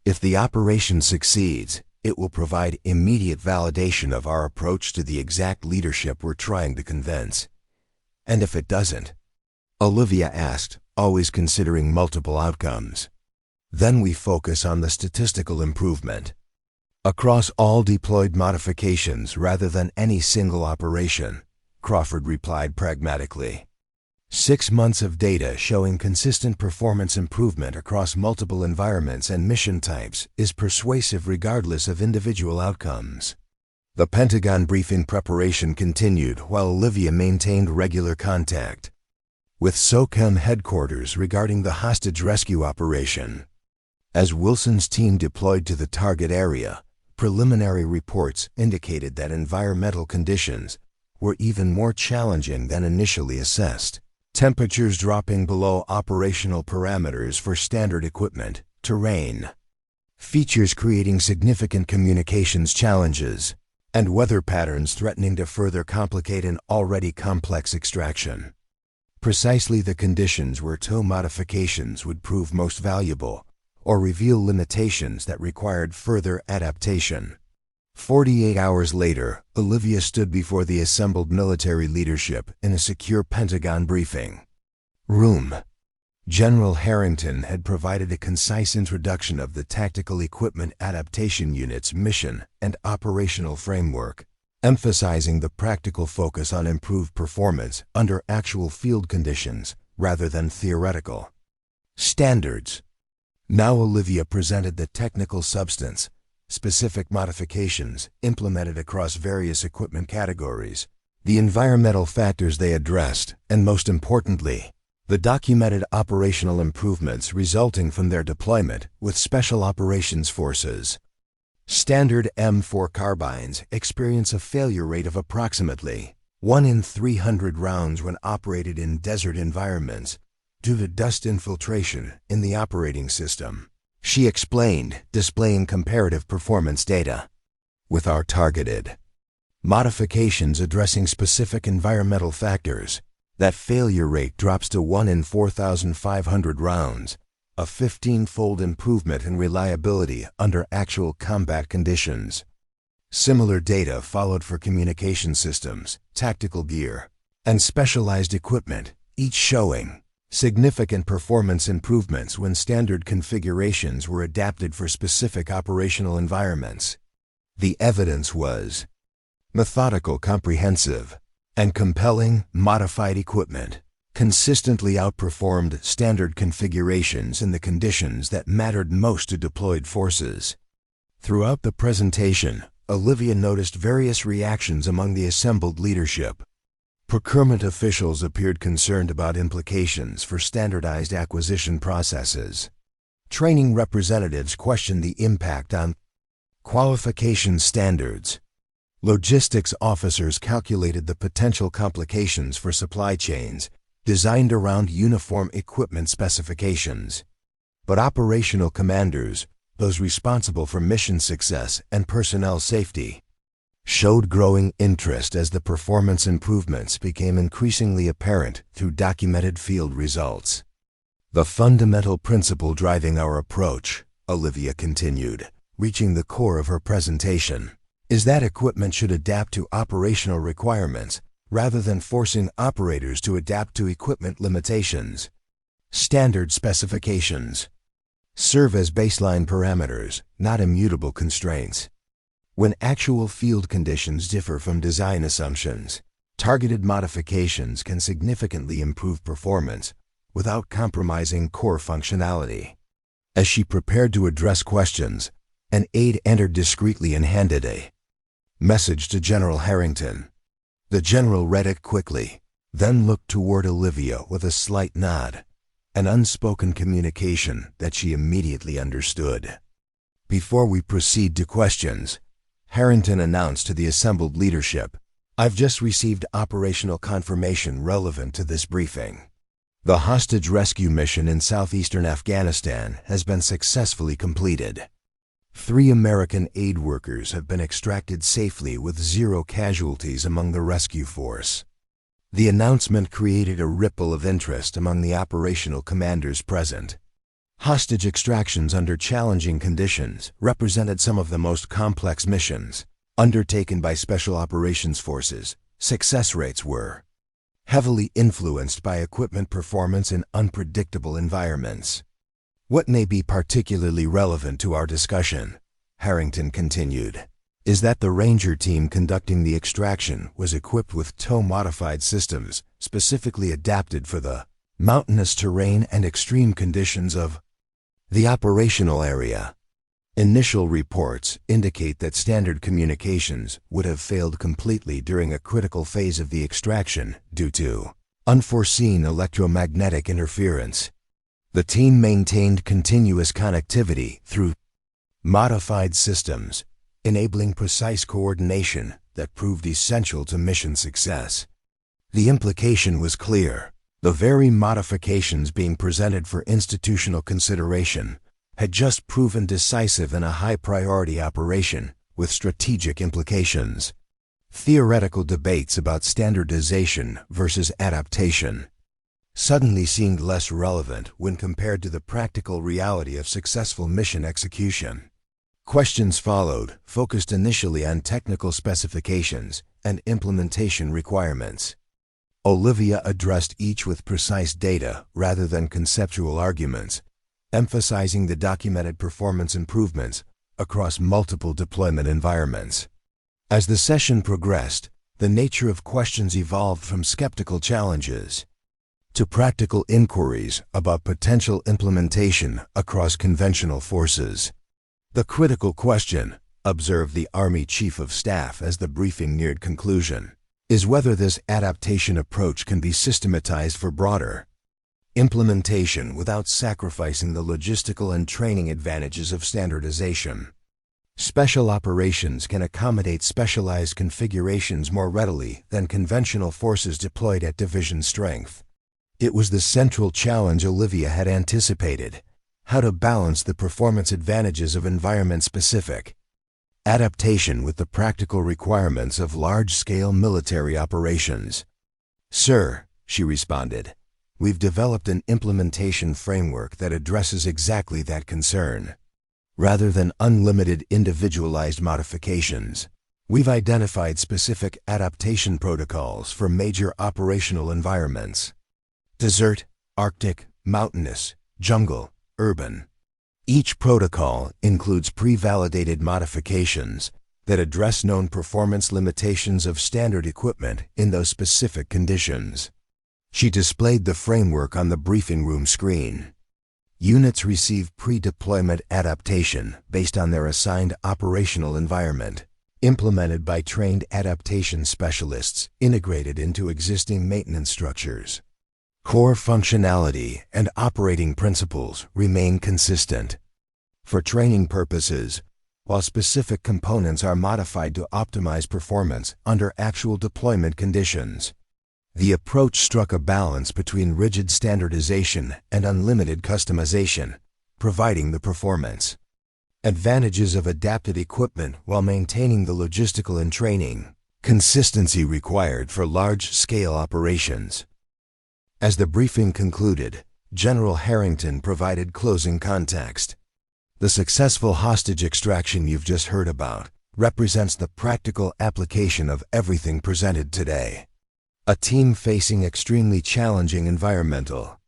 S1: If the operation succeeds, it will provide immediate validation of our approach to the exact leadership we're trying to convince. And if it doesn't? Olivia asked, always considering multiple outcomes. Then we focus on the statistical improvement. Across all deployed modifications rather than any single operation, Crawford replied pragmatically. 6 months of data showing consistent performance improvement across multiple environments and mission types is persuasive regardless of individual outcomes. The Pentagon briefing preparation continued while Olivia maintained regular contact with SOCOM headquarters regarding the hostage rescue operation. As Wilson's team deployed to the target area, preliminary reports indicated that environmental conditions were even more challenging than initially assessed. Temperatures dropping below operational parameters for standard equipment, terrain, features creating significant communications challenges, and weather patterns threatening to further complicate an already complex extraction. Precisely the conditions where TEAU modifications would prove most valuable, or reveal limitations that required further adaptation. 48 hours later, Olivia stood before the assembled military leadership in a secure Pentagon briefing room. General Harrington had provided a concise introduction of the Tactical Equipment Adaptation Unit's mission and operational framework, emphasizing the practical focus on improved performance under actual field conditions rather than theoretical standards. Now Olivia presented the technical substance, specific modifications implemented across various equipment categories, the environmental factors they addressed, and most importantly, the documented operational improvements resulting from their deployment with Special Operations Forces. Standard M4 carbines experience a failure rate of approximately 1 in 300 rounds when operated in desert environments due to dust infiltration in the operating system, she explained, displaying comparative performance data. With our targeted modifications addressing specific environmental factors, that failure rate drops to 1 in 4,500 rounds, a 15-fold improvement in reliability under actual combat conditions. Similar data followed for communication systems, tactical gear, and specialized equipment, each showing significant performance improvements when standard configurations were adapted for specific operational environments. The evidence was methodical, comprehensive, and compelling. Modified equipment consistently outperformed standard configurations in the conditions that mattered most to deployed forces. Throughout the presentation, Olivia noticed various reactions among the assembled leadership. Procurement officials appeared concerned about implications for standardized acquisition processes. Training representatives questioned the impact on qualification standards. Logistics officers calculated the potential complications for supply chains designed around uniform equipment specifications. But operational commanders, those responsible for mission success and personnel safety, showed growing interest as the performance improvements became increasingly apparent through documented field results. The fundamental principle driving our approach, Olivia continued, reaching the core of her presentation, is that equipment should adapt to operational requirements rather than forcing operators to adapt to equipment limitations. Standard specifications serve as baseline parameters, not immutable constraints. When actual field conditions differ from design assumptions, targeted modifications can significantly improve performance without compromising core functionality. As she prepared to address questions, an aide entered discreetly and handed a message to General Harrington. The general read it quickly, then looked toward Olivia with a slight nod, an unspoken communication that she immediately understood. Before we proceed to questions, Harrington announced to the assembled leadership, "I've just received operational confirmation relevant to this briefing. The hostage rescue mission in southeastern Afghanistan has been successfully completed. 3 American aid workers have been extracted safely with 0 casualties among the rescue force." The announcement created a ripple of interest among the operational commanders present. Hostage extractions under challenging conditions represented some of the most complex missions undertaken by Special Operations Forces. Success rates were heavily influenced by equipment performance in unpredictable environments. "What may be particularly relevant to our discussion," Harrington continued, "is that the Ranger team conducting the extraction was equipped with TEAU-modified systems specifically adapted for the mountainous terrain and extreme conditions of the operational area. Initial reports indicate that standard communications would have failed completely during a critical phase of the extraction due to unforeseen electromagnetic interference. The team maintained continuous connectivity through modified systems, enabling precise coordination that proved essential to mission success." The implication was clear. The very modifications being presented for institutional consideration had just proven decisive in a high-priority operation with strategic implications. Theoretical debates about standardization versus adaptation suddenly seemed less relevant when compared to the practical reality of successful mission execution. Questions followed, focused initially on technical specifications and implementation requirements. Olivia addressed each with precise data rather than conceptual arguments, emphasizing the documented performance improvements across multiple deployment environments. As the session progressed, the nature of questions evolved from skeptical challenges to practical inquiries about potential implementation across conventional forces. "The critical question," observed the Army Chief of Staff as the briefing neared conclusion, is whether this adaptation approach can be systematized for broader implementation without sacrificing the logistical and training advantages of standardization. Special operations can accommodate specialized configurations more readily than conventional forces deployed at division strength. It was the central challenge Olivia had anticipated: how to balance the performance advantages of environment-specific adaptation with the practical requirements of large-scale military operations. "Sir," she responded, "we've developed an implementation framework that addresses exactly that concern. Rather than unlimited individualized modifications, we've identified specific adaptation protocols for major operational environments: desert, Arctic, mountainous, jungle, urban. Each protocol includes pre-validated modifications that address known performance limitations of standard equipment in those specific conditions." She displayed the framework on the briefing room screen. Units receive pre-deployment adaptation based on their assigned operational environment, implemented by trained adaptation specialists integrated into existing maintenance structures. Core functionality and operating principles remain consistent. For training purposes, while specific components are modified to optimize performance under actual deployment conditions, the approach struck a balance between rigid standardization and unlimited customization, providing the performance advantages of adapted equipment while maintaining the logistical and training consistency required for large-scale operations. As the briefing concluded, General Harrington provided closing context. "The successful hostage extraction you've just heard about represents the practical application of everything presented today. A team facing extremely challenging environmental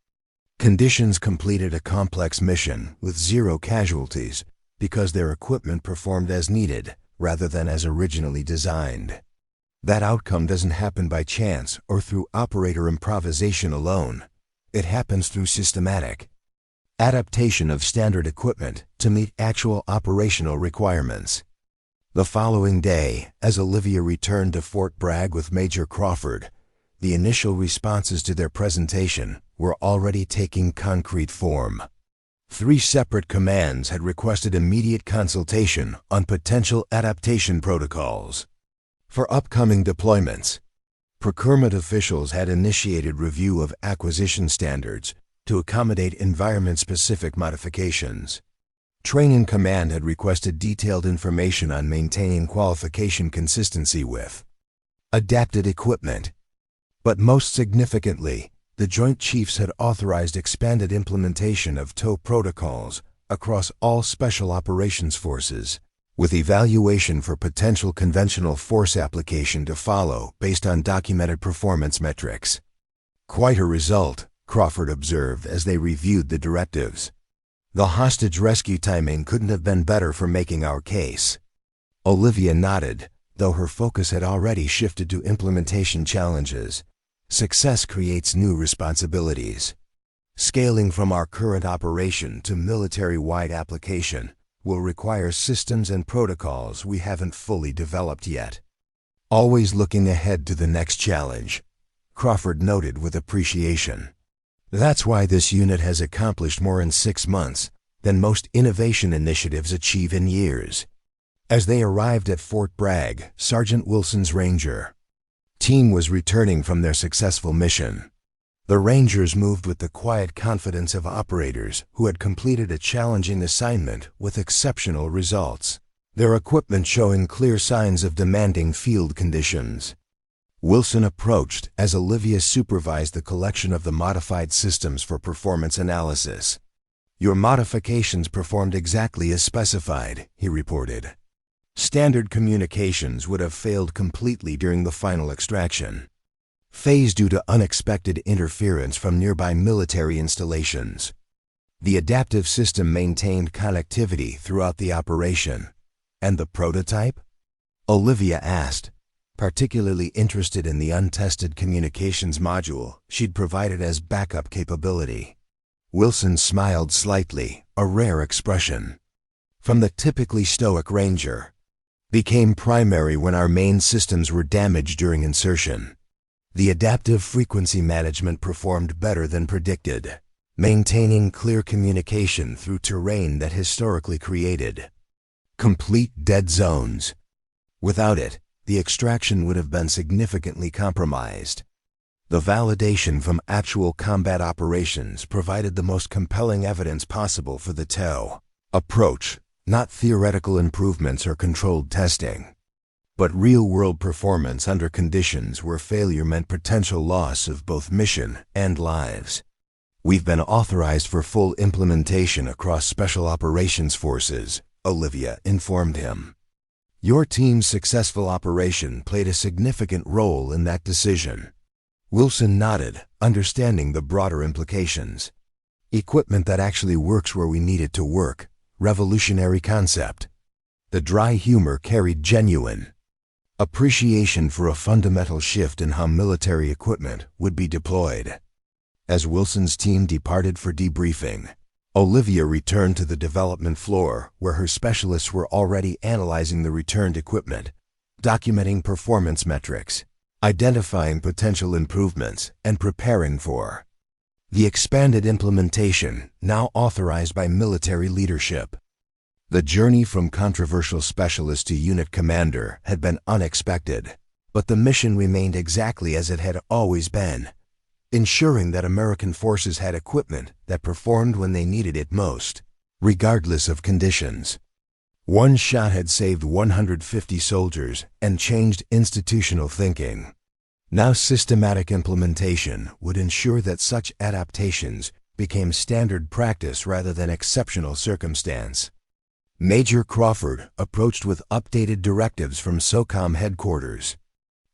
S1: conditions completed a complex mission with 0 casualties because their equipment performed as needed rather than as originally designed. That outcome doesn't happen by chance or through operator improvisation alone. It happens through systematic adaptation of standard equipment to meet actual operational requirements." The following day, as Olivia returned to Fort Bragg with Major Crawford, the initial responses to their presentation were already taking concrete form. 3 separate commands had requested immediate consultation on potential adaptation protocols for upcoming deployments. Procurement officials had initiated review of acquisition standards to accommodate environment-specific modifications. Training Command had requested detailed information on maintaining qualification consistency with adapted equipment. But most significantly, the Joint Chiefs had authorized expanded implementation of TEAU protocols across all Special Operations Forces, with evaluation for potential conventional force application to follow based on documented performance metrics. "Quite a result," Crawford observed as they reviewed the directives. "The hostage rescue timing couldn't have been better for making our case." Olivia nodded, though her focus had already shifted to implementation challenges. Success creates new responsibilities. Scaling from our current operation to military-wide application will require systems and protocols we haven't fully developed yet. "Always looking ahead to the next challenge," Crawford noted with appreciation. "That's why this unit has accomplished more in 6 months than most innovation initiatives achieve in years." As they arrived at Fort Bragg, Sergeant Wilson's Ranger team was returning from their successful mission. The Rangers moved with the quiet confidence of operators who had completed a challenging assignment with exceptional results, their equipment showing clear signs of demanding field conditions. Wilson approached as Olivia supervised the collection of the modified systems for performance analysis. "Your modifications performed exactly as specified," he reported. "Standard communications would have failed completely during the final extraction phase due to unexpected interference from nearby military installations. The adaptive system maintained connectivity throughout the operation." "And the prototype?" Olivia asked, particularly interested in the untested communications module she'd provided as backup capability. Wilson smiled slightly, a rare expression. From the typically stoic Ranger, became primary when our main systems were damaged during insertion. The adaptive frequency management performed better than predicted, maintaining clear communication through terrain that historically created complete dead zones. Without it, the extraction would have been significantly compromised. The validation from actual combat operations provided the most compelling evidence possible for the TEAU approach, not theoretical improvements or controlled testing, but real-world performance under conditions where failure meant potential loss of both mission and lives. We've been authorized for full implementation across Special Operations Forces, Olivia informed him. Your team's successful operation played a significant role in that decision. Wilson nodded, understanding the broader implications. Equipment that actually works where we need it to work. Revolutionary concept. The dry humor carried genuine appreciation for a fundamental shift in how military equipment would be deployed. As Wilson's team departed for debriefing, Olivia returned to the development floor where her specialists were already analyzing the returned equipment, documenting performance metrics, identifying potential improvements, and preparing for the expanded implementation now authorized by military leadership. The journey from controversial specialist to unit commander had been unexpected, but the mission remained exactly as it had always been, ensuring that American forces had equipment that performed when they needed it most, regardless of conditions. One shot had saved 150 soldiers and changed institutional thinking. Now systematic implementation would ensure that such adaptations became standard practice rather than exceptional circumstance. Major Crawford approached with updated directives from SOCOM headquarters.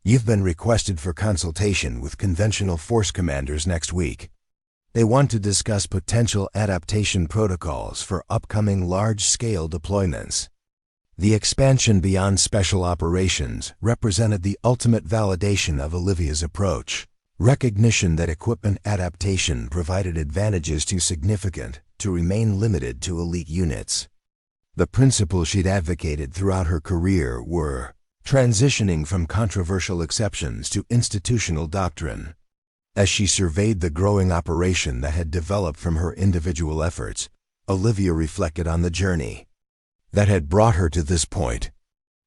S1: You've been requested for consultation with conventional force commanders next week. They want to discuss potential adaptation protocols for upcoming large-scale deployments. The expansion beyond special operations represented the ultimate validation of Olivia's approach. Recognition that equipment adaptation provided advantages too significant to remain limited to elite units. The principles she'd advocated throughout her career were transitioning from controversial exceptions to institutional doctrine. As she surveyed the growing operation that had developed from her individual efforts, Olivia reflected on the journey that had brought her to this point.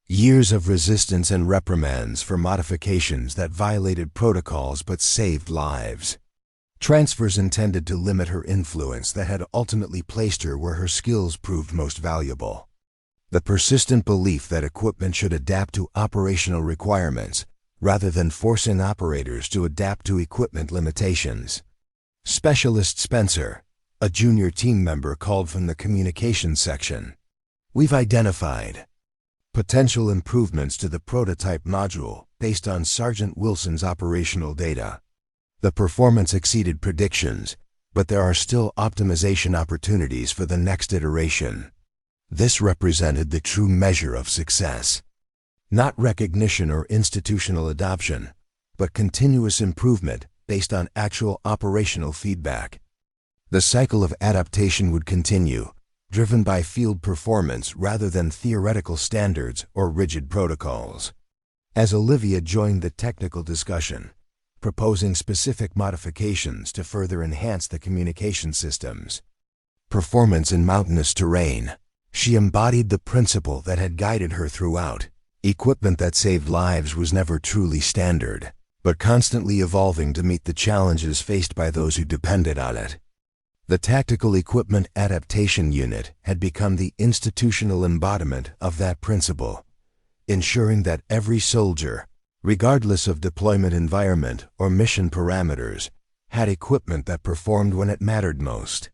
S1: Years of resistance and reprimands for modifications that violated protocols but saved lives. Transfers intended to limit her influence that had ultimately placed her where her skills proved most valuable. The persistent belief that equipment should adapt to operational requirements rather than forcing operators to adapt to equipment limitations. Specialist Spencer, a junior team member, called from the communications section. We've identified potential improvements to the prototype module based on Sergeant Wilson's operational data. The performance exceeded predictions, but there are still optimization opportunities for the next iteration. This represented the true measure of success. Not recognition or institutional adoption, but continuous improvement based on actual operational feedback. The cycle of adaptation would continue, driven by field performance rather than theoretical standards or rigid protocols. As Olivia joined the technical discussion, proposing specific modifications to further enhance the communication systems. Performance in mountainous terrain. She embodied the principle that had guided her throughout. Equipment that saved lives was never truly standard, but constantly evolving to meet the challenges faced by those who depended on it. The Tactical Equipment Adaptation Unit had become the institutional embodiment of that principle, ensuring that every soldier, regardless of deployment environment or mission parameters, had equipment that performed when it mattered most.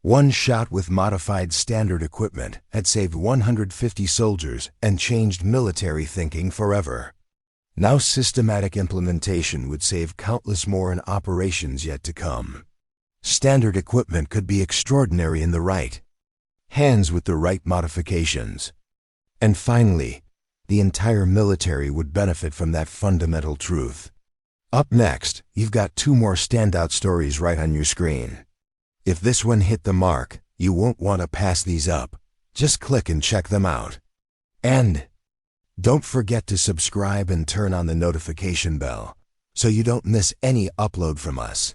S1: One shot with modified standard equipment had saved 150 soldiers and changed military thinking forever. Now systematic implementation would save countless more in operations yet to come. Standard equipment could be extraordinary in the right hands with the right modifications. And finally, the entire military would benefit from that fundamental truth. Up next, you've got two more standout stories right on your screen. If this one hit the mark, you won't want to pass these up. Just click and check them out. And Don't forget to subscribe and turn on the notification bell so you don't miss any upload from us.